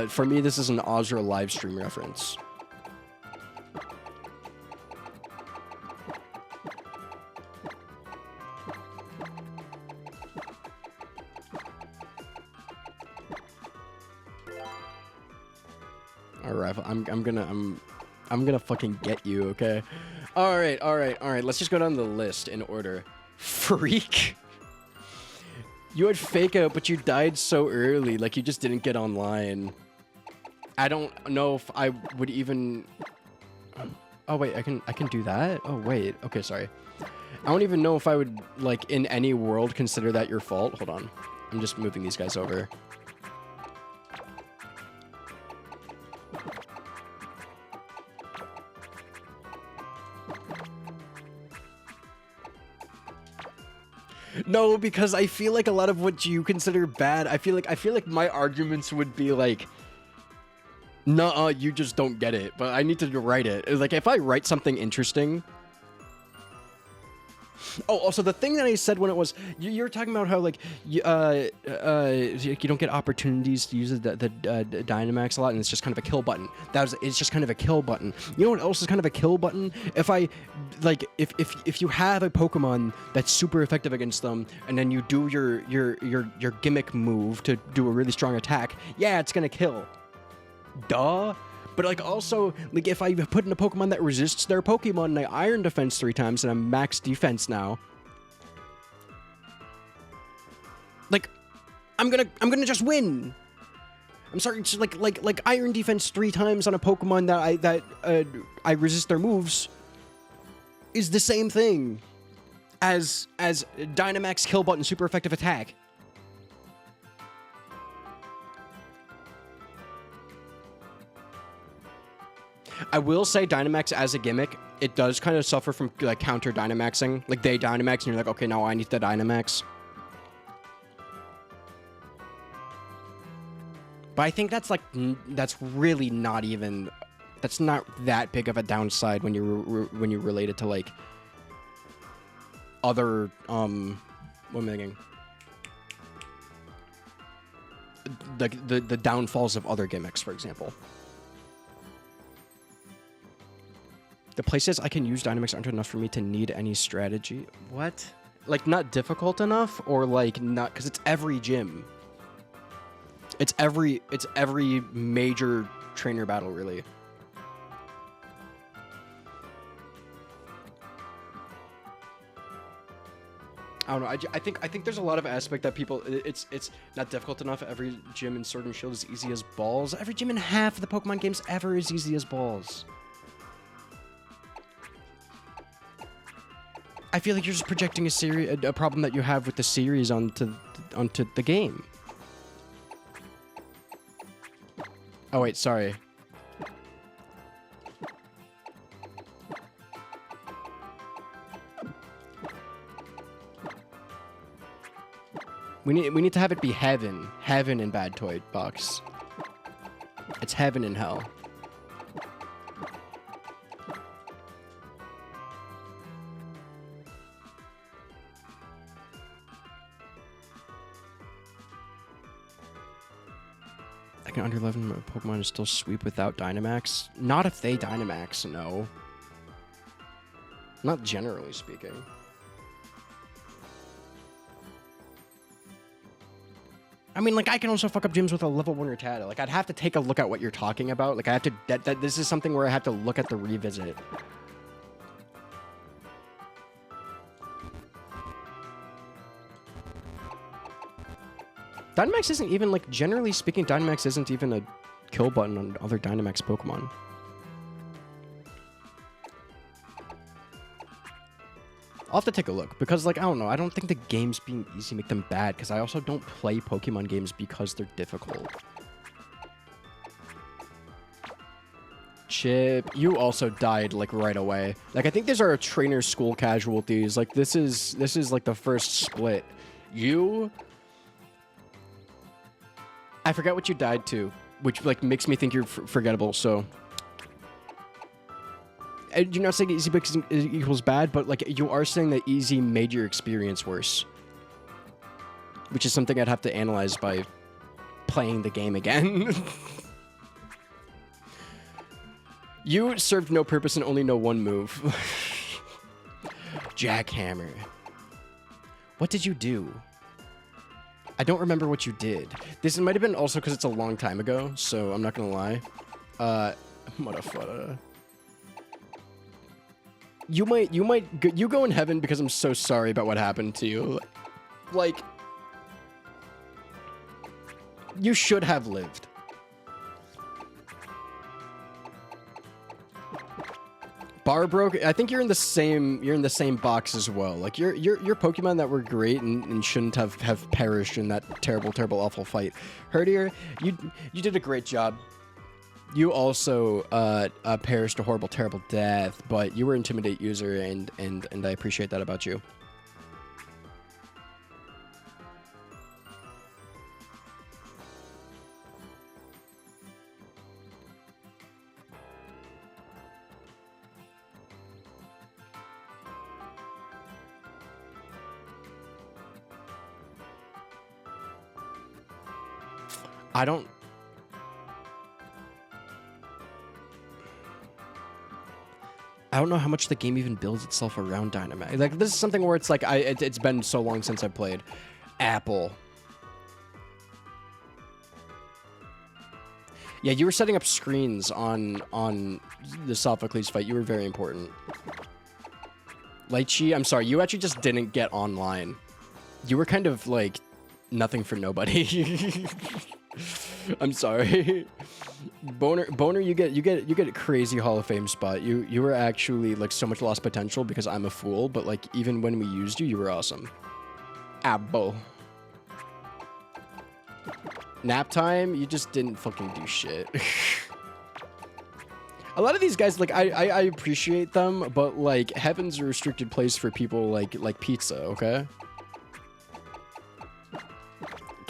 For me, this is an Ozra live stream reference. Alright, I'm gonna fucking get you, okay? Alright. Let's just go down the list in order. Freak. You had fake out, but you died so early, like you just didn't get online. I don't know if I would even... Oh wait, I can do that? Oh wait, okay, sorry. I don't even know if I would, like, in any world consider that your fault. Hold on. I'm just moving these guys over. No, because I feel like a lot of what you consider bad, I feel like my arguments would be like, nuh-uh, you just don't get it, but I need to write it. Like, if I write something interesting... Oh, also, the thing that I said when it was... You were talking about how, like, you don't get opportunities to use the Dynamax a lot, and it's just kind of a kill button. It's just kind of a kill button. You know what else is kind of a kill button? If you have a Pokemon that's super effective against them, and then you do your gimmick move to do a really strong attack, yeah, it's gonna kill. Duh. But, like, also, like, if I put in a Pokemon that resists their Pokemon and I Iron Defense 3 times and I'm max defense now, like, I'm gonna just win. I'm sorry, it's like Iron Defense 3 times on a Pokemon that I resist their moves is the same thing as Dynamax Kill Button super effective attack. I will say Dynamax as a gimmick, it does kind of suffer from, like, counter Dynamaxing. Like, they Dynamax and you're like, okay, now I need to Dynamax. But I think that's, like, that's really not even... That's not that big of a downside when you relate it to, like, other, what am I thinking? The downfalls of other gimmicks, for example. The places I can use Dynamax aren't enough for me to need any strategy. What? Like, not difficult enough, or like not? Because it's every gym. It's every major trainer battle, really. I don't know. I think there's a lot of aspect that people. It's not difficult enough. Every gym in Sword and Shield is easy as balls. Every gym in half of the Pokemon games ever is easy as balls. I feel like you're just projecting a problem that you have with the series onto the game. Oh wait, sorry. We need to have it be heaven in Bad Toy Box. It's heaven and hell. I can under 11 Pokemon is still sweep without Dynamax. Not if they Dynamax, no. Not generally speaking. I mean, like, I can also fuck up gyms with a level 1 Rattata. Like, I'd have to take a look at what you're talking about. Like, I have to... This is something where I have to look at the revisit. Dynamax isn't even, like, generally speaking, Dynamax isn't even a kill button on other Dynamax Pokemon. I'll have to take a look, because, like, I don't know, I don't think the games being easy make them bad, because I also don't play Pokemon games because they're difficult. Chip, you also died, like, right away. Like, I think these are trainer school casualties. Like, this is like, the first split. You... I forgot what you died to, which, like, makes me think you're forgettable, so... You're not saying easy equals bad, but, like, you are saying that easy made your experience worse. which is something I'd have to analyze by playing the game again. You served no purpose and only know one move. Jackhammer. What did you do? I don't remember what you did. This might have been also because it's a long time ago, so I'm not gonna lie. Motherfucker. You go in heaven because I'm so sorry about what happened to you. Like, you should have lived. Bar broke. I think you're in the same box as well. Like you're Pokemon that were great and shouldn't have perished in that terrible awful fight. Herdier, you did a great job. You also perished a horrible terrible death, but you were Intimidate user and I appreciate that about you. I don't know how much the game even builds itself around Dynamax. Like, this is something where it's like, it's been so long since I've played. Apple. Yeah, you were setting up screens on the Sophocles fight. You were very important. Lychee, I'm sorry, you actually just didn't get online. You were kind of, like, nothing for nobody. I'm sorry. Boner, you get a crazy Hall of Fame spot. You were actually like so much lost potential because I'm a fool, but like even when we used you, you were awesome. Apple. Nap time, you just didn't fucking do shit. A lot of these guys, like I appreciate them, but like heaven's a restricted place for people like pizza, okay?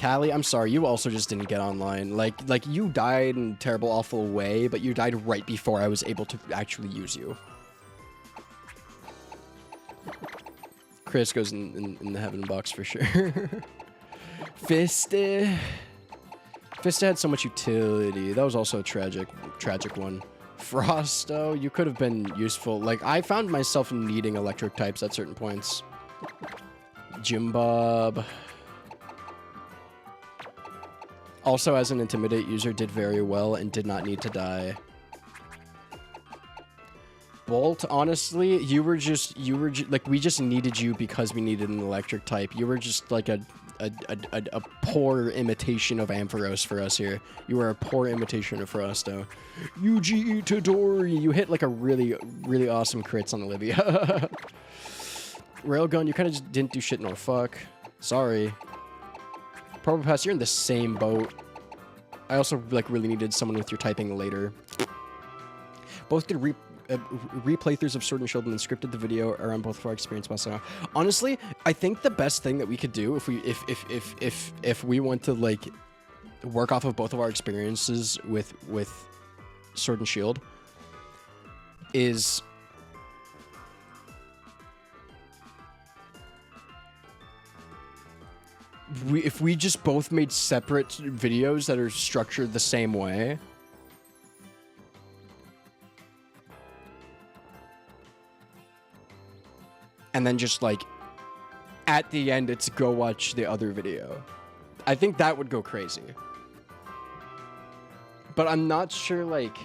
Callie, I'm sorry, you also just didn't get online. Like you died in a terrible, awful way, but you died right before I was able to actually use you. Chris goes in the heaven box for sure. Fista had so much utility. That was also a tragic one. Frosto, you could have been useful. Like, I found myself needing electric types at certain points. Jimbob. Also, as an Intimidate user, did very well and did not need to die. Bolt, honestly, you were just like, we just needed you because we needed an electric type. You were just like a poor imitation of Ampharos for us here. You were a poor imitation of Frosto. Yuji Itadori, you hit like a really awesome crits on Olivia. Railgun, you kind of just didn't do shit, no fuck. Sorry. Probopass, you're in the same boat. I also like really needed someone with your typing later. Both did replaythroughs of Sword and Shield and then scripted the video around both of our experience while so. Honestly, I think the best thing that we could do if we want to like work off of both of our experiences with Sword and Shield is if we just both made separate videos that are structured the same way. And then just like at the end, it's go watch the other video. I think that would go crazy. But I'm not sure, like,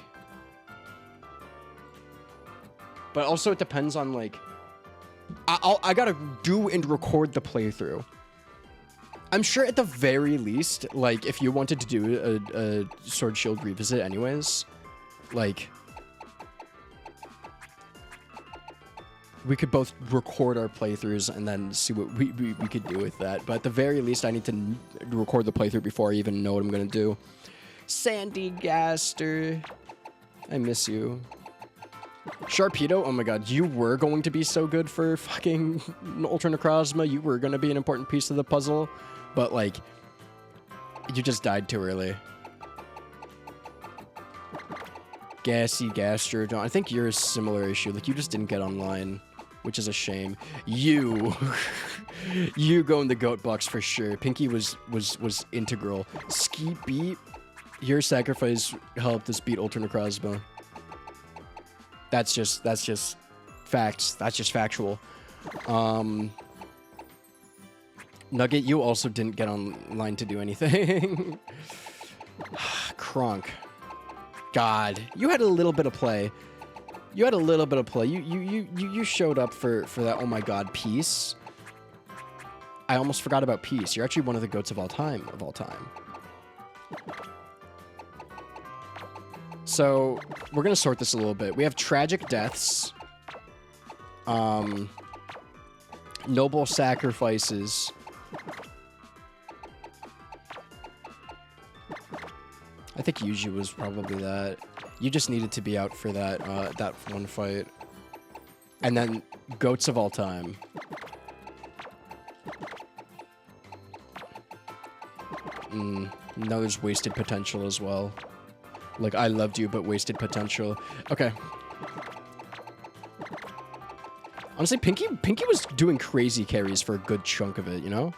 but also it depends on like, I gotta do and record the playthrough. I'm sure at the very least, like, if you wanted to do a Sword Shield revisit anyways, like, we could both record our playthroughs and then see what we could do with that. But at the very least, I need to record the playthrough before I even know what I'm going to do. Sandy Gaster, I miss you. Sharpedo, oh my god, you were going to be so good for fucking Ultra Necrozma. You were going to be an important piece of the puzzle. But, like, you just died too early. Gassy Gastrodon. I think you're a similar issue. Like, you just didn't get online. which is a shame. You, you go in the goat box for sure. Pinky was integral. Skeet beat. Your sacrifice helped us beat Ultra Necrozma. That's just facts. That's just factual. Nugget, you also didn't get online to do anything. Kronk. God, you had a little bit of play. You had a little bit of play. You showed up for that. Oh my God, Peace. I almost forgot about Peace. You're actually one of the goats of all time. So we're gonna sort this a little bit. We have tragic deaths, noble sacrifices, I think Yuji was probably that. You just needed to be out for that that one fight, and then goats of all time. No, there's wasted potential as well. Like, I loved you, but wasted potential. Okay. Honestly, Pinky was doing crazy carries for a good chunk of it, you know?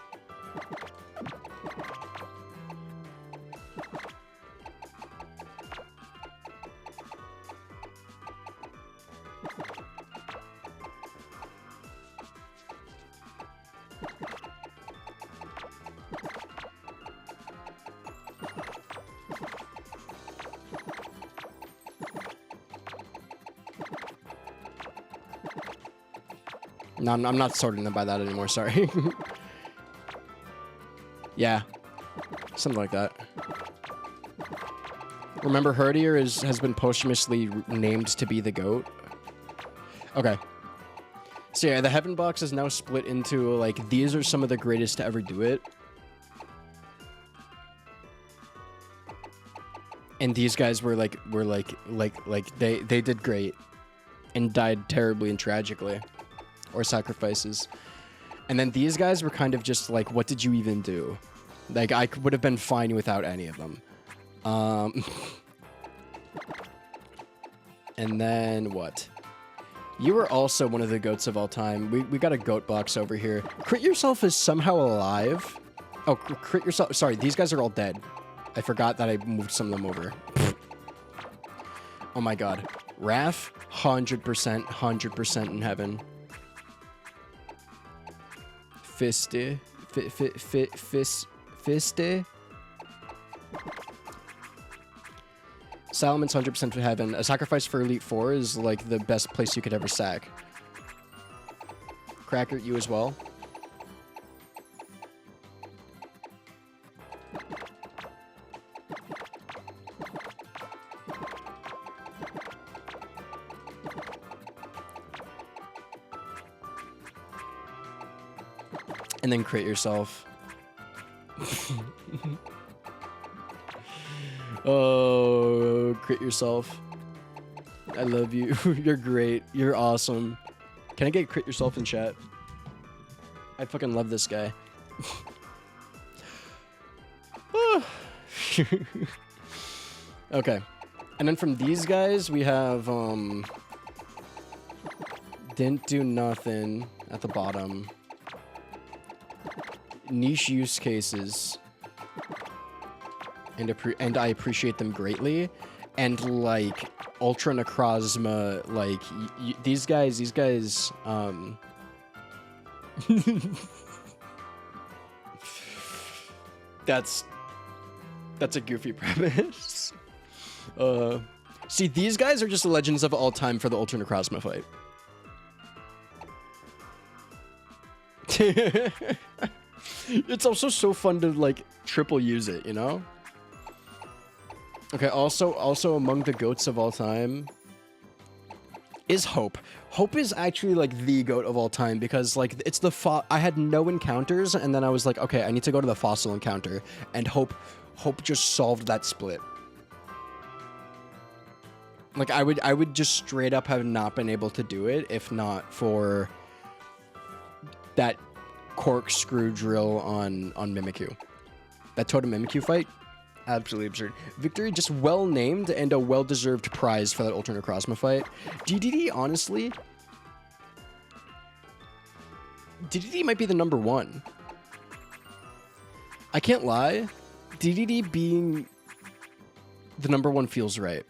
No, I'm not sorting them by that anymore, sorry. Yeah. Something like that. Remember, Herdier has been posthumously named to be the GOAT? Okay. So yeah, the Heaven Box is now split into, like, these are some of the greatest to ever do it. And these guys were they did great. And died terribly and tragically. Or sacrifices. And then these guys were kind of just like, what did you even do? Like, I would have been fine without any of them. And then what? You were also one of the goats of all time. We got a goat box over here. Crit Yourself is somehow alive. Oh, Crit Yourself. Sorry, these guys are all dead. I forgot that I moved some of them over. Oh my God. Raph, 100% in heaven. Fisty. Fisty. Salomon's 100% to heaven. A sacrifice for Elite 4 is like the best place you could ever sack. Cracker, you as well. And then Crit Yourself. Oh, Crit Yourself. I love you. You're great. You're awesome. Can I get Crit Yourself in chat? I fucking love this guy. Okay. And then from these guys, we have, didn't do nothing at the bottom. Niche use cases. And I appreciate them greatly. And, like, Ultra Necrozma, like, these guys, That's a goofy premise. See, these guys are just the legends of all time for the Ultra Necrozma fight. It's also so fun to, like, triple use it, you know? Okay, also among the goats of all time is Hope. Hope is actually, like, the goat of all time because, like, it's the I had no encounters, and then I was like, okay, I need to go to the fossil encounter, and Hope just solved that split. Like, I would just straight up have not been able to do it if not for that corkscrew drill on Mimikyu. That Totem Mimikyu fight, absolutely absurd. Victory just well named and a well-deserved prize for that Ultra Necrozma fight. DDD, honestly, DDD might be the number one. I can't lie. DDD being the number one feels right.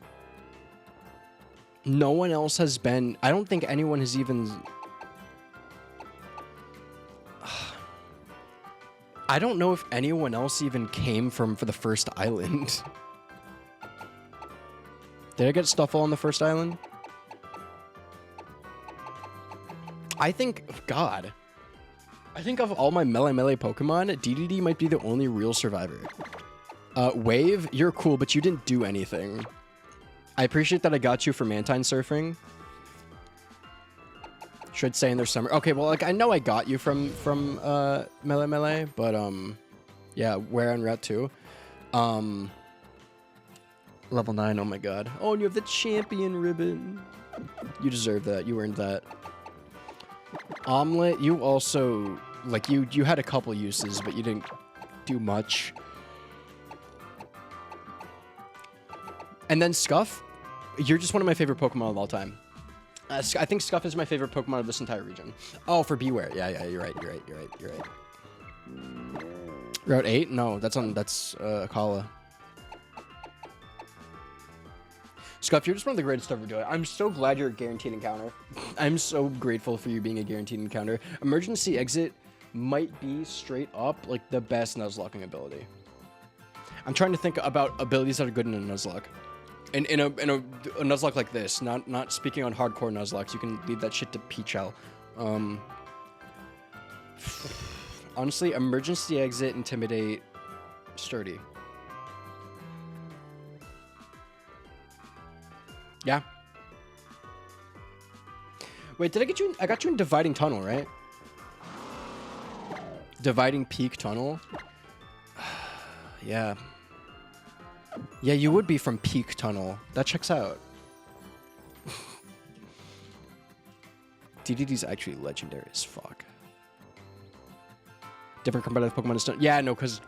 No one else has been... I don't think anyone has even... I don't know if anyone else even came for the first island. Did I get Stuffle on the first island? I think... God. I think of all my Melee Pokemon, DDD might be the only real survivor. Wave, you're cool, but you didn't do anything. I appreciate that I got you for Mantine surfing. Should say in their summer. Okay, well, like I know I got you from Melee, but yeah, where on Route 2. Level 9, oh my god. Oh, and you have the champion ribbon. You deserve that. You earned that. Omelet, you also like you had a couple uses, but you didn't do much. And then Scuff, you're just one of my favorite Pokemon of all time. I think Scuff is my favorite Pokemon of this entire region. Oh, for Beware. Yeah, you're right. Route 8? No, that's Akala. Scuff, you're just one of the greatest to ever do it. I'm so glad you're a guaranteed encounter. I'm so grateful for you being a guaranteed encounter. Emergency Exit might be straight up like the best Nuzlocking ability. I'm trying to think about abilities that are good in a Nuzlocke. In a Nuzlocke like this, not speaking on hardcore Nuzlocks, you can leave that shit to Peachel. Honestly, Emergency Exit, Intimidate, Sturdy. Yeah. Wait, did I get you? I got you in Dividing Tunnel, right? Dividing Peak Tunnel. Yeah. Yeah, you would be from Peak Tunnel. That checks out. DDD's actually legendary as fuck. Different competitive Pokemon is done. Yeah, no, because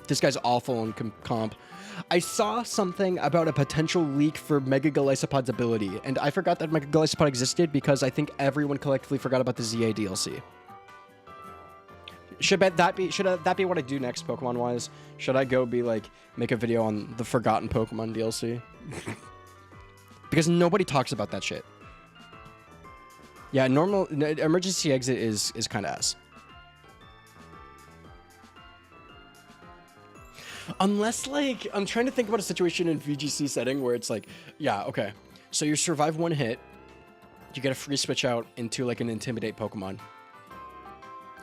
this guy's awful in comp. I saw something about a potential leak for Mega Golisopod's ability, and I forgot that Mega Golisopod existed because I think everyone collectively forgot about the ZA DLC. Should that be what I do next, Pokemon-wise? Should I go be like, make a video on the Forgotten Pokemon DLC? Because nobody talks about that shit. Yeah, Emergency Exit is kind of ass. Unless, like, I'm trying to think about a situation in VGC setting where it's like, yeah, okay. So you survive one hit, you get a free switch out into, like, an Intimidate Pokemon.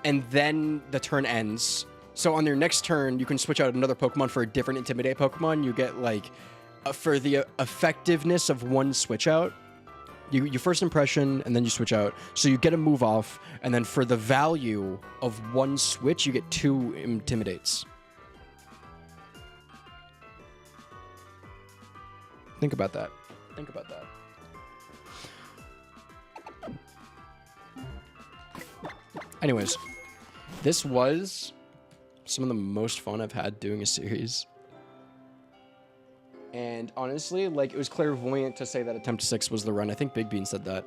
And then the turn ends. So on your next turn, you can switch out another Pokemon for a different Intimidate Pokemon. You get, like, for the effectiveness of one switch out, you first impression, and then you switch out. So you get a move off, and then for the value of one switch, you get 2 Intimidates. Think about that. Think about that. Anyways, this was some of the most fun I've had doing a series. And honestly, like, it was clairvoyant to say that Attempt 6 was the run. I think Big Bean said that.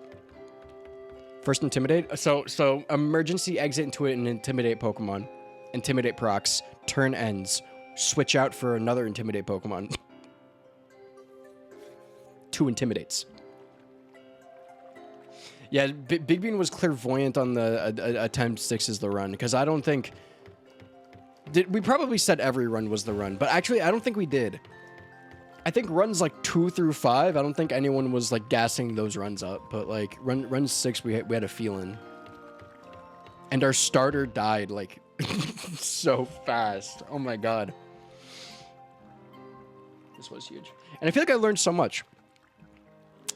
First Intimidate. So Emergency Exit into it and Intimidate Pokemon. Intimidate procs. Turn ends. Switch out for another Intimidate Pokemon. 2 Intimidates. Yeah, Big Bean was clairvoyant on the Attempt 6 is the run, because I don't think... we probably said every run was the run, but actually, I don't think we did. I think runs like 2 through 5, I don't think anyone was like gassing those runs up, but like run 6, we had a feeling. And our starter died like so fast. Oh my god. This was huge. And I feel like I learned so much.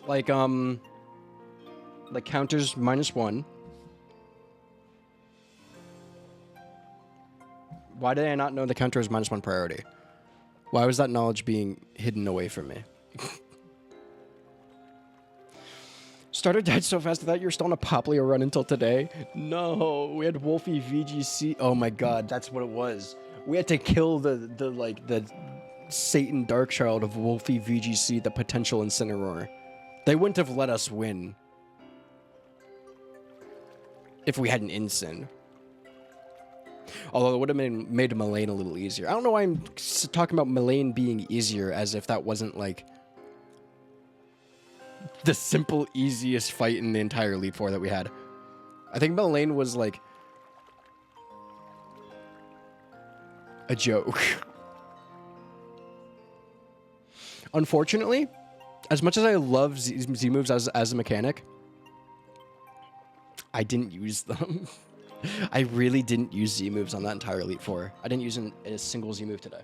Like counters -1. Why did I not know the counter is -1 priority? Why was that knowledge being hidden away from me? Starter died so fast, I thought you were still on a Poplio run until today. No, we had Wolfie VGC. Oh my god, that's what it was. We had to kill the Satan Darkchild of Wolfie VGC, the potential Incineroar. They wouldn't have let us win if we had an Ensign. Although it would have made Mullane a little easier. I don't know why I'm talking about Mullane being easier as if that wasn't, like, the simple, easiest fight in the entire Elite Four that we had. I think Mullane was, like, a joke. Unfortunately, as much as I love Z moves as a mechanic, I didn't use them. I really didn't use Z moves on that entire Elite Four. I didn't use a single Z move today.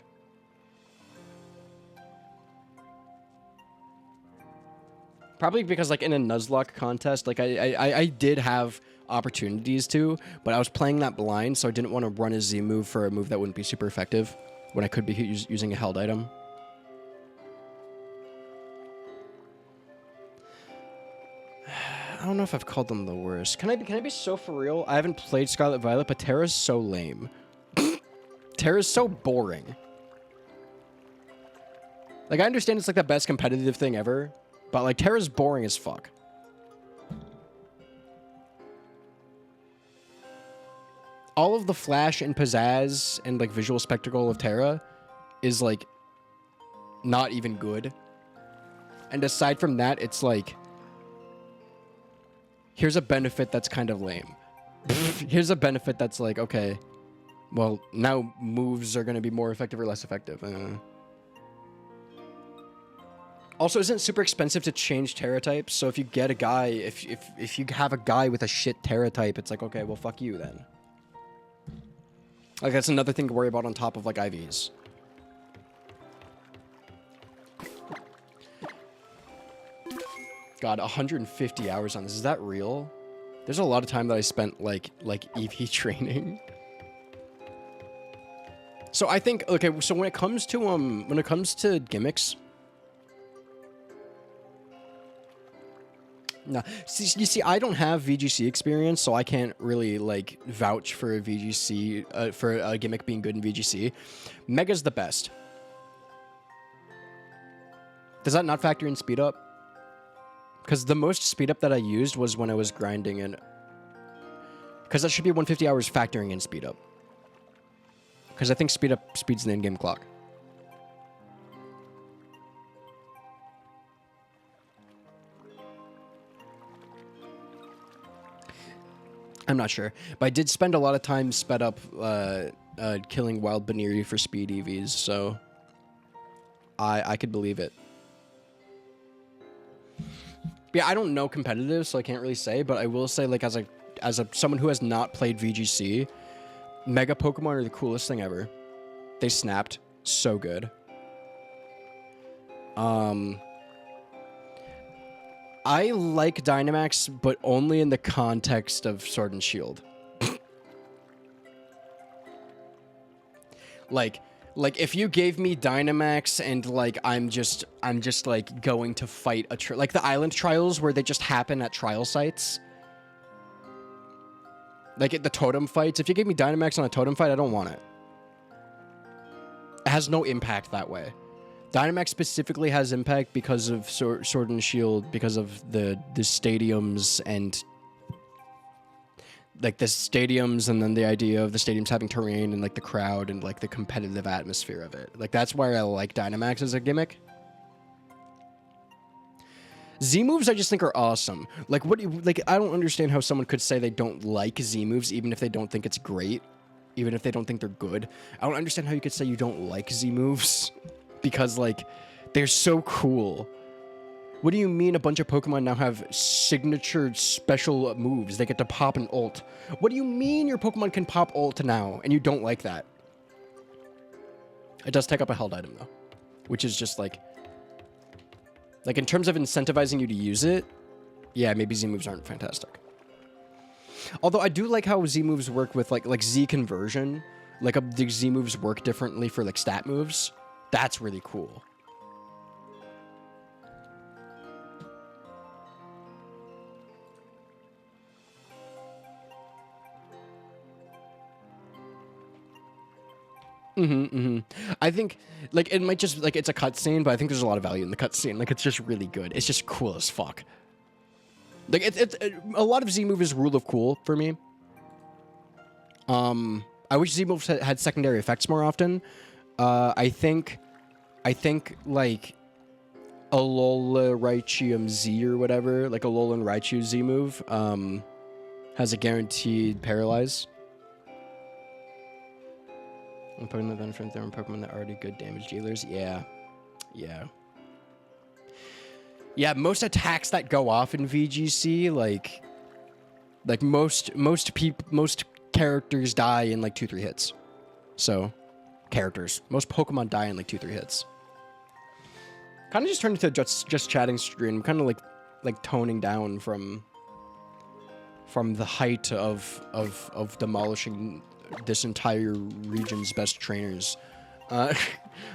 Probably because, like, in a Nuzlocke contest, like, I did have opportunities to, but I was playing that blind, so I didn't want to run a Z move for a move that wouldn't be super effective when I could be using a held item. I don't know if I've called them the worst. Can I be so for real? I haven't played Scarlet Violet, but Terra's so lame. Terra's so boring. Like, I understand it's like the best competitive thing ever, but like Terra's boring as fuck. All of the flash and pizzazz and like visual spectacle of Terra is like not even good. And aside from that, it's like, here's a benefit that's kind of lame. Here's a benefit that's like, okay, well, now moves are going to be more effective or less effective. Also, isn't it super expensive to change Terra types? So if you get a guy, if you have a guy with a shit Terra type, it's like, okay, well, fuck you then. Like, that's another thing to worry about on top of, like, IVs. God, 150 hours on this. Is that real? There's a lot of time that I spent, like EV training. So I think, okay, so when it comes to gimmicks... No, you see, I don't have VGC experience, so I can't really, like, vouch for a VGC, for a gimmick being good in VGC. Mega's the best. Does that not factor in speed up? Because the most speed up that I used was when I was grinding in... Because that should be 150 hours factoring in speed up. Because I think speed up speeds the in-game clock. I'm not sure, but I did spend a lot of time sped up killing Wild Baniri for speed EVs, so I could believe it. Yeah, I don't know competitive, so I can't really say, but I will say, like, as someone who has not played VGC, Mega Pokemon are the coolest thing ever. They snapped so good. I like Dynamax, but only in the context of Sword and Shield. like if you gave me Dynamax and like I'm just like going to fight like the island trials where they just happen at trial sites. Like at the totem fights, if you gave me Dynamax on a totem fight, I don't want it. It has no impact that way. Dynamax specifically has impact because of Sword and Shield, because of the stadiums and like the stadiums, and then the idea of the stadiums having terrain and like the crowd and like the competitive atmosphere of it. Like that's why I like Dynamax as a gimmick. Z moves I just think are awesome. Like I don't understand how someone could say they don't like Z moves even if they don't think it's great, even if they don't think they're good. I don't understand how you could say you don't like Z moves. Because, like, they're so cool. What do you mean a bunch of Pokemon now have signature special moves? They get to pop an ult. What do you mean your Pokemon can pop ult now, and you don't like that? It does take up a held item, though. Which is just, like, in terms of incentivizing you to use it, yeah, maybe Z moves aren't fantastic. Although I do like how Z moves work with, like Z conversion. Like, the Z moves work differently for, like, stat moves. That's really cool. I think, like, it might just, like, it's a cutscene, but I think there's a lot of value in the cutscene. Like, it's just really good. It's just cool as fuck. Like, it's a lot of Z move is rule of cool for me. I wish Z-moves had secondary effects more often. I think like Alola Raichu Z or whatever, like Alolan Raichu Z move, has a guaranteed paralyze. I'm putting the benefit there on Pokemon that are already good damage dealers. Yeah. Yeah, most attacks that go off in VGC, like most characters die in like 2-3 hits. So, most Pokemon die in like 2-3 hits. Kind of just turned into just chatting stream, kind of like toning down from the height of demolishing this entire region's best trainers.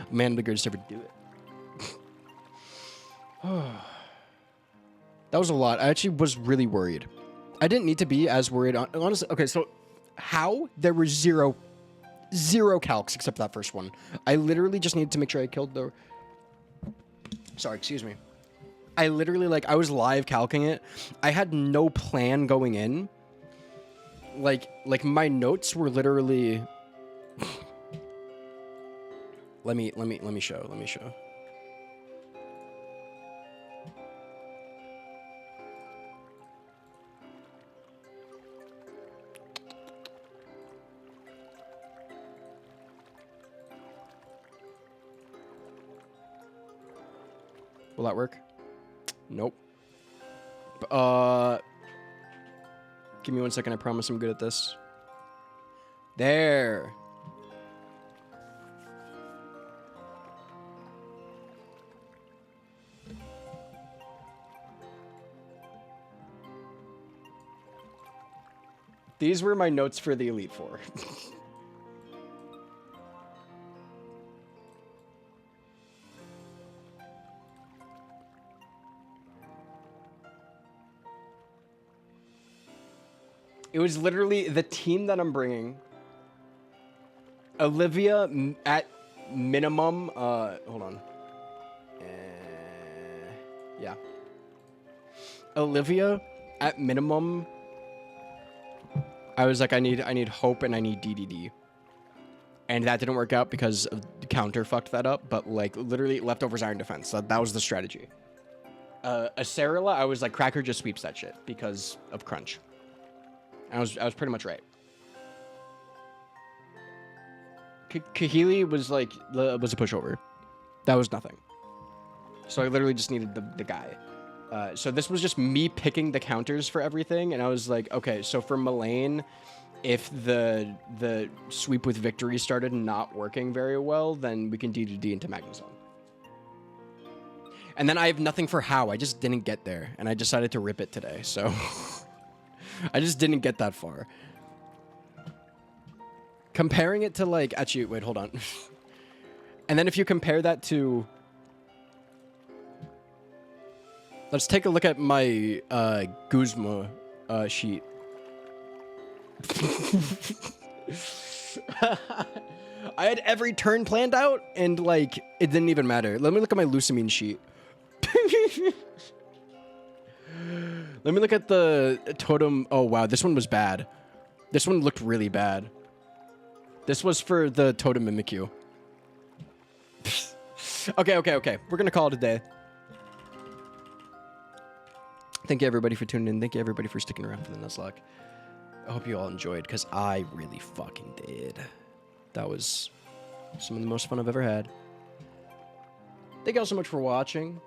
Man, the greatest ever to do it. That was a lot. I actually was really worried. I didn't need to be as worried. Honestly, okay, so how? There were zero calcs except that first one. I literally just needed to make sure I killed the... Sorry, excuse me. I literally, I was live calcing it. I had no plan going in. Like my notes were literally... Let me show. Will that work? Nope. Give me 1 second. I promise I'm good at this. There. These were my notes for the Elite Four. It was literally the team that I'm bringing. Olivia at minimum. Hold on. Yeah. Olivia at minimum. I was like, I need Hope and I need DDD. And that didn't work out because the counter fucked that up. But like literally leftovers Iron Defense. So that was the strategy. Acerila, I was like, Cracker just sweeps that shit because of Crunch. I was pretty much right. Kahili was like was a pushover. That was nothing. So I literally just needed the guy. So this was just me picking the counters for everything, and I was like, okay, so for Mullane, if the sweep with victory started not working very well, then we can D2D into Magnezone. And then I have nothing for How. I just didn't get there, and I decided to rip it today, so... I just didn't get that far. Comparing it to, like... Actually, wait, hold on. And then if you compare that to... Let's take a look at my Guzma sheet. I had every turn planned out, and, like, it didn't even matter. Let me look at my Lucamine sheet. Let me look at the totem. Oh, wow. This one was bad. This one looked really bad. This was for the totem Mimikyu. Okay. We're going to call it a day. Thank you, everybody, for tuning in. Thank you, everybody, for sticking around for the Nuzlocke. I hope you all enjoyed, because I really fucking did. That was some of the most fun I've ever had. Thank you all so much for watching.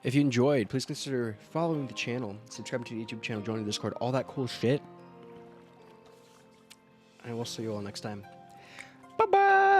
If you enjoyed, please consider following the channel, subscribing to the YouTube channel, joining the Discord, all that cool shit. And I will see you all next time. Bye-bye!